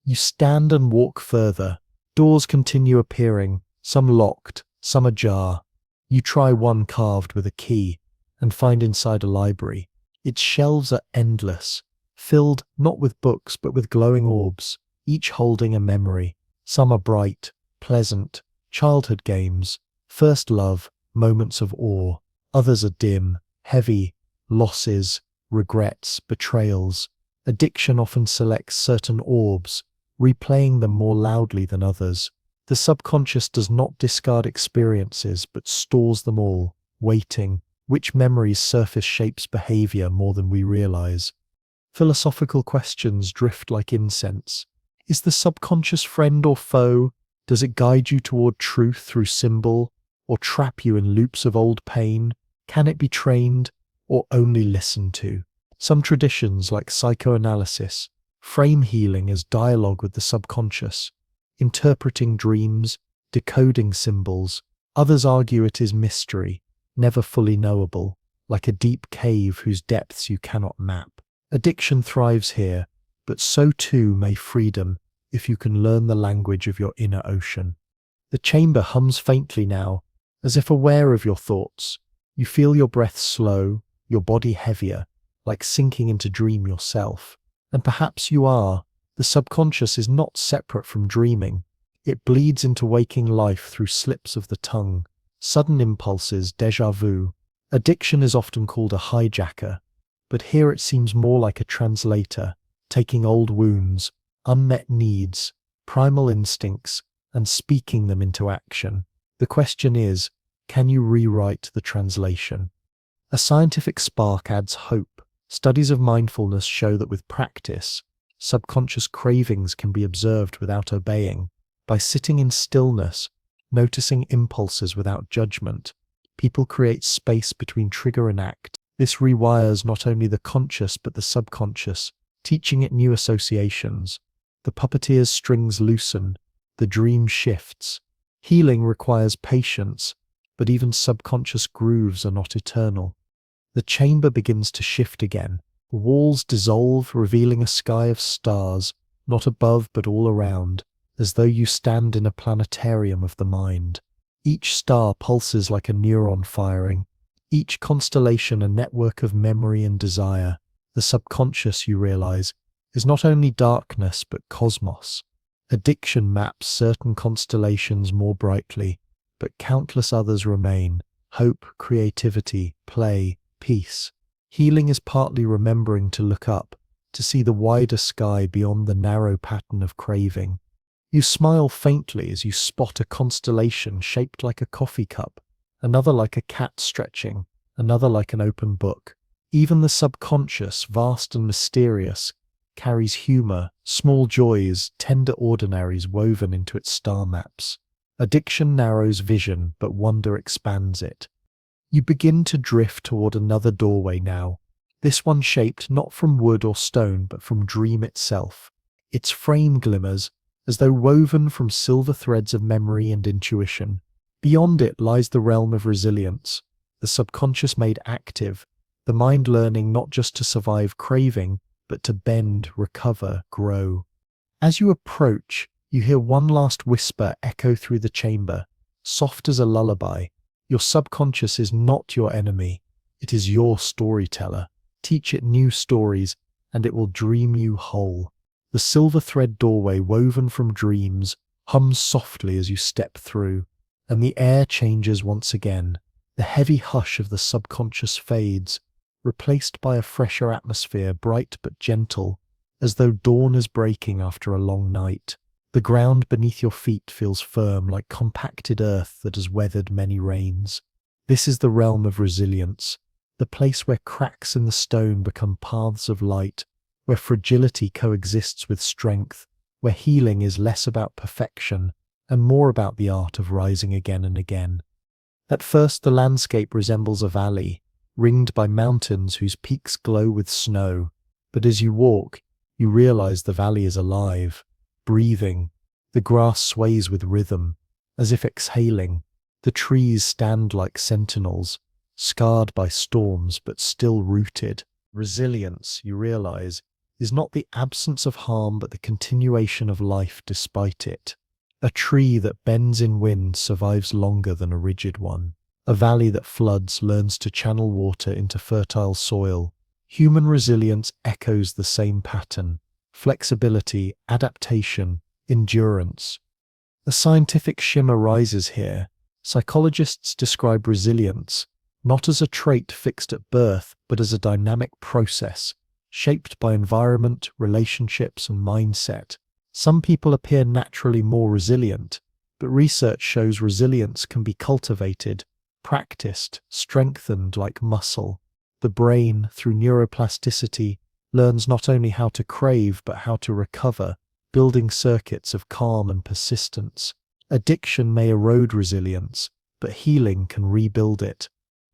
You stand and walk further. Doors continue appearing, some locked, some ajar. You try one carved with a key and find inside a library. Its shelves are endless, filled not with books but with glowing orbs, each holding a memory. Some are bright, pleasant, childhood games, first love, moments of awe. Others are dim, heavy, losses, regrets, betrayals. Addiction often selects certain orbs, replaying them more loudly than others. The subconscious does not discard experiences but stores them all, waiting. Which memories surface shapes behavior more than we realize. Philosophical questions drift like incense. Is the subconscious friend or foe? Does it guide you toward truth through symbol, or trap you in loops of old pain? Can it be trained, or only listened to? Some traditions, like psychoanalysis, frame healing as dialogue with the subconscious, interpreting dreams, decoding symbols. Others argue it is mystery, never fully knowable, like a deep cave whose depths you cannot map. Addiction thrives here, but so too may freedom if you can learn the language of your inner ocean. The chamber hums faintly now, as if aware of your thoughts. You feel your breath slow, your body heavier, like sinking into dream yourself. And perhaps you are. The subconscious is not separate from dreaming. It bleeds into waking life through slips of the tongue, sudden impulses, déjà vu. Addiction is often called a hijacker, but here it seems more like a translator, taking old wounds, unmet needs, primal instincts, and speaking them into action. The question is, can you rewrite the translation? A scientific spark adds hope. Studies of mindfulness show that with practice, subconscious cravings can be observed without obeying. By sitting in stillness, noticing impulses without judgment, people create space between trigger and act. This rewires not only the conscious but the subconscious, teaching it new associations. The puppeteer's strings loosen, the dream shifts. Healing requires patience, but even subconscious grooves are not eternal. The chamber begins to shift again. Walls dissolve, revealing a sky of stars, not above but all around, as though you stand in a planetarium of the mind. Each star pulses like a neuron firing, each constellation a network of memory and desire. The subconscious, you realize, is not only darkness but cosmos. Addiction maps certain constellations more brightly, but countless others remain: hope, creativity, play, peace. Healing is partly remembering to look up, to see the wider sky beyond the narrow pattern of craving. You smile faintly as you spot a constellation shaped like a coffee cup, another like a cat stretching, another like an open book. Even the subconscious, vast and mysterious, carries humor, small joys, tender ordinaries woven into its star maps. Addiction narrows vision, but wonder expands it. You begin to drift toward another doorway now, this one shaped not from wood or stone but from dream itself. Its frame glimmers, as though woven from silver threads of memory and intuition. Beyond it lies the realm of resilience, the subconscious made active, the mind learning not just to survive craving, but to bend, recover, grow. As you approach, you hear one last whisper echo through the chamber, soft as a lullaby. Your subconscious is not your enemy, it is your storyteller. Teach it new stories, and it will dream you whole. The silver thread doorway woven from dreams hums softly as you step through, and the air changes once again. The heavy hush of the subconscious fades, replaced by a fresher atmosphere, bright but gentle, as though dawn is breaking after a long night. The ground beneath your feet feels firm, like compacted earth that has weathered many rains. This is the realm of resilience, the place where cracks in the stone become paths of light, where fragility coexists with strength, where healing is less about perfection and more about the art of rising again and again. At first, the landscape resembles a valley, ringed by mountains whose peaks glow with snow. But as you walk, you realize the valley is alive, breathing. The grass sways with rhythm, as if exhaling. The trees stand like sentinels, scarred by storms but still rooted. Resilience, you realize, is not the absence of harm but the continuation of life despite it. A tree that bends in wind survives longer than a rigid one. A valley that floods learns to channel water into fertile soil. Human resilience echoes the same pattern: flexibility, adaptation, endurance. A scientific shimmer rises here. Psychologists describe resilience not as a trait fixed at birth, but as a dynamic process, shaped by environment, relationships, and mindset. Some people appear naturally more resilient, but research shows resilience can be cultivated, practiced, strengthened like muscle. The brain, through neuroplasticity, learns not only how to crave but how to recover, building circuits of calm and persistence. Addiction may erode resilience, but healing can rebuild it.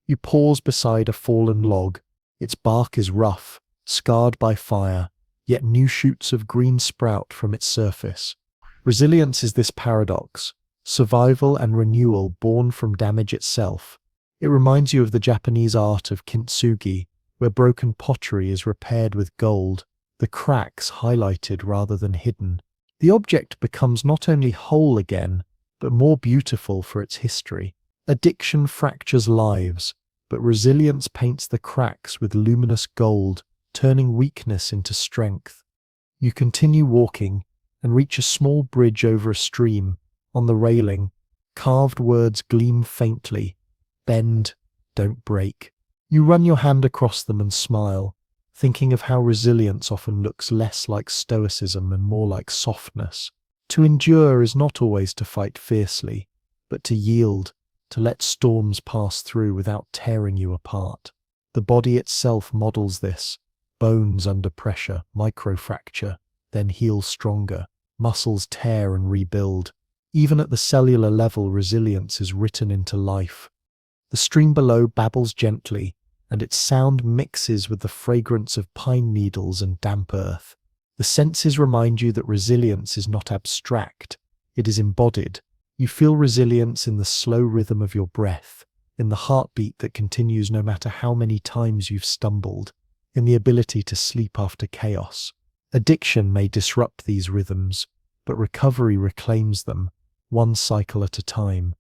You pause beside a fallen log. Its bark is rough, scarred by fire, yet new shoots of green sprout from its surface. Resilience is this paradox: survival and renewal born from damage itself. It reminds you of the Japanese art of kintsugi, where broken pottery is repaired with gold, the cracks highlighted rather than hidden. The object becomes not only whole again, but more beautiful for its history. Addiction fractures lives, but resilience paints the cracks with luminous gold, turning weakness into strength. You continue walking and reach a small bridge over a stream. On the railing, carved words gleam faintly: bend, don't break. You run your hand across them and smile, thinking of how resilience often looks less like stoicism and more like softness. To endure is not always to fight fiercely, but to yield, to let storms pass through without tearing you apart. The body itself models this: bones under pressure, microfracture, then heal stronger. Muscles tear and rebuild. Even at the cellular level, resilience is written into life. The stream below babbles gently, and its sound mixes with the fragrance of pine needles and damp earth. The senses remind you that resilience is not abstract, it is embodied. You feel resilience in the slow rhythm of your breath, in the heartbeat that continues no matter how many times you've stumbled, in the ability to sleep after chaos. Addiction may disrupt these rhythms, but recovery reclaims them, one cycle at a time.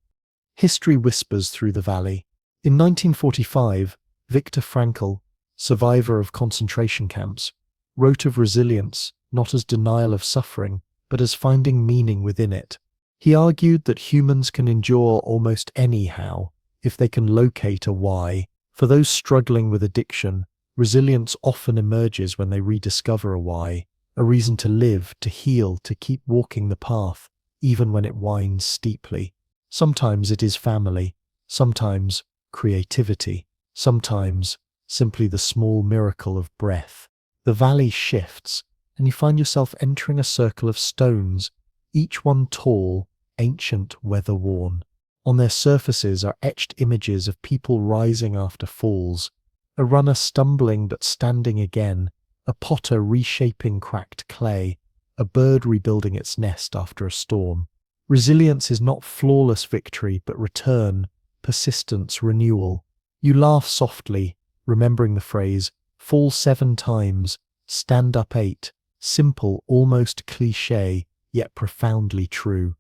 History whispers through the valley. In 1945, Viktor Frankl, survivor of concentration camps, wrote of resilience not as denial of suffering, but as finding meaning within it. He argued that humans can endure almost anyhow if they can locate a why. For those struggling with addiction, resilience often emerges when they rediscover a why, a reason to live, to heal, to keep walking the path, even when it winds steeply. Sometimes it is family, sometimes creativity, sometimes simply the small miracle of breath. The valley shifts, and you find yourself entering a circle of stones, each one tall, ancient, weather-worn. On their surfaces are etched images of people rising after falls, a runner stumbling but standing again, a potter reshaping cracked clay, a bird rebuilding its nest after a storm. Resilience is not flawless victory, but return, persistence, renewal. You laugh softly, remembering the phrase, fall 7 times, stand up 8, simple, almost cliché, yet profoundly true.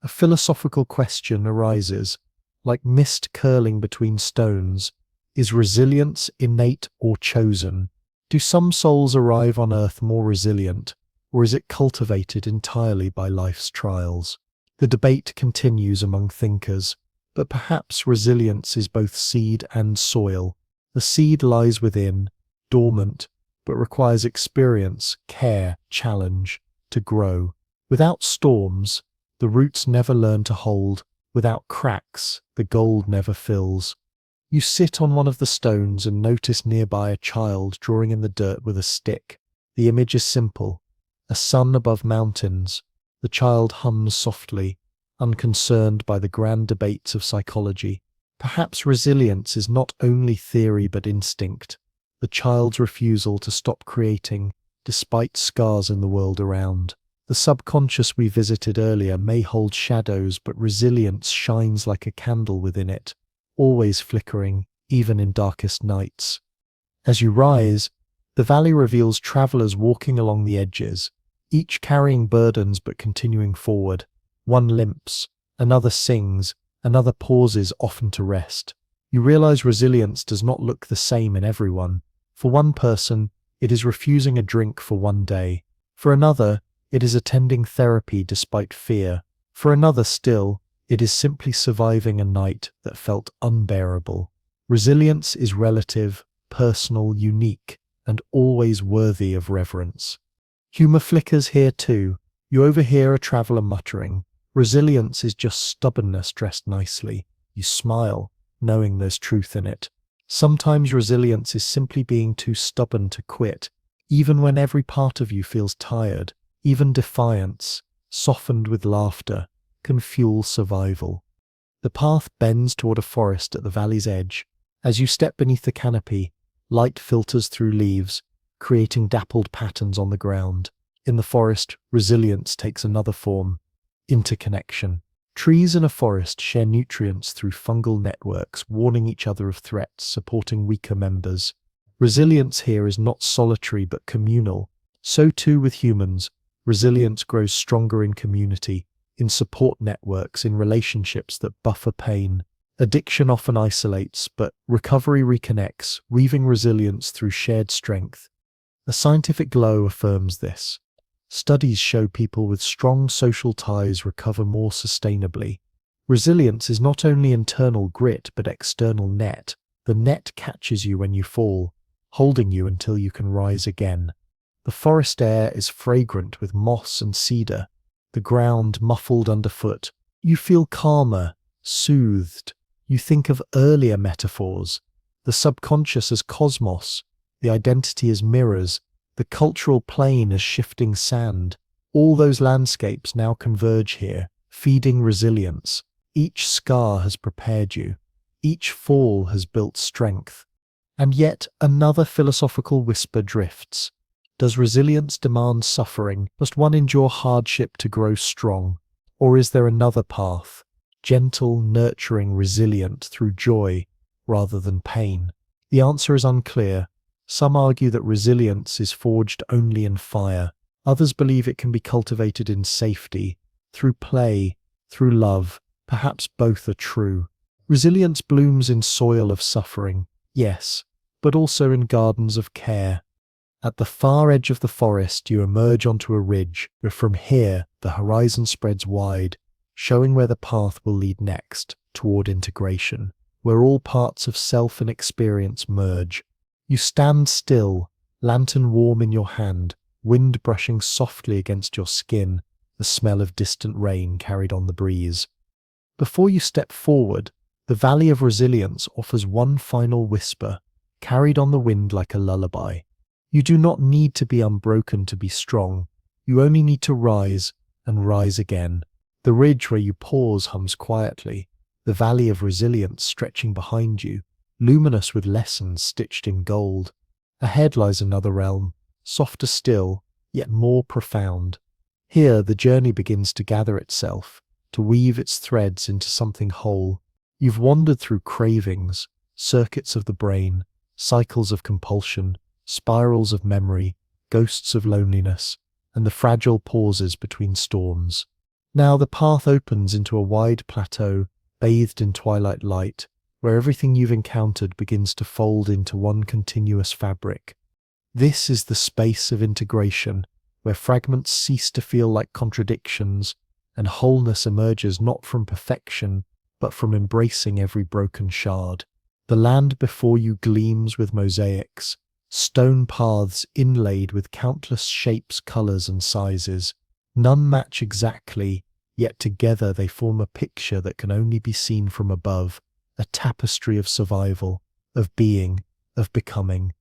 A philosophical question arises, like mist curling between stones. Is resilience innate or chosen? Do some souls arrive on earth more resilient, or is it cultivated entirely by life's trials? The debate continues among thinkers, but perhaps resilience is both seed and soil. The seed lies within, dormant, but requires experience, care, challenge to grow. Without storms, the roots never learn to hold. Without cracks, the gold never fills. You sit on one of the stones and notice nearby a child drawing in the dirt with a stick. The image is simple. A sun above mountains. The child hums softly, unconcerned by the grand debates of psychology. Perhaps resilience is not only theory but instinct. The child's refusal to stop creating, despite scars in the world around. The subconscious we visited earlier may hold shadows, but resilience shines like a candle within it, always flickering, even in darkest nights. As you rise, the valley reveals travelers walking along the edges, each carrying burdens but continuing forward. One limps, another sings, another pauses, often to rest. You realize resilience does not look the same in everyone. For one person, it is refusing a drink for one day. For another, it is attending therapy despite fear. For another still, it is simply surviving a night that felt unbearable. Resilience is relative, personal, unique, and always worthy of reverence. Humor flickers here too. You overhear a traveler muttering, "Resilience is just stubbornness dressed nicely." You smile, knowing there's truth in it. Sometimes resilience is simply being too stubborn to quit, even when every part of you feels tired. Even defiance, softened with laughter, can fuel survival. The path bends toward a forest at the valley's edge. As you step beneath the canopy, light filters through leaves, creating dappled patterns on the ground. In the forest, resilience takes another form: interconnection. Trees in a forest share nutrients through fungal networks, warning each other of threats, supporting weaker members. Resilience here is not solitary but communal. So too with humans. Resilience grows stronger in community, in support networks, in relationships that buffer pain. Addiction often isolates, but recovery reconnects, weaving resilience through shared strength. A scientific glow affirms this. Studies show people with strong social ties recover more sustainably. Resilience is not only internal grit, but external net. The net catches you when you fall, holding you until you can rise again. The forest air is fragrant with moss and cedar, the ground muffled underfoot. You feel calmer, soothed. You think of earlier metaphors, the subconscious as cosmos, the identity as mirrors, The cultural plane is shifting sand. All those landscapes now converge here, feeding resilience. Each scar has prepared you. Each fall has built strength. And yet another philosophical whisper drifts. Does resilience demand suffering? Must one endure hardship to grow strong? Or is there another path? Gentle, nurturing, resilient through joy rather than pain? The answer is unclear. Some argue that resilience is forged only in fire. Others believe it can be cultivated in safety, through play, through love. Perhaps both are true. Resilience blooms in soil of suffering, yes, but also in gardens of care. At the far edge of the forest, you emerge onto a ridge, where from here the horizon spreads wide, showing where the path will lead next, toward integration, where all parts of self and experience merge. You stand still, lantern warm in your hand, wind brushing softly against your skin, the smell of distant rain carried on the breeze. Before you step forward, the Valley of Resilience offers one final whisper, carried on the wind like a lullaby. You do not need to be unbroken to be strong. You only need to rise and rise again. The ridge where you pause hums quietly, the Valley of Resilience stretching behind you, luminous with lessons stitched in gold. Ahead lies another realm, softer still, yet more profound. Here the journey begins to gather itself, to weave its threads into something whole. You've wandered through cravings, circuits of the brain, cycles of compulsion, spirals of memory, ghosts of loneliness, and the fragile pauses between storms. Now the path opens into a wide plateau, bathed in twilight light, where everything you've encountered begins to fold into one continuous fabric. This is the space of integration, where fragments cease to feel like contradictions, and wholeness emerges not from perfection, but from embracing every broken shard. The land before you gleams with mosaics, stone paths inlaid with countless shapes, colors, and sizes. None match exactly, yet together they form a picture that can only be seen from above, a tapestry of survival, of being, of becoming.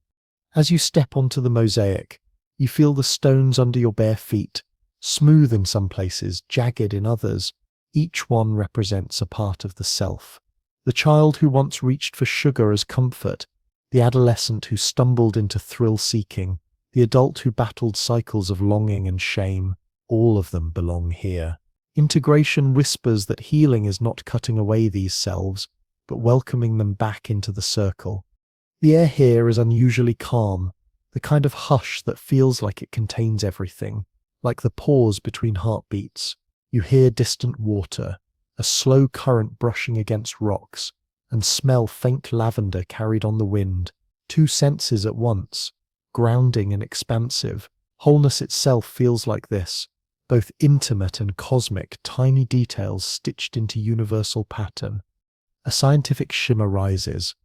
As you step onto the mosaic, you feel the stones under your bare feet, smooth in some places, jagged in others. Each one represents a part of the self. The child who once reached for sugar as comfort, the adolescent who stumbled into thrill-seeking, the adult who battled cycles of longing and shame, all of them belong here. Integration whispers that healing is not cutting away these selves, but welcoming them back into the circle. The air here is unusually calm, the kind of hush that feels like it contains everything, like the pause between heartbeats. You hear distant water, a slow current brushing against rocks, and smell faint lavender carried on the wind. Two senses at once, grounding and expansive. Wholeness itself feels like this, both intimate and cosmic, tiny details stitched into universal pattern. A scientific shimmer rises.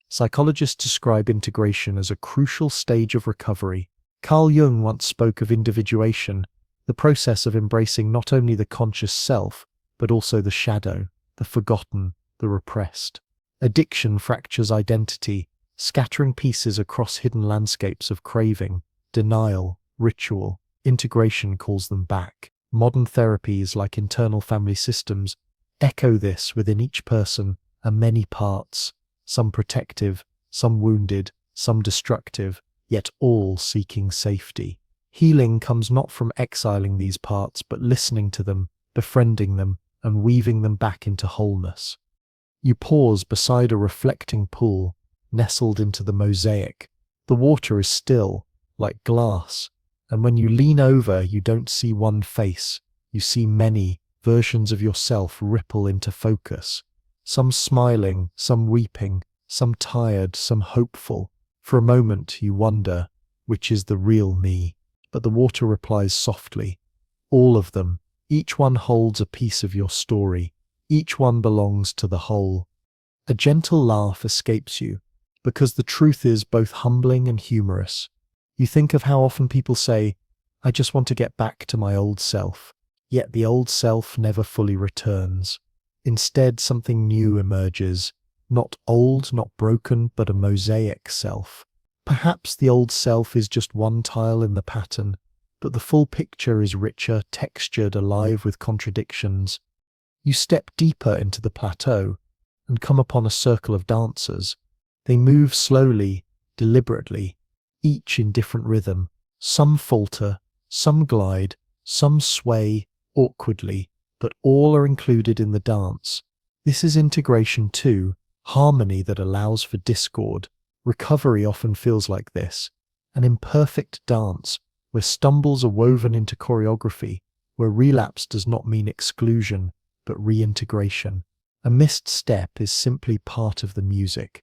Psychologists describe integration as a crucial stage of recovery. Carl Jung once spoke of individuation, the process of embracing not only the conscious self, but also the shadow, the forgotten, the repressed. Addiction fractures identity, scattering pieces across hidden landscapes of craving, denial, ritual. Integration calls them back. Modern therapies, like internal family systems, echo this within each person, are many parts, some protective, some wounded, some destructive, yet all seeking safety. Healing comes not from exiling these parts, but listening to them, befriending them, and weaving them back into wholeness. You pause beside a reflecting pool, nestled into the mosaic. The water is still, like glass, and when you lean over, you don't see one face. You see many versions of yourself ripple into focus. Some smiling, some weeping, some tired, some hopeful. For a moment you wonder, which is the real me? But the water replies softly, all of them. Each one holds a piece of your story. Each one belongs to the whole. A gentle laugh escapes you, because the truth is both humbling and humorous. You think of how often people say, I just want to get back to my old self. Yet the old self never fully returns. Instead, something new emerges, not old, not broken, but a mosaic self. Perhaps the old self is just one tile in the pattern, but the full picture is richer, textured, alive with contradictions. You step deeper into the plateau and come upon a circle of dancers. They move slowly, deliberately, each in different rhythm. Some falter, some glide, some sway awkwardly, but all are included in the dance. This is integration too, harmony that allows for discord. Recovery often feels like this, an imperfect dance where stumbles are woven into choreography, where relapse does not mean exclusion, but reintegration. A missed step is simply part of the music.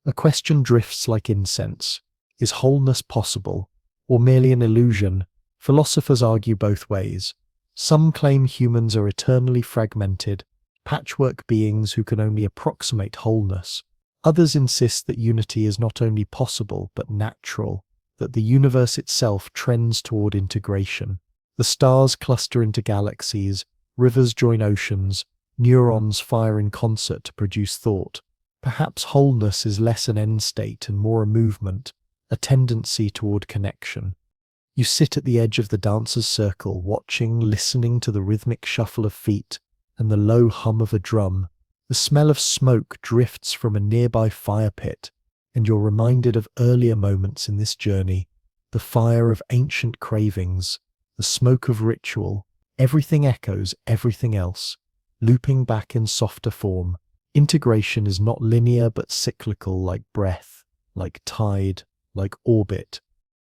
A question drifts like incense. Is wholeness possible, or merely an illusion? Philosophers argue both ways. Some claim humans are eternally fragmented, patchwork beings who can only approximate wholeness. Others insist that unity is not only possible but natural, that the universe itself trends toward integration. The stars cluster into galaxies, rivers join oceans, neurons fire in concert to produce thought. Perhaps wholeness is less an end state and more a movement, a tendency toward connection. You sit at the edge of the dancer's circle, watching, listening to the rhythmic shuffle of feet and the low hum of a drum. The smell of smoke drifts from a nearby fire pit, and you're reminded of earlier moments in this journey, the fire of ancient cravings, the smoke of ritual. Everything echoes everything else, looping back in softer form. Integration is not linear but cyclical, like breath, like tide, like orbit.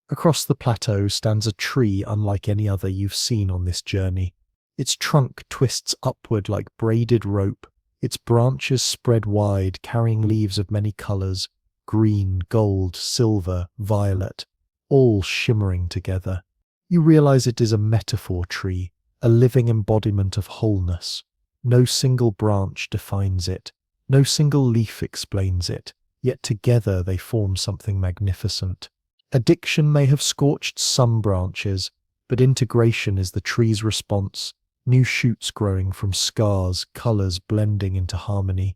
Across the plateau stands a tree unlike any other you've seen on this journey. Its trunk twists upward like braided rope, its branches spread wide, carrying leaves of many colors, green, gold, silver, violet, all shimmering together. You realize it is a metaphor tree, a living embodiment of wholeness. No single branch defines it, no single leaf explains it, yet together they form something magnificent. Addiction may have scorched some branches, but integration is the tree's response, new shoots growing from scars, colors blending into harmony.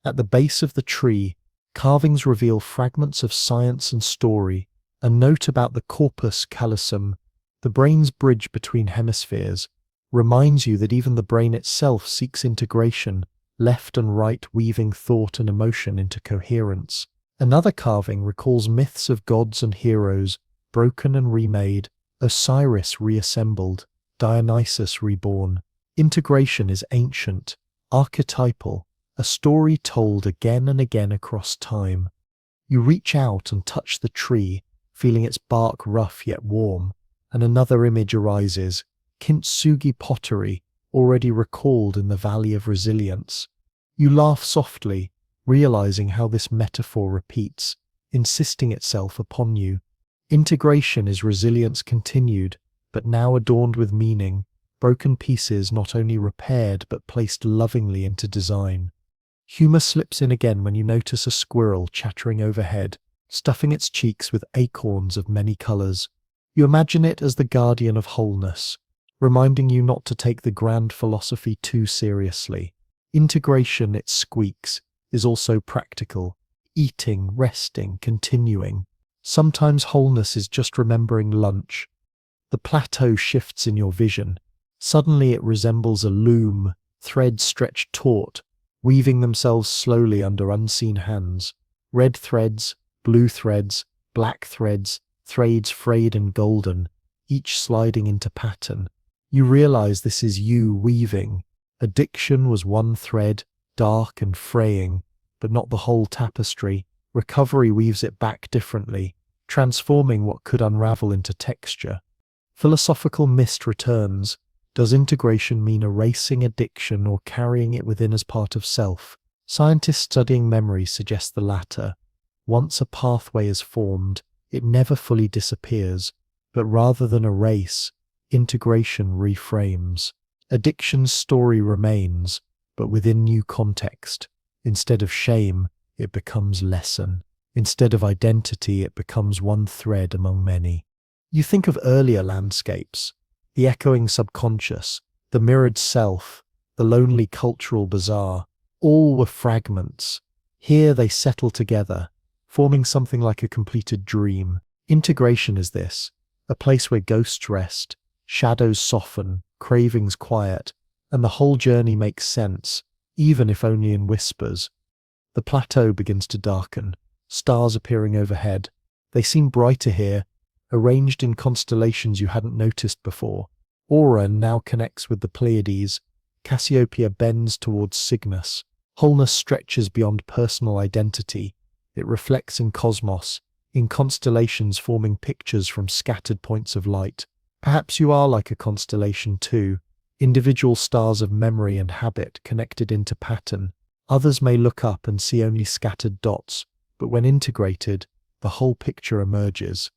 At the base of the tree, carvings reveal fragments of science and story, a note about the corpus callosum, the brain's bridge between hemispheres, reminds you that even the brain itself seeks integration, left and right weaving thought and emotion into coherence. Another carving recalls myths of gods and heroes, broken and remade, Osiris reassembled, Dionysus reborn. Integration is ancient, archetypal, a story told again and again across time. You reach out and touch the tree, feeling its bark rough yet warm, and another image arises, kintsugi pottery, already recalled in the Valley of Resilience. You laugh softly, realizing how this metaphor repeats, insisting itself upon you. Integration is resilience continued, but now adorned with meaning, broken pieces not only repaired but placed lovingly into design. Humor slips in again when you notice a squirrel chattering overhead, stuffing its cheeks with acorns of many colors. You imagine it as the guardian of wholeness, reminding you not to take the grand philosophy too seriously. Integration, it squeaks, is also practical, eating, resting, continuing. Sometimes wholeness is just remembering lunch. The plateau shifts in your vision. Suddenly it resembles a loom, threads stretched taut, weaving themselves slowly under unseen hands. Red threads, blue threads, black threads, threads frayed and golden, each sliding into pattern. You realize this is you weaving. Addiction was one thread, dark and fraying, but not the whole tapestry. Recovery weaves it back differently, transforming what could unravel into texture. Philosophical mist returns. Does integration mean erasing addiction or carrying it within as part of self? Scientists studying memory suggest the latter. Once a pathway is formed, it never fully disappears, but rather than erase, integration reframes. Addiction's story remains, but within new context. Instead of shame, it becomes lesson. Instead of identity, it becomes one thread among many. You think of earlier landscapes, the echoing subconscious, the mirrored self, the lonely cultural bazaar. All were fragments. Here they settle together, forming something like a completed dream. Integration is this, a place where ghosts rest, shadows soften, cravings quiet, and the whole journey makes sense, even if only in whispers. The plateau begins to darken, stars appearing overhead. They seem brighter here, arranged in constellations you hadn't noticed before. Orion now connects with the Pleiades. Cassiopeia bends towards Cygnus. Wholeness stretches beyond personal identity. It reflects in cosmos, in constellations forming pictures from scattered points of light. Perhaps you are like a constellation too, individual stars of memory and habit connected into pattern. Others may look up and see only scattered dots, but when integrated, the whole picture emerges.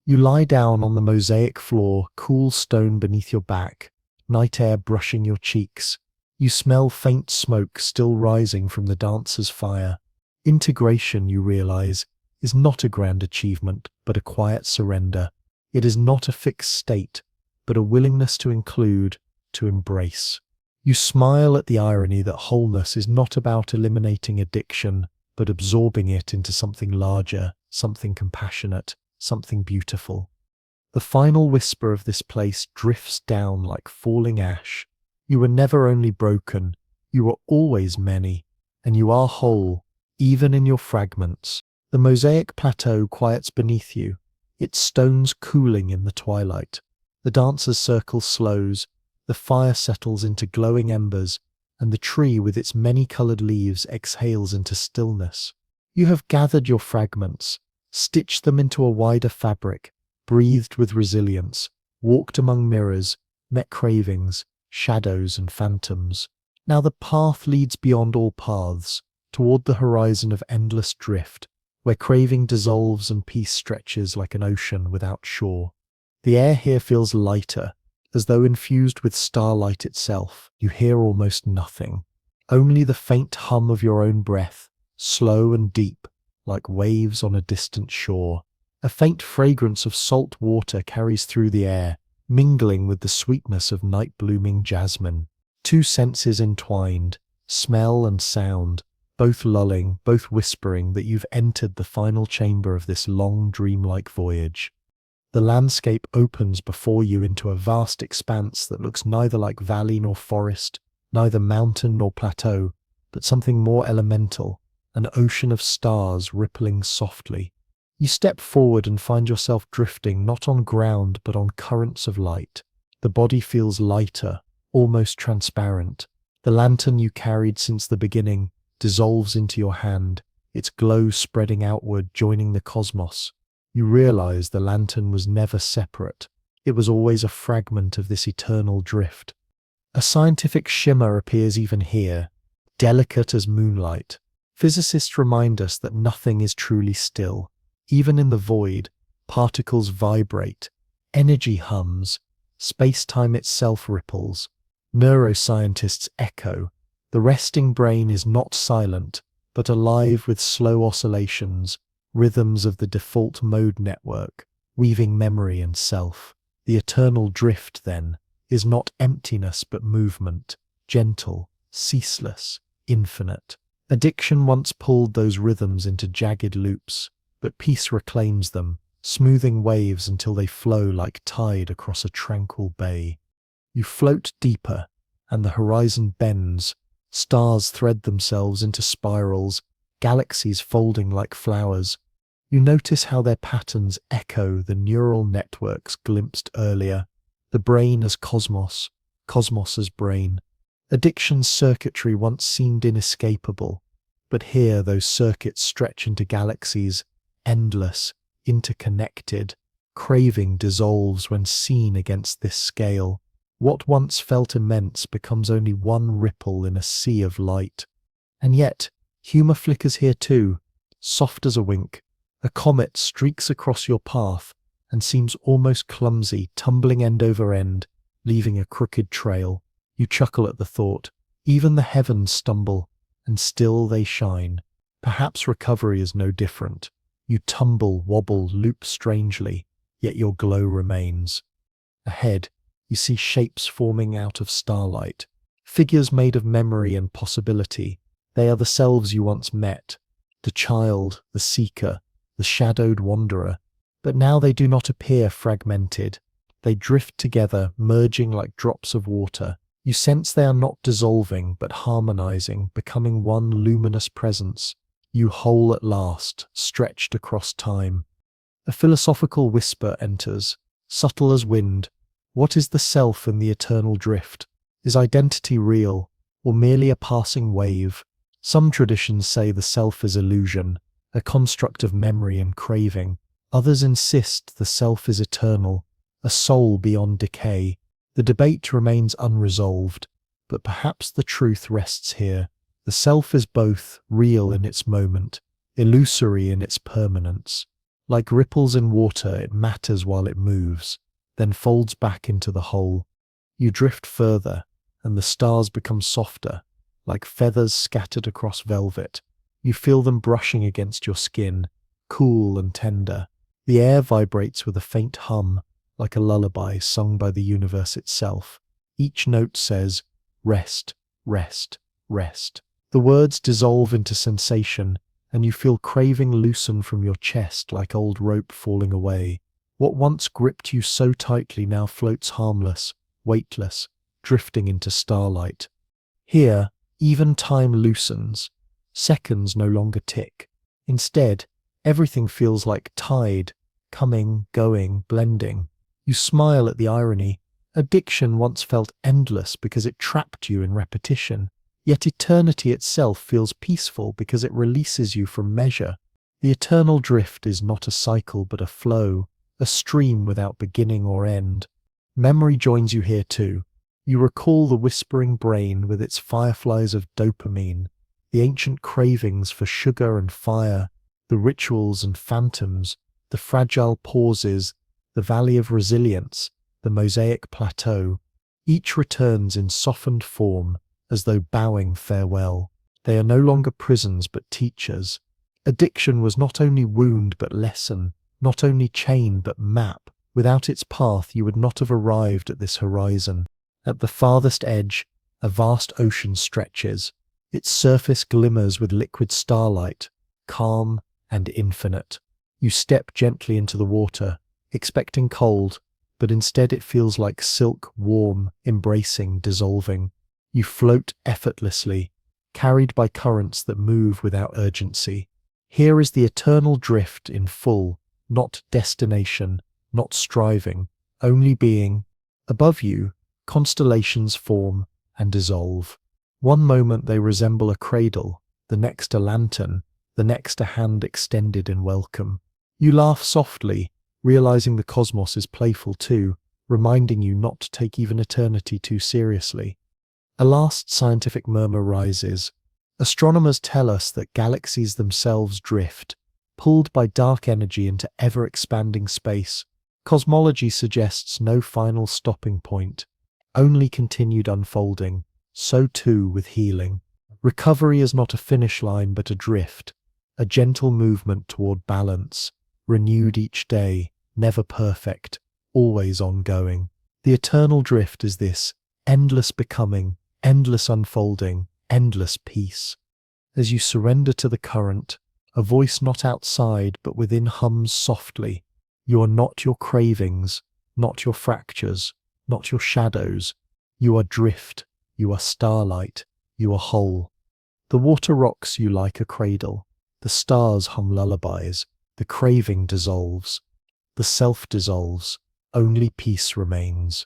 You lie down on the mosaic floor, cool stone beneath your back, night air brushing your cheeks. You smell faint smoke still rising from the dancer's fire. Integration, you realize, is not a grand achievement, but a quiet surrender. It is not a fixed state, but a willingness to include, to embrace. You smile at the irony that wholeness is not about eliminating addiction, but absorbing it into something larger, something compassionate, something beautiful. The final whisper of this place drifts down like falling ash. You were never only broken, you were always many, and you are whole, even in your fragments. The mosaic plateau quiets beneath you, its stones cooling in the twilight. The dancer's circle slows, the fire settles into glowing embers, and the tree with its many-colored leaves exhales into stillness. You have gathered your fragments, stitched them into a wider fabric, breathed with resilience, walked among mirrors, met cravings, shadows and phantoms. Now the path leads beyond all paths, toward the horizon of endless drift, where craving dissolves and peace stretches like an ocean without shore. The air here feels lighter, as though infused with starlight itself. You hear almost nothing, only the faint hum of your own breath, slow and deep, like waves on a distant shore. A faint fragrance of salt water carries through the air, mingling with the sweetness of night-blooming jasmine. Two senses entwined, smell and sound, both lulling, both whispering that you've entered the final chamber of this long dreamlike voyage. The landscape opens before you into a vast expanse that looks neither like valley nor forest, neither mountain nor plateau, but something more elemental, an ocean of stars rippling softly. You step forward and find yourself drifting not on ground but on currents of light. The body feels lighter, almost transparent. The lantern you carried since the beginning dissolves into your hand, its glow spreading outward, joining the cosmos. You realize the lantern was never separate. It was always a fragment of this eternal drift. A scientific shimmer appears even here, delicate as moonlight. Physicists remind us that nothing is truly still. Even in the void, particles vibrate, energy hums, space-time itself ripples. Neuroscientists echo. The resting brain is not silent, but alive with slow oscillations, rhythms of the default mode network, weaving memory and self. The eternal drift, then, is not emptiness but movement, gentle, ceaseless, infinite. Addiction once pulled those rhythms into jagged loops, but peace reclaims them, smoothing waves until they flow like tide across a tranquil bay. You float deeper, and the horizon bends. Stars thread themselves into spirals, galaxies folding like flowers. You notice how their patterns echo the neural networks glimpsed earlier. The brain as cosmos, cosmos as brain. Addiction's circuitry once seemed inescapable, but here those circuits stretch into galaxies, endless, interconnected. Craving dissolves when seen against this scale. What once felt immense becomes only one ripple in a sea of light. And yet, humor flickers here too, soft as a wink. A comet streaks across your path and seems almost clumsy, tumbling end over end, leaving a crooked trail. You chuckle at the thought. Even the heavens stumble, and still they shine. Perhaps recovery is no different. You tumble, wobble, loop strangely, yet your glow remains. Ahead, you see shapes forming out of starlight, figures made of memory and possibility. They are the selves you once met, the child, the seeker, the shadowed wanderer. But now they do not appear fragmented. They drift together, merging like drops of water. You sense they are not dissolving, but harmonizing, becoming one luminous presence. You whole at last, stretched across time. A philosophical whisper enters, subtle as wind. What is the self in the eternal drift? Is identity real, or merely a passing wave? Some traditions say the self is illusion, a construct of memory and craving. Others insist the self is eternal, a soul beyond decay. The debate remains unresolved, but perhaps the truth rests here. The self is both real in its moment, illusory in its permanence. Like ripples in water, it matters while it moves, then folds back into the whole. You drift further, and the stars become softer, like feathers scattered across velvet. You feel them brushing against your skin, cool and tender. The air vibrates with a faint hum, like a lullaby sung by the universe itself. Each note says, "Rest, rest, rest." The words dissolve into sensation, and you feel craving loosen from your chest like old rope falling away. What once gripped you so tightly now floats harmless, weightless, drifting into starlight. Here, even time loosens. Seconds no longer tick. Instead, everything feels like tide, coming, going, blending. You smile at the irony. Addiction once felt endless because it trapped you in repetition. Yet eternity itself feels peaceful because it releases you from measure. The eternal drift is not a cycle but a flow, a stream without beginning or end. Memory joins you here too. You recall the whispering brain with its fireflies of dopamine, the ancient cravings for sugar and fire, the rituals and phantoms, the fragile pauses, the valley of resilience, the mosaic plateau. Each returns in softened form, as though bowing farewell. They are no longer prisons but teachers. Addiction was not only wound but lesson, not only chain but map. Without its path you would not have arrived at this horizon. At the farthest edge, a vast ocean stretches. Its surface glimmers with liquid starlight, calm and infinite. You step gently into the water, expecting cold, but instead it feels like silk, warm, embracing, dissolving. You float effortlessly, carried by currents that move without urgency. Here is the eternal drift in full, not destination, not striving, only being. Above you, constellations form and dissolve. One moment they resemble a cradle, the next a lantern, the next a hand extended in welcome. You laugh softly, realizing the cosmos is playful too, reminding you not to take even eternity too seriously. A last scientific murmur rises. Astronomers tell us that galaxies themselves drift, pulled by dark energy into ever-expanding space. Cosmology suggests no final stopping point, only continued unfolding. So too with healing. Recovery is not a finish line but a drift, a gentle movement toward balance, renewed each day, never perfect, always ongoing. The eternal drift is this, endless becoming, endless unfolding, endless peace. As you surrender to the current, a voice not outside but within hums softly. You are not your cravings, not your fractures, not your shadows. You are drift, you are starlight, you are whole. The water rocks you like a cradle. The stars hum lullabies. The craving dissolves. The self dissolves. Only peace remains.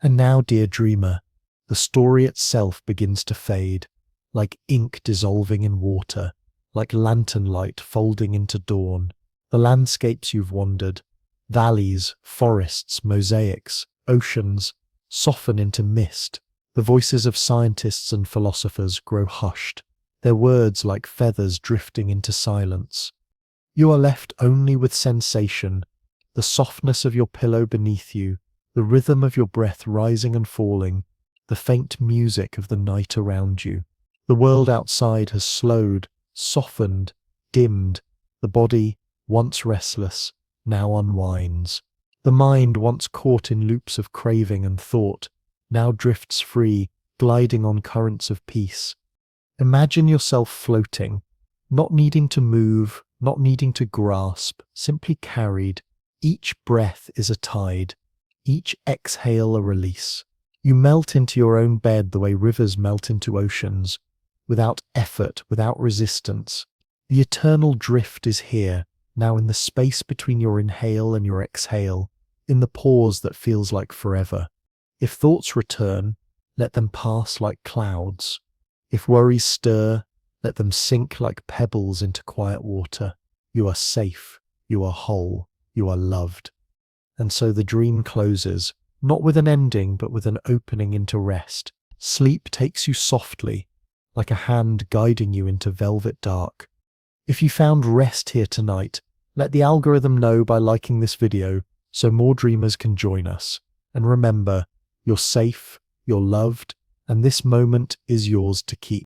And now, dear dreamer, the story itself begins to fade, like ink dissolving in water, like lantern light folding into dawn. The landscapes you've wandered, valleys, forests, mosaics, oceans, soften into mist. The voices of scientists and philosophers grow hushed, their words like feathers drifting into silence. You are left only with sensation, the softness of your pillow beneath you, the rhythm of your breath rising and falling, the faint music of the night around you. The world outside has slowed, softened, dimmed. The body, once restless, now unwinds. The mind, once caught in loops of craving and thought, now drifts free, gliding on currents of peace. Imagine yourself floating, not needing to move, not needing to grasp, simply carried. Each breath is a tide, each exhale a release. You melt into your own bed the way rivers melt into oceans, without effort, without resistance. The eternal drift is here, now in the space between your inhale and your exhale, in the pause that feels like forever. If thoughts return, let them pass like clouds. If worries stir, let them sink like pebbles into quiet water. You are safe, you are whole, you are loved. And so the dream closes, not with an ending, but with an opening into rest. Sleep takes you softly, like a hand guiding you into velvet dark. If you found rest here tonight, let the algorithm know by liking this video so more dreamers can join us. And remember, you're safe, you're loved, and this moment is yours to keep.